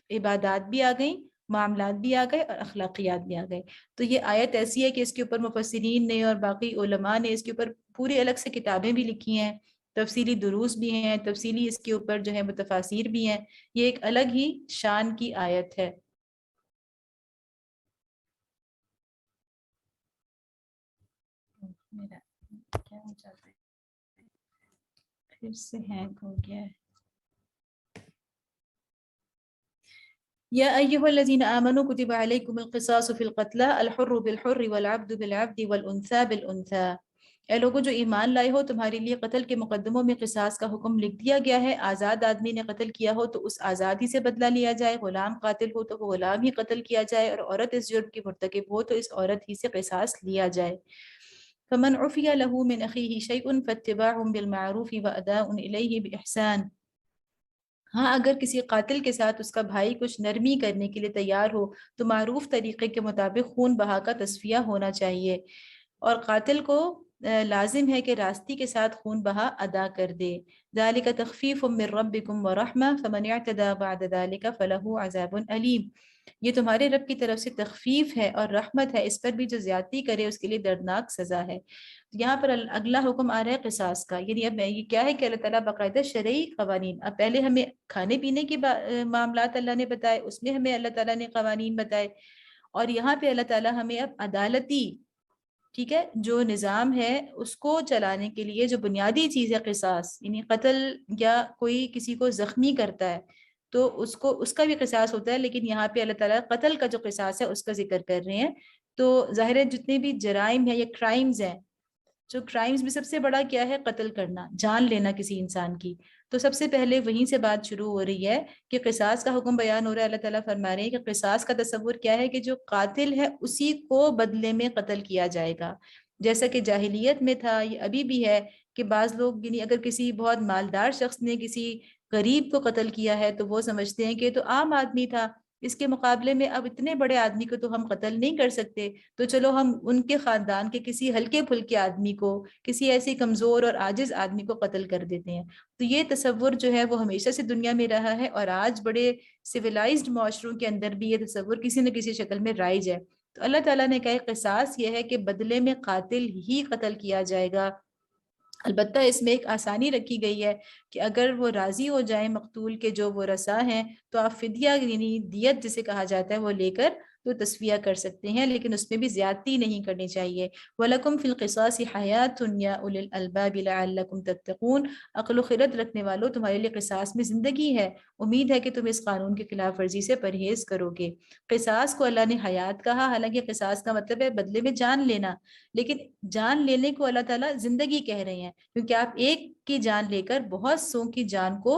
عبادات بھی آ گئیں، معاملات بھی آ گئے، اور اخلاقیات بھی آ گئے. تو یہ آیت ایسی ہے کہ اس کے اوپر مفسرین نے اور باقی علماء نے اس کے اوپر پوری الگ سے کتابیں بھی لکھی ہیں، تفصیلی دروس بھی ہیں، تفصیلی اس کے اوپر جو ہے متفاسیر بھی ہیں. یہ ایک الگ ہی شان کی آیت ہے. میرا کیا ہو جاتا ہے، پھر سے ہینگ ہو گیا ہے. یا ایہا الذین آمنوا کتب علیکم القصاص فی القتلى الحر بالحر والعبد بالعبد والانثى بالانثى. اے لوگوں جو ایمان لائے ہو، تمہارے لیے قتل کے مقدموں میں قصاص کا حکم لکھ دیا گیا ہے. آزاد آدمی نے قتل کیا ہو تو اس آزادی سے بدلہ لیا جائے، غلام قاتل ہو تو وہ غلام ہی قتل کیا جائے، اور عورت اس جرم کی مرتکب ہو تو اس عورت ہی سے قصاص لیا جائے. فمن عفی له من اخیہ شیء فاتباع بالمعروف واداء الیہ باحسان. ہاں اگر کسی قاتل کے ساتھ اس کا بھائی کچھ نرمی کرنے کے لیے تیار ہو تو معروف طریقے کے مطابق خون بہا کا تصفیہ ہونا چاہیے، اور قاتل کو لازم ہے کہ راستی کے ساتھ خون بہا ادا کر دے. ذالک تخفیف من ربکم ورحمہ فمن اعتدی بعد ذالک فلہ عذاب علیم. یہ تمہارے رب کی طرف سے تخفیف ہے اور رحمت ہے، اس پر بھی جو زیادتی کرے اس کے لیے دردناک سزا ہے. یہاں پر اگلا حکم آ رہا ہے قصاص کا. یعنی اب یہ کیا ہے کہ اللہ تعالیٰ باقاعدہ شرعی قوانین، اب پہلے ہمیں کھانے پینے کے معاملات اللہ نے بتائے، اس میں ہمیں اللہ تعالیٰ نے قوانین بتائے، اور یہاں پہ اللہ تعالیٰ ہمیں اب عدالتی، ٹھیک ہے، جو نظام ہے اس کو چلانے کے لیے جو بنیادی چیز ہے قصاص، یعنی قتل یا کوئی کسی کو زخمی کرتا ہے تو اس کا بھی قصاص ہوتا ہے، لیکن یہاں پہ اللہ تعالیٰ قتل کا جو قصاص ہے اس کا ذکر کر رہے ہیں. تو ظاہر ہے جتنے بھی جرائم ہیں یا کرائمز ہیں، جو کرائمز میں سب سے بڑا کیا ہے؟ قتل کرنا، جان لینا کسی انسان کی. تو سب سے پہلے وہیں سے بات شروع ہو رہی ہے کہ قصاص کا حکم بیان ہو رہا ہے. اللہ تعالیٰ فرما رہے ہیں کہ قصاص کا تصور کیا ہے کہ جو قاتل ہے اسی کو بدلے میں قتل کیا جائے گا. جیسا کہ جاہلیت میں تھا، یہ ابھی بھی ہے کہ بعض لوگ یعنی اگر کسی بہت مالدار شخص نے کسی غریب کو قتل کیا ہے تو وہ سمجھتے ہیں کہ یہ تو عام آدمی تھا، اس کے مقابلے میں اب اتنے بڑے آدمی کو تو ہم قتل نہیں کر سکتے، تو چلو ہم ان کے خاندان کے کسی ہلکے پھلکے آدمی کو، کسی ایسی کمزور اور عاجز آدمی کو قتل کر دیتے ہیں. تو یہ تصور جو ہے وہ ہمیشہ سے دنیا میں رہا ہے، اور آج بڑے سویلائزڈ معاشروں کے اندر بھی یہ تصور کسی نہ کسی شکل میں رائج ہے. تو اللہ تعالیٰ نے کہا قصاص یہ ہے کہ بدلے میں قاتل ہی قتل کیا جائے گا. البتہ اس میں ایک آسانی رکھی گئی ہے کہ اگر وہ راضی ہو جائیں مقتول کے جو وہ رسا ہیں تو آپ فدیہ یعنی دیت جسے کہا جاتا ہے وہ لے کر تو تصفیہ کر سکتے ہیں، لیکن اس میں بھی زیادتی نہیں کرنی چاہیے. وَلَكُمْ فِي الْقِصَاصِ حَيَاةٌ يَا أُولِي الْأَلْبَابِ لَعَلَّكُمْ تَتَّقُونَ. عقل و خرد رکھنے والوں، تمہارے لیے قصاص میں زندگی ہے، امید ہے کہ تم اس قانون کی خلاف ورزی سے پرہیز کرو گے. قصاص کو اللہ نے حیات کہا، حالانکہ قصاص کا مطلب ہے بدلے میں جان لینا، لیکن جان لینے کو اللہ تعالیٰ زندگی کہہ رہے ہیں، کیونکہ آپ ایک کی جان لے کر بہت سو کی جان کو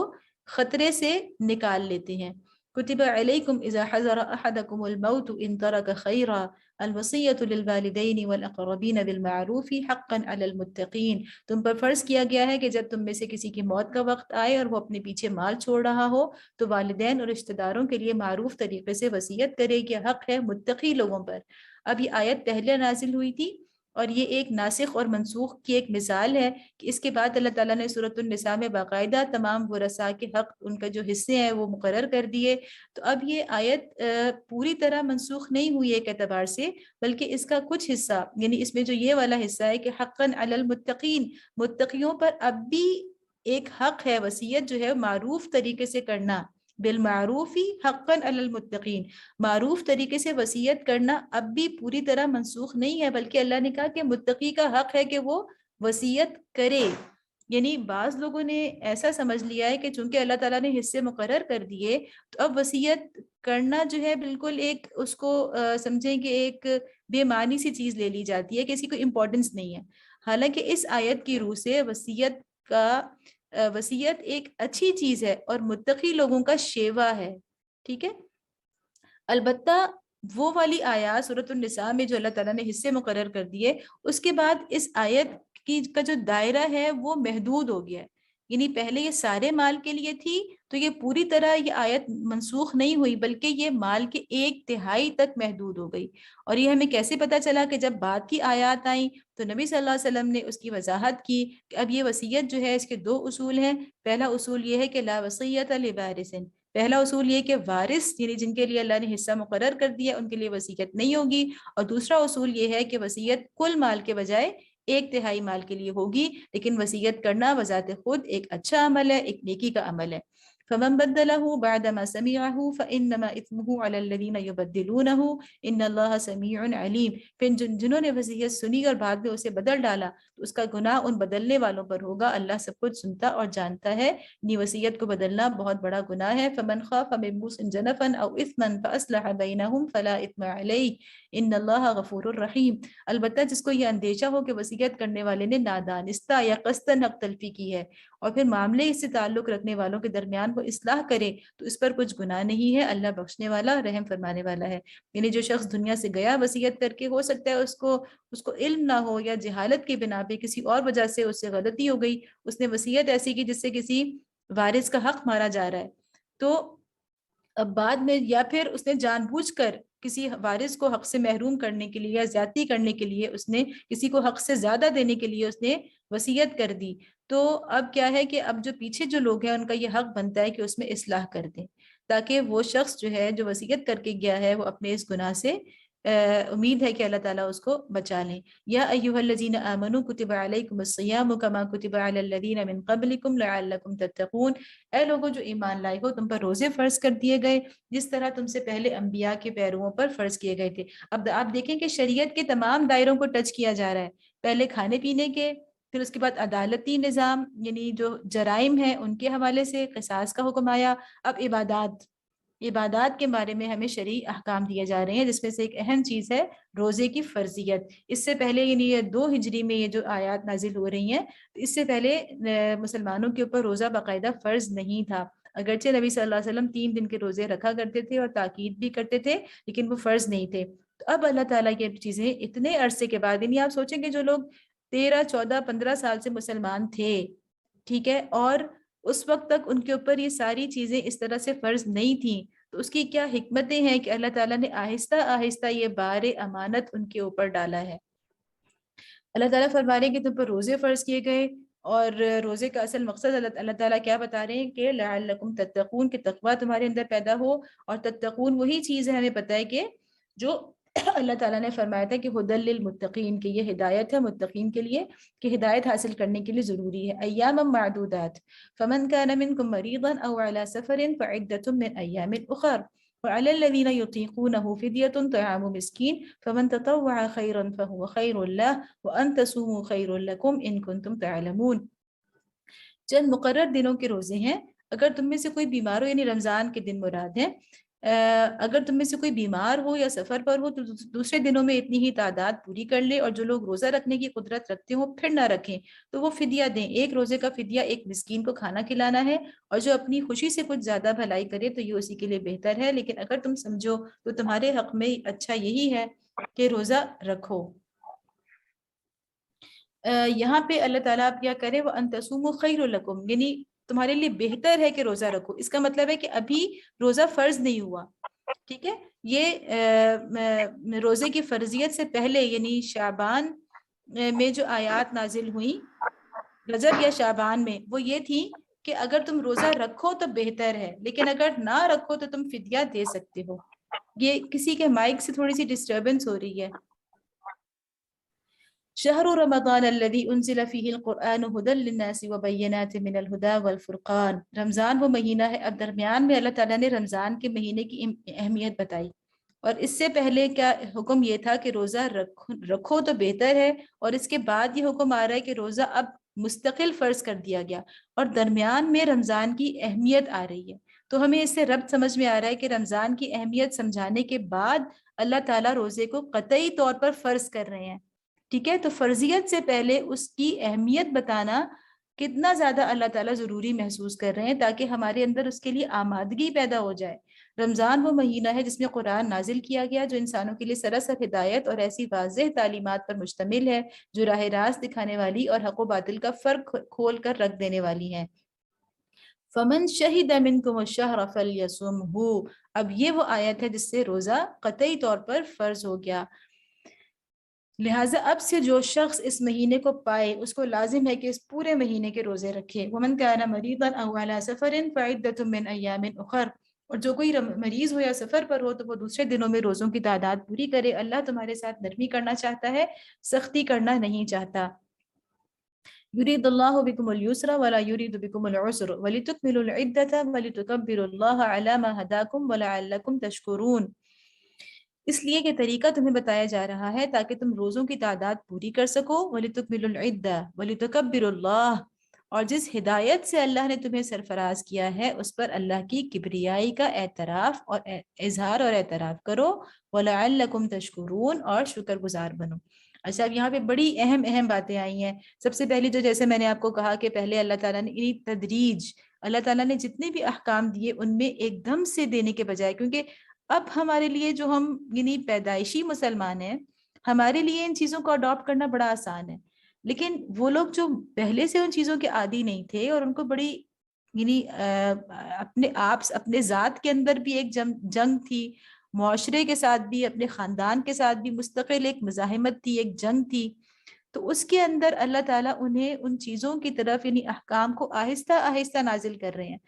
خطرے سے نکال لیتے ہیں. کتب علیکم اذا حضر احدکم الموت ان ترک خیرا الوصیۃ للوالدین والاقربین بالمعروف حقا علی المتقین. تم پر فرض کیا گیا ہے کہ جب تم میں سے کسی کی موت کا وقت آئے اور وہ اپنے پیچھے مال چھوڑ رہا ہو تو والدین اور رشتہ داروں کے لیے معروف طریقے سے وصیت کرے کہ حق ہے متقی لوگوں پر. اب یہ آیت پہلے نازل ہوئی تھی اور یہ ایک ناسخ اور منسوخ کی ایک مثال ہے کہ اس کے بعد اللہ تعالیٰ نے سورۃ النساء میں باقاعدہ تمام ورثاء کے حق، ان کا جو حصے ہیں وہ مقرر کر دیے. تو اب یہ آیت پوری طرح منسوخ نہیں ہوئی ایک اعتبار سے، بلکہ اس کا کچھ حصہ، یعنی اس میں جو یہ والا حصہ ہے کہ حقاً علی المتقین، متقیوں پر اب بھی ایک حق ہے وصیت جو ہے معروف طریقے سے کرنا، بالمعروف حقاً علی المتقین، معروف طریقے سے وصیت کرنا اب بھی پوری طرح منسوخ نہیں ہے، بلکہ اللہ نے کہا کہ متقی کا حق ہے کہ وہ وصیت کرے. یعنی بعض لوگوں نے ایسا سمجھ لیا ہے کہ چونکہ اللہ تعالیٰ نے حصے مقرر کر دیے تو اب وصیت کرنا جو ہے بالکل ایک اس کو سمجھیں کہ ایک بے معنی سی چیز لے لی جاتی ہے کہ اس کی کوئی امپورٹنس نہیں ہے. حالانکہ اس آیت کی روح سے وصیت ایک اچھی چیز ہے اور متقی لوگوں کا شیوا ہے. ٹھیک ہے. البتہ وہ والی آیات سورۃ النساء میں جو اللہ تعالیٰ نے حصے مقرر کر دیے اس کے بعد اس آیت کا جو دائرہ ہے وہ محدود ہو گیا ہے. یعنی پہلے یہ سارے مال کے لیے تھی تو یہ پوری طرح یہ آیت منسوخ نہیں ہوئی بلکہ یہ مال کے 1/3 تک محدود ہو گئی. اور یہ ہمیں کیسے پتا چلا کہ جب بعد کی آیات آئیں تو نبی صلی اللہ علیہ وسلم نے اس کی وضاحت کی کہ اب یہ وصیت جو ہے اس کے 2 اصول ہیں. پہلا اصول یہ ہے کہ لا وصیت لوارث. پہلا اصول یہ کہ وارث یعنی جن کے لیے اللہ نے حصہ مقرر کر دیا ان کے لیے وصیت نہیں ہوگی. اور دوسرا اصول یہ ہے کہ وصیت کل مال کے بجائے 1/3 مال کے لیے ہوگی. لیکن وصیت کرنا بذات خود ایک اچھا عمل ہے, ایک نیکی کا عمل ہے. فمن بدله بعدما سمعه فانما اثمه على الذين يبدلونه ان الله سميع عليم. پھر جنہوں نے وصیت سنی اور بعد میں اسے بدل ڈالا تو اس کا گناہ ان بدلنے والوں پر ہوگا. اللہ سب کچھ سنتا اور جانتا ہے. وصیت کو بدلنا بہت بڑا گناہ ہے. فمن خاف من موص جنفا او اثما فاصلح بينهم فلا اثم عليه ان الله غفور رحیم. البتہ جس کو یہ اندیشہ ہو کہ وصیت کرنے والے نے نادانستہ یا قصداً حق تلفی کی ہے اور پھر معاملے اس سے تعلق رکھنے والوں کے درمیان وہ اصلاح کرے تو اس پر کچھ گناہ نہیں ہے. اللہ بخشنے والا رحم فرمانے والا ہے. یعنی جو شخص دنیا سے گیا وصیت کر کے, ہو سکتا ہے اس کو علم نہ ہو یا جہالت کی بنا پہ کسی اور وجہ سے اس سے غلطی ہو گئی, اس نے وصیت ایسی کی جس سے کسی وارث کا حق مارا جا رہا ہے, تو اب بعد میں یا پھر اس نے جان بوجھ کر کسی وارث کو حق سے محروم کرنے کے لیے یا زیادتی کرنے کے لیے اس نے کسی کو حق سے زیادہ دینے کے لیے اس نے وصیت کر دی, تو اب کیا ہے کہ اب جو پیچھے جو لوگ ہیں ان کا یہ حق بنتا ہے کہ اس میں اصلاح کر دیں تاکہ وہ شخص جو ہے جو وصیت کر کے گیا ہے وہ اپنے اس گناہ سے امید ہے کہ اللہ تعالیٰ اس کو بچا لیں. یا ایھا الذین آمنوا کتب علیکم الصیام کما کتب علی الذین من قبلکم لعلکم تتقون. اے لوگوں جو ایمان لائے ہو تم پر روزے فرض کر دیے گئے جس طرح تم سے پہلے انبیاء کے پیرووں پر فرض کیے گئے تھے. اب آپ دیکھیں کہ شریعت کے تمام دائروں کو ٹچ کیا جا رہا ہے. پہلے کھانے پینے کے, پھر اس کے بعد عدالتی نظام یعنی جو جرائم ہیں ان کے حوالے سے قصاص کا حکم آیا. اب عبادات کے بارے میں ہمیں شرعی احکام دیے جا رہے ہیں جس میں سے ایک اہم چیز ہے روزے کی فرضیت. اس سے پہلے یعنی یہ 2 ہجری میں یہ جو آیات نازل ہو رہی ہیں اس سے پہلے مسلمانوں کے اوپر روزہ باقاعدہ فرض نہیں تھا. اگرچہ نبی صلی اللہ علیہ وسلم 3 دن کے روزے رکھا کرتے تھے اور تاکید بھی کرتے تھے لیکن وہ فرض نہیں تھے. تو اب اللہ تعالیٰ کی چیزیں اتنے عرصے کے بعد, یعنی آپ سوچیں کہ جو لوگ 13, 14, 15 سال سے مسلمان تھے, ٹھیک ہے, اور اس وقت تک ان کے اوپر یہ ساری چیزیں اس طرح سے فرض نہیں تھیں, تو اس کی کیا حکمتیں ہیں کہ اللہ تعالیٰ نے آہستہ آہستہ یہ بار امانت ان کے اوپر ڈالا ہے. اللہ تعالیٰ فرما رہے ہیں کہ تم پر روزے فرض کیے گئے, اور روزے کا اصل مقصد اللہ تعالیٰ کیا بتا رہے ہیں کہ لعلکم تتقون, کہ تقویٰ تمہارے اندر پیدا ہو. اور تتقون وہی چیز ہے ہمیں پتہ ہے کہ جو اللہ تعالیٰ نے فرمایا تھا کہ ہدی للمتقین, کہ یہ ہدایت ہے متقین کے لیے, کہ ہدایت حاصل کرنے کے لیے ضروری ہے. ایاما معدودات فمن كان منكم مريضا او على سفر فعدة من ايام اخر وعلى الذين يطيقونه فدية طعام مسكين فمن تطوع خيرا فهو خير له وان تصوموا خير لكم ان كنتم تعلمون. چند مقرر دنوں کے روزے ہیں. اگر تم میں سے کوئی بیمار ہو, یعنی رمضان کے دن مراد ہیں, اگر تم میں سے کوئی بیمار ہو یا سفر پر ہو تو دوسرے دنوں میں اتنی ہی تعداد پوری کر لے. اور جو لوگ روزہ رکھنے کی قدرت رکھتے ہوں پھر نہ رکھیں تو وہ فدیہ دیں. ایک روزے کا فدیہ ایک مسکین کو کھانا کھلانا ہے, اور جو اپنی خوشی سے کچھ زیادہ بھلائی کرے تو یہ اسی کے لیے بہتر ہے. لیکن اگر تم سمجھو تو تمہارے حق میں اچھا یہی ہے کہ روزہ رکھو. یہاں پہ اللہ تعالیٰ آپ کیا کرے, وہ ان تصوموا خیر لکم, یعنی تمہارے لیے بہتر ہے کہ روزہ رکھو. اس کا مطلب ہے کہ ابھی روزہ فرض نہیں ہوا, ٹھیک ہے. یہ روزے کی فرضیت سے پہلے یعنی شعبان میں جو آیات نازل ہوئیں رجب یا شعبان میں, وہ یہ تھی کہ اگر تم روزہ رکھو تو بہتر ہے, لیکن اگر نہ رکھو تو تم فدیہ دے سکتے ہو. یہ کسی کے مائک سے تھوڑی سی ڈسٹربنس ہو رہی ہے. شہر رمضان الذي انزل فيه القرآن هدى للناس وبينات من الهدى والفرقان. رمضان وہ مہینہ ہے. اب درمیان میں اللہ تعالیٰ نے رمضان کے مہینے کی اہمیت بتائی, اور اس سے پہلے کیا حکم یہ تھا کہ روزہ رکھو تو بہتر ہے, اور اس کے بعد یہ حکم آ رہا ہے کہ روزہ اب مستقل فرض کر دیا گیا، اور درمیان میں رمضان کی اہمیت آ رہی ہے۔ تو ہمیں اس سے ربط سمجھ میں آ رہا ہے کہ رمضان کی اہمیت سمجھانے کے بعد اللہ تعالیٰ روزے کو قطعی طور پر فرض کر رہے ہیں، ٹھیک ہے؟ تو فرضیت سے پہلے اس کی اہمیت بتانا کتنا زیادہ اللہ تعالیٰ ضروری محسوس کر رہے ہیں، تاکہ ہمارے اندر اس کے لیے آمادگی پیدا ہو جائے۔ رمضان وہ مہینہ ہے جس میں قرآن نازل کیا گیا، جو انسانوں کے لیے سراسر ہدایت اور ایسی واضح تعلیمات پر مشتمل ہے جو راہ راست دکھانے والی اور حق و باطل کا فرق کھول کر رکھ دینے والی ہیں۔ فمن شہد منکم الشہر فلیصمہ، اب یہ وہ آیت ہے جس سے روزہ قطعی طور پر فرض ہو گیا۔ لہٰذا اب سے جو شخص اس مہینے کو پائے اس کو لازم ہے کہ اس پورے مہینے کے روزے رکھے۔ ومن کان مریضا او علی سفر فعدۃ من ایام اخر، اور جو کوئی مریض ہو یا سفر پر ہو تو وہ دوسرے دنوں میں روزوں کی تعداد پوری کرے۔ اللہ تمہارے ساتھ نرمی کرنا چاہتا ہے، سختی کرنا نہیں چاہتا۔ یرید اللہ بکم اليسر ولا یرید بکم العسر ولتکملوا العدۃ ولتکبروا اللہ علی ما ھداکم ولعلکم تشکرون، اس لیے کہ طریقہ تمہیں بتایا جا رہا ہے تاکہ تم روزوں کی تعداد پوری کر سکو۔ وَلِتُكْمِلُوا الْعِدَّةَ وَلِتُكَبِّرُوا اللَّهَ، اور جس ہدایت سے اللہ نے تمہیں سرفراز کیا ہے اس پر اللہ کی کبریائی کا اعتراف اور اظہار اور اعتراف کرو۔ وَلَعَلَّكُمْ تَشْكُرُونَ، اور شکر گزار بنو۔ اچھا، اب یہاں پہ بڑی اہم باتیں آئی ہیں۔ سب سے پہلی جو جیسے میں نے آپ کو کہا کہ پہلے اللہ تعالیٰ نے تدریج، اللہ تعالیٰ نے جتنے بھی احکام دیے ان میں ایک دم سے دینے کے بجائے، کیونکہ اب ہمارے لیے جو ہم یعنی پیدائشی مسلمان ہیں، ہمارے لیے ان چیزوں کو اڈاپٹ کرنا بڑا آسان ہے، لیکن وہ لوگ جو پہلے سے ان چیزوں کے عادی نہیں تھے اور ان کو بڑی یعنی اپنے ذات کے اندر بھی ایک جنگ تھی، معاشرے کے ساتھ بھی، اپنے خاندان کے ساتھ بھی مستقل ایک مزاحمت تھی، ایک جنگ تھی، تو اس کے اندر اللہ تعالیٰ انہیں ان چیزوں کی طرف یعنی احکام کو آہستہ آہستہ نازل کر رہے ہیں،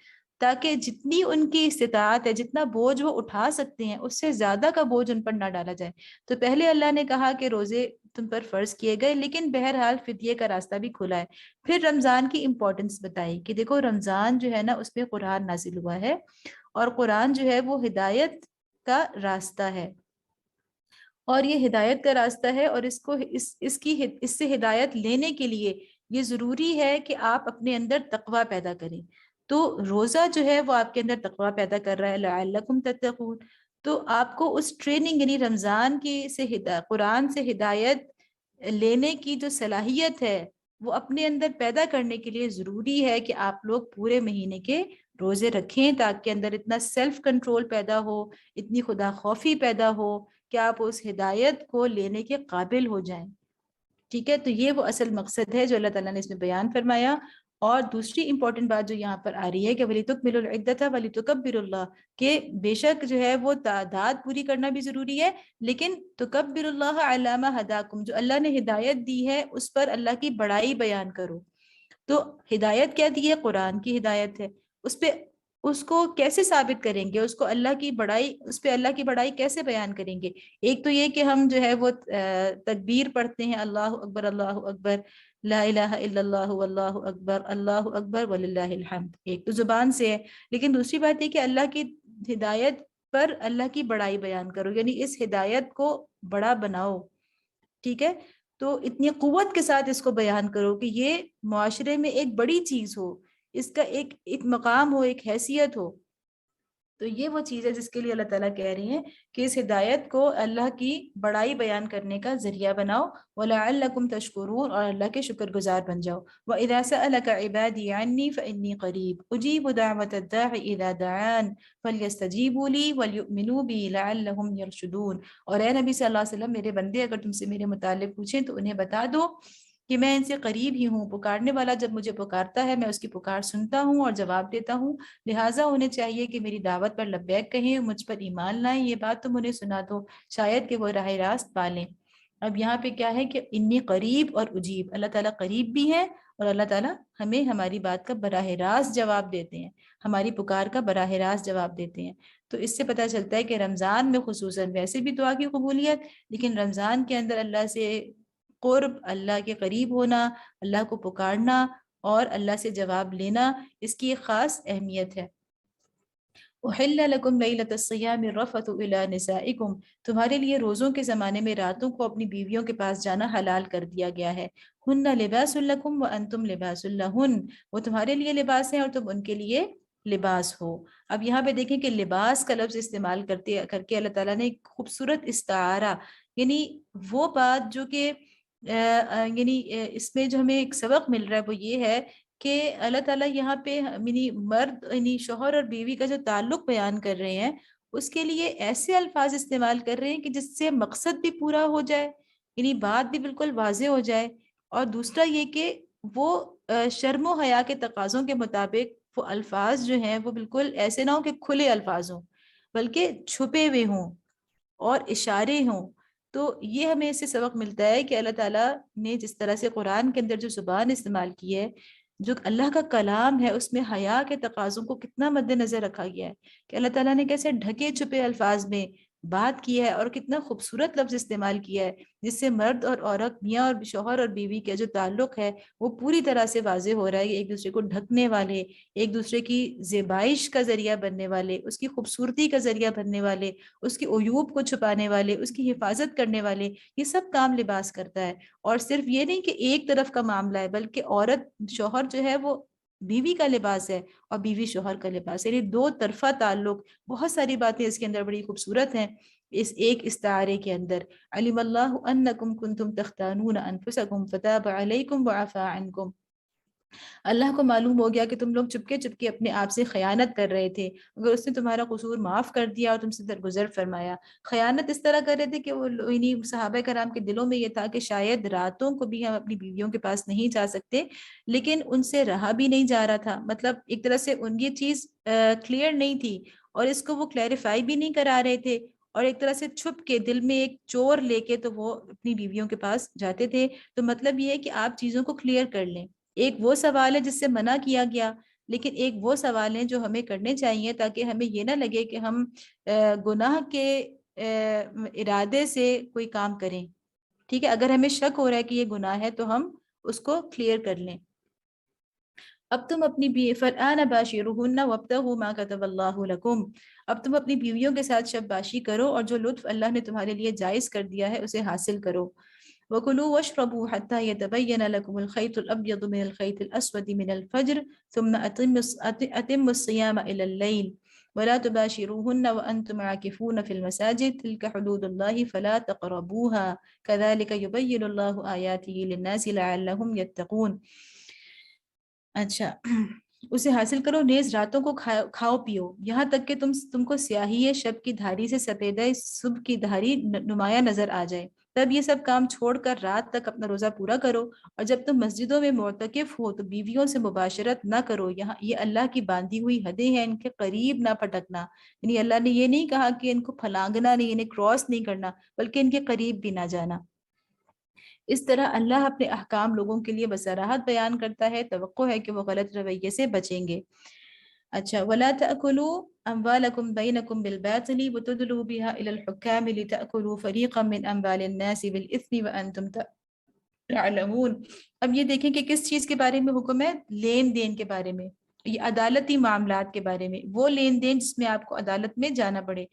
تاکہ جتنی ان کی استطاعت ہے، جتنا بوجھ وہ اٹھا سکتے ہیں اس سے زیادہ کا بوجھ ان پر نہ ڈالا جائے۔ تو پہلے اللہ نے کہا کہ روزے تم پر فرض کیے گئے، لیکن بہرحال فدیے کا راستہ بھی کھلا ہے۔ پھر رمضان کی امپورٹنس بتائی کہ دیکھو رمضان جو ہے نا اس میں قرآن نازل ہوا ہے، اور قرآن جو ہے وہ ہدایت کا راستہ ہے، اور یہ ہدایت کا راستہ ہے، اور اس سے ہدایت لینے کے لیے یہ ضروری ہے کہ آپ اپنے اندر تقوی پیدا کریں۔ تو روزہ جو ہے وہ آپ کے اندر تقوی پیدا کر رہا ہے، لعلکم تتقون۔ تو آپ کو اس ٹریننگ یعنی رمضان کی قرآن سے ہدایت لینے کی جو صلاحیت ہے وہ اپنے اندر پیدا کرنے کے لیے ضروری ہے کہ آپ لوگ پورے مہینے کے روزے رکھیں، تاکہ اندر اتنا سیلف کنٹرول پیدا ہو، اتنی خدا خوفی پیدا ہو کہ آپ اس ہدایت کو لینے کے قابل ہو جائیں، ٹھیک ہے؟ تو یہ وہ اصل مقصد ہے جو اللہ تعالیٰ نے اس میں بیان فرمایا۔ اور دوسری امپورٹنٹ بات جو یہاں پر آ رہی ہے کہ وَلِتُكْمِلُوا الْعِدَّةَ وَلِتُكَبِّرُوا اللَّهَ، کہ بے شک جو ہے وہ تعداد پوری کرنا بھی ضروری ہے، لیکن تُكَبِّرُوا اللَّهَ عَلَىٰ مَا هَدَاكُمْ، جو اللہ نے ہدایت دی ہے اس پر اللہ کی بڑائی بیان کرو۔ تو ہدایت کیا دی ہے؟ قرآن کی ہدایت ہے، اس کو کیسے ثابت کریں گے؟ اس پہ اللہ کی بڑائی کیسے بیان کریں گے؟ ایک تو یہ کہ ہم جو ہے وہ تکبیر پڑھتے ہیں، اللہ اکبر لا الہ الا اللہ واللہ اکبر وللہ الحمد، ایک تو زبان سے ہے، لیکن دوسری بات یہ کہ اللہ کی ہدایت پر اللہ کی بڑائی بیان کرو، یعنی اس ہدایت کو بڑا بناؤ، ٹھیک ہے؟ تو اتنی قوت کے ساتھ اس کو بیان کرو کہ یہ معاشرے میں ایک بڑی چیز ہو، اس کا ایک مقام ہو، ایک حیثیت ہو۔ تو یہ وہ چیز ہے جس کے لیے اللہ تعالیٰ کہہ رہی ہیں کہ اس ہدایت کو اللہ کی بڑائی بیان کرنے کا ذریعہ بناؤ، وَلَعَلَّكُمْ تَشْكُرُونَ، اور اللہ کے شکر گزار بن جاؤ۔ وَإِذَا سَأَلَكَ عِبَادِي عَنِّي فَإِنِّي قَرِيبٌ أُجِيبُ دَعْوَةَ الدَّاعِ إِذَا دَعَانِ فَلْيَسْتَجِيبُوا لِي وَلْيُؤْمِنُوا بِي لَعَلَّهُمْ يَرْشُدُونَ، اور اے نبی صلی اللہ علیہ وسلم، میرے بندے اگر تم سے میرے متعلق پوچھیں تو انہیں بتا دو کہ میں ان سے قریب ہی ہوں، پکارنے والا جب مجھے پکارتا ہے میں اس کی پکار سنتا ہوں اور جواب دیتا ہوں، لہٰذا انہیں چاہیے کہ میری دعوت پر لبیک کہیں، مجھ پر ایمان لائیں، یہ بات تم انہیں سنا دو، شاید کہ وہ راہ راست پالیں۔ اب یہاں پہ کیا ہے کہ انی قریب اور اجیب، اللہ تعالیٰ قریب بھی ہے اور اللہ تعالیٰ ہمیں ہماری بات کا براہ راست جواب دیتے ہیں، ہماری پکار کا براہ راست جواب دیتے ہیں۔ تو اس سے پتہ چلتا ہے کہ رمضان میں خصوصاً ویسے بھی دعا کی قبولیت، لیکن رمضان کے اندر اللہ سے قرب، اللہ کے قریب ہونا، اللہ کو پکارنا اور اللہ سے جواب لینا، اس کی ایک خاص اہمیت ہے۔ احل لکم لیلۃ الصیام الرفث الی نسائکم، تمہارے لیے روزوں کے زمانے میں راتوں کو اپنی بیویوں کے پاس جانا حلال کر دیا گیا ہے. ہن لباس لکم وانتم لباس لہن، وہ تمہارے لیے لباس ہیں اور تم ان کے لیے لباس ہو. اب یہاں پہ دیکھیں کہ لباس کا لفظ استعمال کر کے اللہ تعالیٰ نے ایک خوبصورت استعارہ، یعنی وہ بات جو کہ اس میں جو ہمیں ایک سبق مل رہا ہے وہ یہ ہے کہ اللہ تعالیٰ یہاں پہ یعنی مرد یعنی شوہر اور بیوی کا جو تعلق بیان کر رہے ہیں اس کے لیے ایسے الفاظ استعمال کر رہے ہیں کہ جس سے مقصد بھی پورا ہو جائے، یعنی بات بھی بالکل واضح ہو جائے، اور دوسرا یہ کہ وہ شرم و حیا کے تقاضوں کے مطابق وہ الفاظ جو ہیں وہ بالکل ایسے نہ ہوں کہ کھلے الفاظ ہوں بلکہ چھپے ہوئے ہوں اور اشارے ہوں. تو یہ ہمیں اس سے سبق ملتا ہے کہ اللہ تعالیٰ نے جس طرح سے قرآن کے اندر جو زبان استعمال کی ہے، جو اللہ کا کلام ہے، اس میں حیا کے تقاضوں کو کتنا مد نظر رکھا گیا ہے کہ اللہ تعالیٰ نے کیسے ڈھکے چھپے الفاظ میں بات کی ہے اور کتنا خوبصورت لفظ استعمال کیا ہے جس سے مرد اور عورت، میاں اور شوہر اور بیوی کا جو تعلق ہے وہ پوری طرح سے واضح ہو رہا ہے. ایک دوسرے کو ڈھکنے والے، ایک دوسرے کی زیبائش کا ذریعہ بننے والے، اس کی خوبصورتی کا ذریعہ بننے والے، اس کی عیوب کو چھپانے والے، اس کی حفاظت کرنے والے، یہ سب کام لباس کرتا ہے. اور صرف یہ نہیں کہ ایک طرف کا معاملہ ہے بلکہ عورت شوہر جو ہے وہ بیوی کا لباس ہے اور بیوی شوہر کا لباس ہے، یعنی دو طرفہ تعلق. بہت ساری باتیں اس کے اندر بڑی خوبصورت ہیں اس ایک استعارے کے اندر. علم اللہ انکم کنتم تختانون انفسکم فتاب علیکم وعفا عنکم، اللہ کو معلوم ہو گیا کہ تم لوگ چپکے چپکے اپنے آپ سے خیانت کر رہے تھے، اگر اس نے تمہارا قصور معاف کر دیا اور تم سے درگزر فرمایا. خیانت اس طرح کر رہے تھے کہ وہ صحابہ کرام کے دلوں میں یہ تھا کہ شاید راتوں کو بھی ہم اپنی بیویوں کے پاس نہیں جا سکتے، لیکن ان سے رہا بھی نہیں جا رہا تھا. مطلب ایک طرح سے ان یہ چیز کلیئر نہیں تھی اور اس کو وہ کلیریفائی بھی نہیں کرا رہے تھے، اور ایک طرح سے چھپ کے دل میں ایک چور لے کے تو وہ اپنی بیویوں کے پاس جاتے تھے. تو مطلب یہ ہے کہ آپ چیزوں کو کلیئر کر لیں. ایک وہ سوال ہے جس سے منع کیا گیا، لیکن ایک وہ سوال ہیں جو ہمیں کرنے چاہیے تاکہ ہمیں یہ نہ لگے کہ ہم گناہ کے ارادے سے کوئی کام کریں. ٹھیک ہے، اگر ہمیں شک ہو رہا ہے کہ یہ گناہ ہے تو ہم اس کو کلیئر کر لیں. اب تم اپنی فَالْآنَ بَاشِرُهُنَّ وَابْتَغُوا مَا كَتَبَ اللَّهُ لَكُمْ، اب تم اپنی بیویوں کے ساتھ شب باشی کرو اور جو لطف اللہ نے تمہارے لیے جائز کر دیا ہے اسے حاصل کرو. وَكُلُوا وَاشْرَبُوا حَتَّى يَتَبَيَّنَ لَكُمُ الْخَيْطُ الْأَبْيَضُ مِنَ الْخَيْطِ الْأَسْوَدِ مِنَ الْفَجْرِ ثُمَّ أَتِمُّوا الصِّيَامَ إِلَى اللَّيْلِ وَلَا تُبَاشِرُوهُنَّ وَأَنْتُمْ عَاكِفُونَ فِي الْمَسَاجِدِ تِلْكَ حُدُودُ اللَّهِ فَلَا تَقْرَبُوهَا كَذَلِكَ يُبَيِّنُ اللَّهُ آيَاتِهِ لِلنَّاسِ لَعَلَّهُمْ يَتَّقُونَ. اچھا، اسے حاصل کرو، نیز راتوں کو کھاؤ پیو یہاں تک کہ تم کو سیاہی شب کی دھاری سے سفیدہ صبح کی دھاری نمایاں نظر آ جائے. تب یہ سب کام چھوڑ کر رات تک اپنا روزہ پورا کرو، اور جب تم مسجدوں میں معتکف ہو تو بیویوں سے مباشرت نہ کرو. یہاں یہ اللہ کی باندھی ہوئی حدیں ہیں، ان کے قریب نہ پھٹکنا. یعنی اللہ نے یہ نہیں کہا کہ ان کو پھلانگنا نہیں، انہیں کراس نہیں کرنا، بلکہ ان کے قریب بھی نہ جانا. اس طرح اللہ اپنے احکام لوگوں کے لیے بصراحت بیان کرتا ہے، توقع ہے کہ وہ غلط رویے سے بچیں گے. اچھا، وَلَا تَأْكُلُوا أَمْوَالَكُمْ بَيْنَكُمْ بِالْبَاطِلِ وَتُدْلُوا بِهَا إِلَى الْحُكَّامِ لِتَأْكُلُوا فَرِيقًا مِنْ أَمْوَالِ النَّاسِ بِالْإِثْمِ وَأَنْتُمْ تعلمون. اب یہ دیکھیں کہ کس چیز کے بارے میں حکم ہے، لین دین کے بارے میں، یہ عدالتی معاملات کے بارے میں، وہ لین دین جس میں آپ کو عدالت میں جانا پڑے.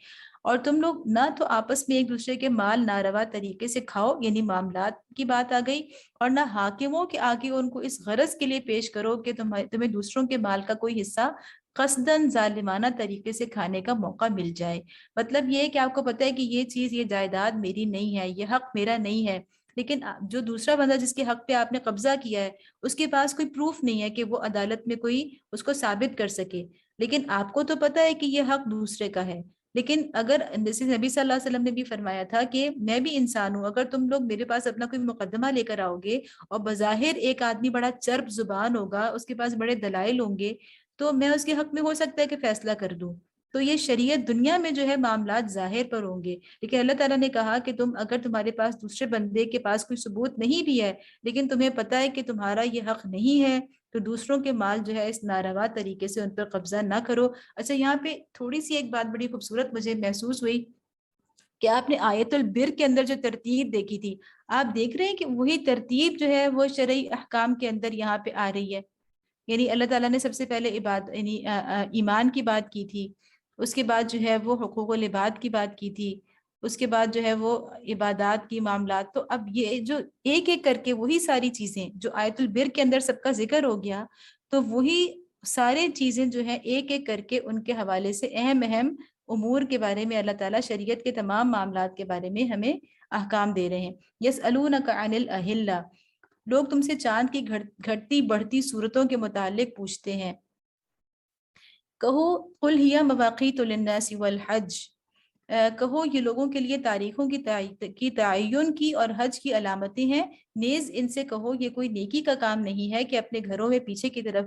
اور تم لوگ نہ تو آپس میں ایک دوسرے کے مال ناروا طریقے سے کھاؤ، یعنی معاملات کی بات آ گئی، اور نہ حاکموں کے آگے ان کو اس غرض کے لیے پیش کرو کہ تمہیں دوسروں کے مال کا کوئی حصہ قصداً ظالمانہ طریقے سے کھانے کا موقع مل جائے. مطلب یہ ہے کہ آپ کو پتہ ہے کہ یہ چیز، یہ جائیداد میری نہیں ہے، یہ حق میرا نہیں ہے، لیکن جو دوسرا بندہ جس کے حق پہ آپ نے قبضہ کیا ہے اس کے پاس کوئی پروف نہیں ہے کہ وہ عدالت میں کوئی اس کو ثابت کر سکے، لیکن آپ کو تو پتہ ہے کہ یہ حق دوسرے کا ہے. لیکن اگر جیسے نبی صلی اللہ علیہ وسلم نے بھی فرمایا تھا کہ میں بھی انسان ہوں، اگر تم لوگ میرے پاس اپنا کوئی مقدمہ لے کر آؤ گے اور بظاہر ایک آدمی بڑا چرب زبان ہوگا، اس کے پاس بڑے دلائل ہوں گے، تو میں اس کے حق میں ہو سکتا ہے کہ فیصلہ کر دوں. تو یہ شریعت دنیا میں جو ہے معاملات ظاہر پر ہوں گے، لیکن اللہ تعالیٰ نے کہا کہ اگر تمہارے پاس دوسرے بندے کے پاس کوئی ثبوت نہیں بھی ہے لیکن تمہیں پتہ ہے کہ تمہارا یہ حق نہیں ہے، تو دوسروں کے مال جو ہے اس ناروا طریقے سے ان پر قبضہ نہ کرو. اچھا، یہاں پہ تھوڑی سی ایک بات بڑی خوبصورت مجھے محسوس ہوئی کہ آپ نے آیت البر کے اندر جو ترتیب دیکھی تھی، آپ دیکھ رہے ہیں کہ وہی ترتیب جو ہے وہ شرعی احکام کے اندر یہاں پہ آ رہی ہے. یعنی اللہ تعالیٰ نے سب سے پہلے ایمان کی بات کی تھی، اس کے بعد جو ہے وہ حقوق العباد کی بات کی تھی، اس کے بعد جو ہے وہ عبادات کی معاملات. تو اب یہ جو ایک ایک کر کے وہی ساری چیزیں جو آیت البر کے اندر سب کا ذکر ہو گیا، تو وہی سارے چیزیں جو ہیں ایک ایک کر کے ان کے حوالے سے اہم اہم امور کے بارے میں اللہ تعالیٰ شریعت کے تمام معاملات کے بارے میں ہمیں احکام دے رہے ہیں. یسألونک عن الاہلہ، لوگ تم سے چاند کی گھٹتی بڑھتی صورتوں کے متعلق پوچھتے ہیں. کہو قل ہی مواقیت للناس والحج، کہو یہ لوگوں کے لیے تاریخوں کی تعین کی اور حج کی علامتیں ہیں. نیز ان سے کہو یہ کوئی نیکی کا کام نہیں ہے کہ اپنے گھروں میں پیچھے کی طرف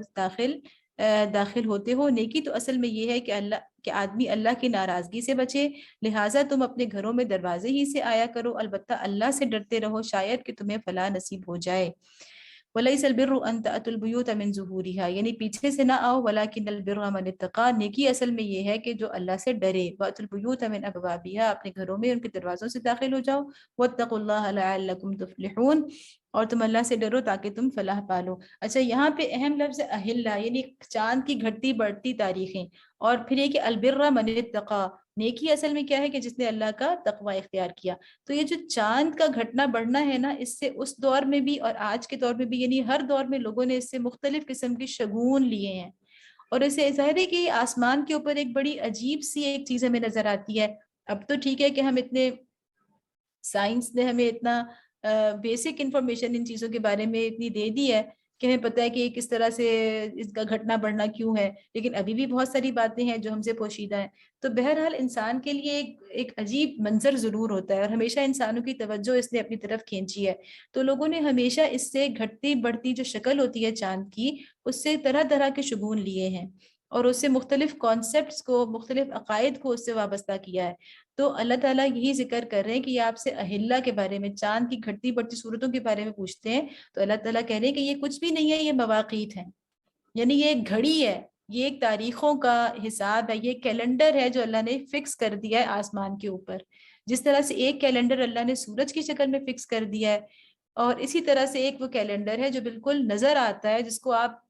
داخل ہوتے ہو. نیکی تو اصل میں یہ ہے کہ آدمی اللہ کی ناراضگی سے بچے، لہٰذا تم اپنے گھروں میں دروازے ہی سے آیا کرو، البتہ اللہ سے ڈرتے رہو شاید کہ تمہیں فلاح نصیب ہو جائے. وَلَيْسَ الْبِرُّ أَن تَأْتُوا الْبُيُوتَ مِن ظُهُورِهَا، یعنی پیچھے سے نہ آؤ، وَلَكِنَّ الْبِرَّ مَنِ اتَّقَىٰ، نیکی اصل میں یہ ہے کہ جو اللہ سے ڈرے. وَأْتُوا الْبُيُوتَ مِنْ أَبْوَابِهَا، اپنے گھروں میں ان کے دروازوں سے داخل ہو جاؤ. وَاتَّقُوا اللَّهَ لَعَلَّكُمْ تُفْلِحُونَ، اور تم اللہ سے ڈرو تاکہ تم فلاح پالو. اچھا، یہاں پہ اہم لفظ اہلہ، یعنی چاند کی گھٹتی بڑھتی تاریخیں، اور پھر یہ کہ البر من اتقا، نیکی اصل میں کیا ہے کہ جس نے اللہ کا تقوی اختیار کیا. تو یہ جو چاند کا گھٹنا بڑھنا ہے نا، اس سے اس دور میں بھی اور آج کے دور میں بھی، یعنی ہر دور میں لوگوں نے اس سے مختلف قسم کی شگون لیے ہیں. اور اسے ظاہر ہے کہ آسمان کے اوپر ایک بڑی عجیب سی ایک چیز ہمیں نظر آتی ہے. اب تو ٹھیک ہے کہ ہم اتنے، سائنس نے ہمیں اتنا بیسک انفارمیشن ان چیزوں کے بارے میں اتنی دے دی ہے کہ ہمیں پتہ ہے کہ کس طرح سے اس کا گھٹنا بڑھنا کیوں ہے، لیکن ابھی بھی بہت ساری باتیں ہیں جو ہم سے پوشیدہ ہیں. تو بہرحال انسان کے لیے ایک عجیب منظر ضرور ہوتا ہے، اور ہمیشہ انسانوں کی توجہ اس نے اپنی طرف کھینچی ہے. تو لوگوں نے ہمیشہ اس سے گھٹتی بڑھتی جو شکل ہوتی ہے چاند کی، اس سے طرح طرح کے شگون لیے ہیں، اور اس سے مختلف کانسیپٹس کو، مختلف عقائد کو اس سے وابستہ کیا ہے. تو اللہ تعالیٰ یہی ذکر کر رہے ہیں کہ یہ آپ سے اہلہ کے بارے میں، چاند کی گھٹتی بڑھتی صورتوں کے بارے میں پوچھتے ہیں. تو اللہ تعالیٰ کہہ رہے ہیں کہ یہ کچھ بھی نہیں ہے، یہ مواقیت ہیں، یعنی یہ ایک گھڑی ہے، یہ ایک تاریخوں کا حساب ہے، یہ کیلنڈر ہے جو اللہ نے فکس کر دیا ہے آسمان کے اوپر. جس طرح سے ایک کیلنڈر اللہ نے سورج کی شکل میں فکس کر دیا ہے، اور اسی طرح سے ایک وہ کیلنڈر ہے جو بالکل نظر آتا ہے، جس کو آپ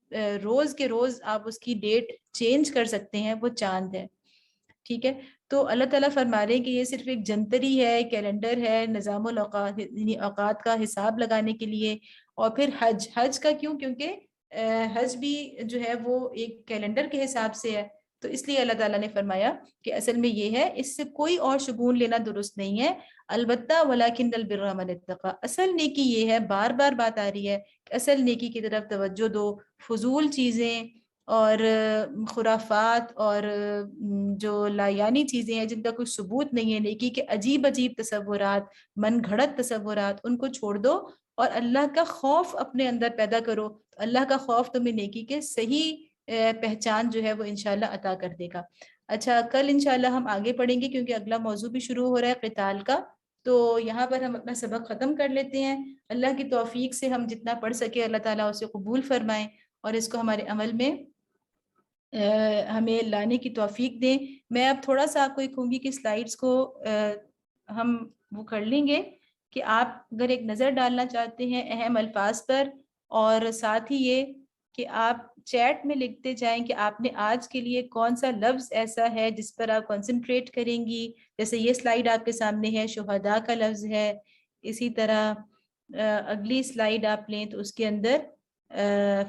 روز کے روز آپ اس کی ڈیٹ چینج کر سکتے ہیں، وہ چاند ہے. ٹھیک ہے. تو اللہ تعالیٰ فرما رہے ہیں کہ یہ صرف ایک جنتری ہے، کیلنڈر ہے، نظام الاوقات، یعنی اوقات کا حساب لگانے کے لیے. اور پھر حج کا کیوں؟ کیونکہ حج بھی جو ہے وہ ایک کیلنڈر کے حساب سے ہے. تو اس لیے اللہ تعالیٰ نے فرمایا کہ اصل میں یہ ہے، اس سے کوئی اور شگون لینا درست نہیں ہے. البتہ ولیکن البر من اتقی، اصل نیکی یہ ہے، بار بار بات آ رہی ہے کہ اصل نیکی کی طرف توجہ دو. فضول چیزیں اور خرافات اور جو لایانی چیزیں ہیں جن کا کوئی ثبوت نہیں ہے، نیکی کے عجیب عجیب تصورات، من گھڑت تصورات، ان کو چھوڑ دو اور اللہ کا خوف اپنے اندر پیدا کرو. اللہ کا خوف تمہیں نیکی کے صحیح پہچان جو ہے وہ انشاءاللہ عطا کر دے گا. اچھا، کل انشاءاللہ ہم آگے پڑھیں گے کیونکہ اگلا موضوع بھی شروع ہو رہا ہے قتال کا. تو یہاں پر ہم اپنا سبق ختم کر لیتے ہیں. اللہ کی توفیق سے ہم جتنا پڑھ سکے اللہ تعالیٰ اسے قبول فرمائیں اور اس کو ہمارے عمل میں ہمیں لانے کی توفیق دیں. میں اب تھوڑا سا آپ کو کہوں گی کہ سلائیڈز کو ہم وہ کر لیں گے کہ آپ اگر ایک نظر ڈالنا چاہتے ہیں اہم الفاظ پر، اور ساتھ ہی یہ کہ آپ چیٹ میں لکھتے جائیں کہ آپ نے آج کے لیے کون سا لفظ ایسا ہے جس پر آپ کنسنٹریٹ کریں گی. جیسے یہ سلائیڈ آپ کے سامنے ہے، شہداء کا لفظ ہے. اسی طرح اگلی سلائیڈ آپ لیں تو اس کے اندر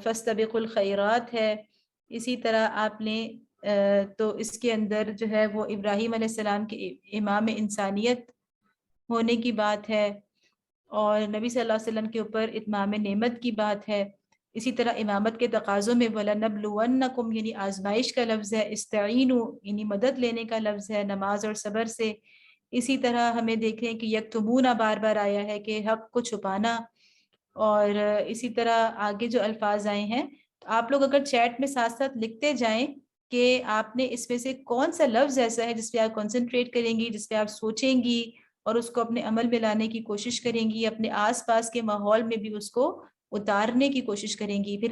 فاستبقوا الخیرات ہے. اسی طرح آپ نے تو اس کے اندر جو ہے وہ ابراہیم علیہ السلام کے امام انسانیت ہونے کی بات ہے، اور نبی صلی اللہ علیہ وسلم کے اوپر اتمام نعمت کی بات ہے. اسی طرح امامت کے تقاضوں میں وَلَنَبْلُوَنَّكُمْ یعنی آزمائش کا لفظ ہے، استعینوا یعنی مدد لینے کا لفظ ہے نماز اور صبر سے. اسی طرح ہمیں دیکھیں کہ یکتمون بار بار آیا ہے کہ حق کو چھپانا. اور اسی طرح آگے جو الفاظ آئے ہیں، تو آپ لوگ اگر چیٹ میں ساتھ ساتھ لکھتے جائیں کہ آپ نے اس میں سے کون سا لفظ ایسا ہے جس پہ آپ کنسنٹریٹ کریں گی، جس پہ آپ سوچیں گی اور اس کو اپنے عمل میں لانے کی کوشش کریں گی، اپنے آس پاس کے ماحول میں بھی اس کو اتارنے کی کوشش کریں گی. پھر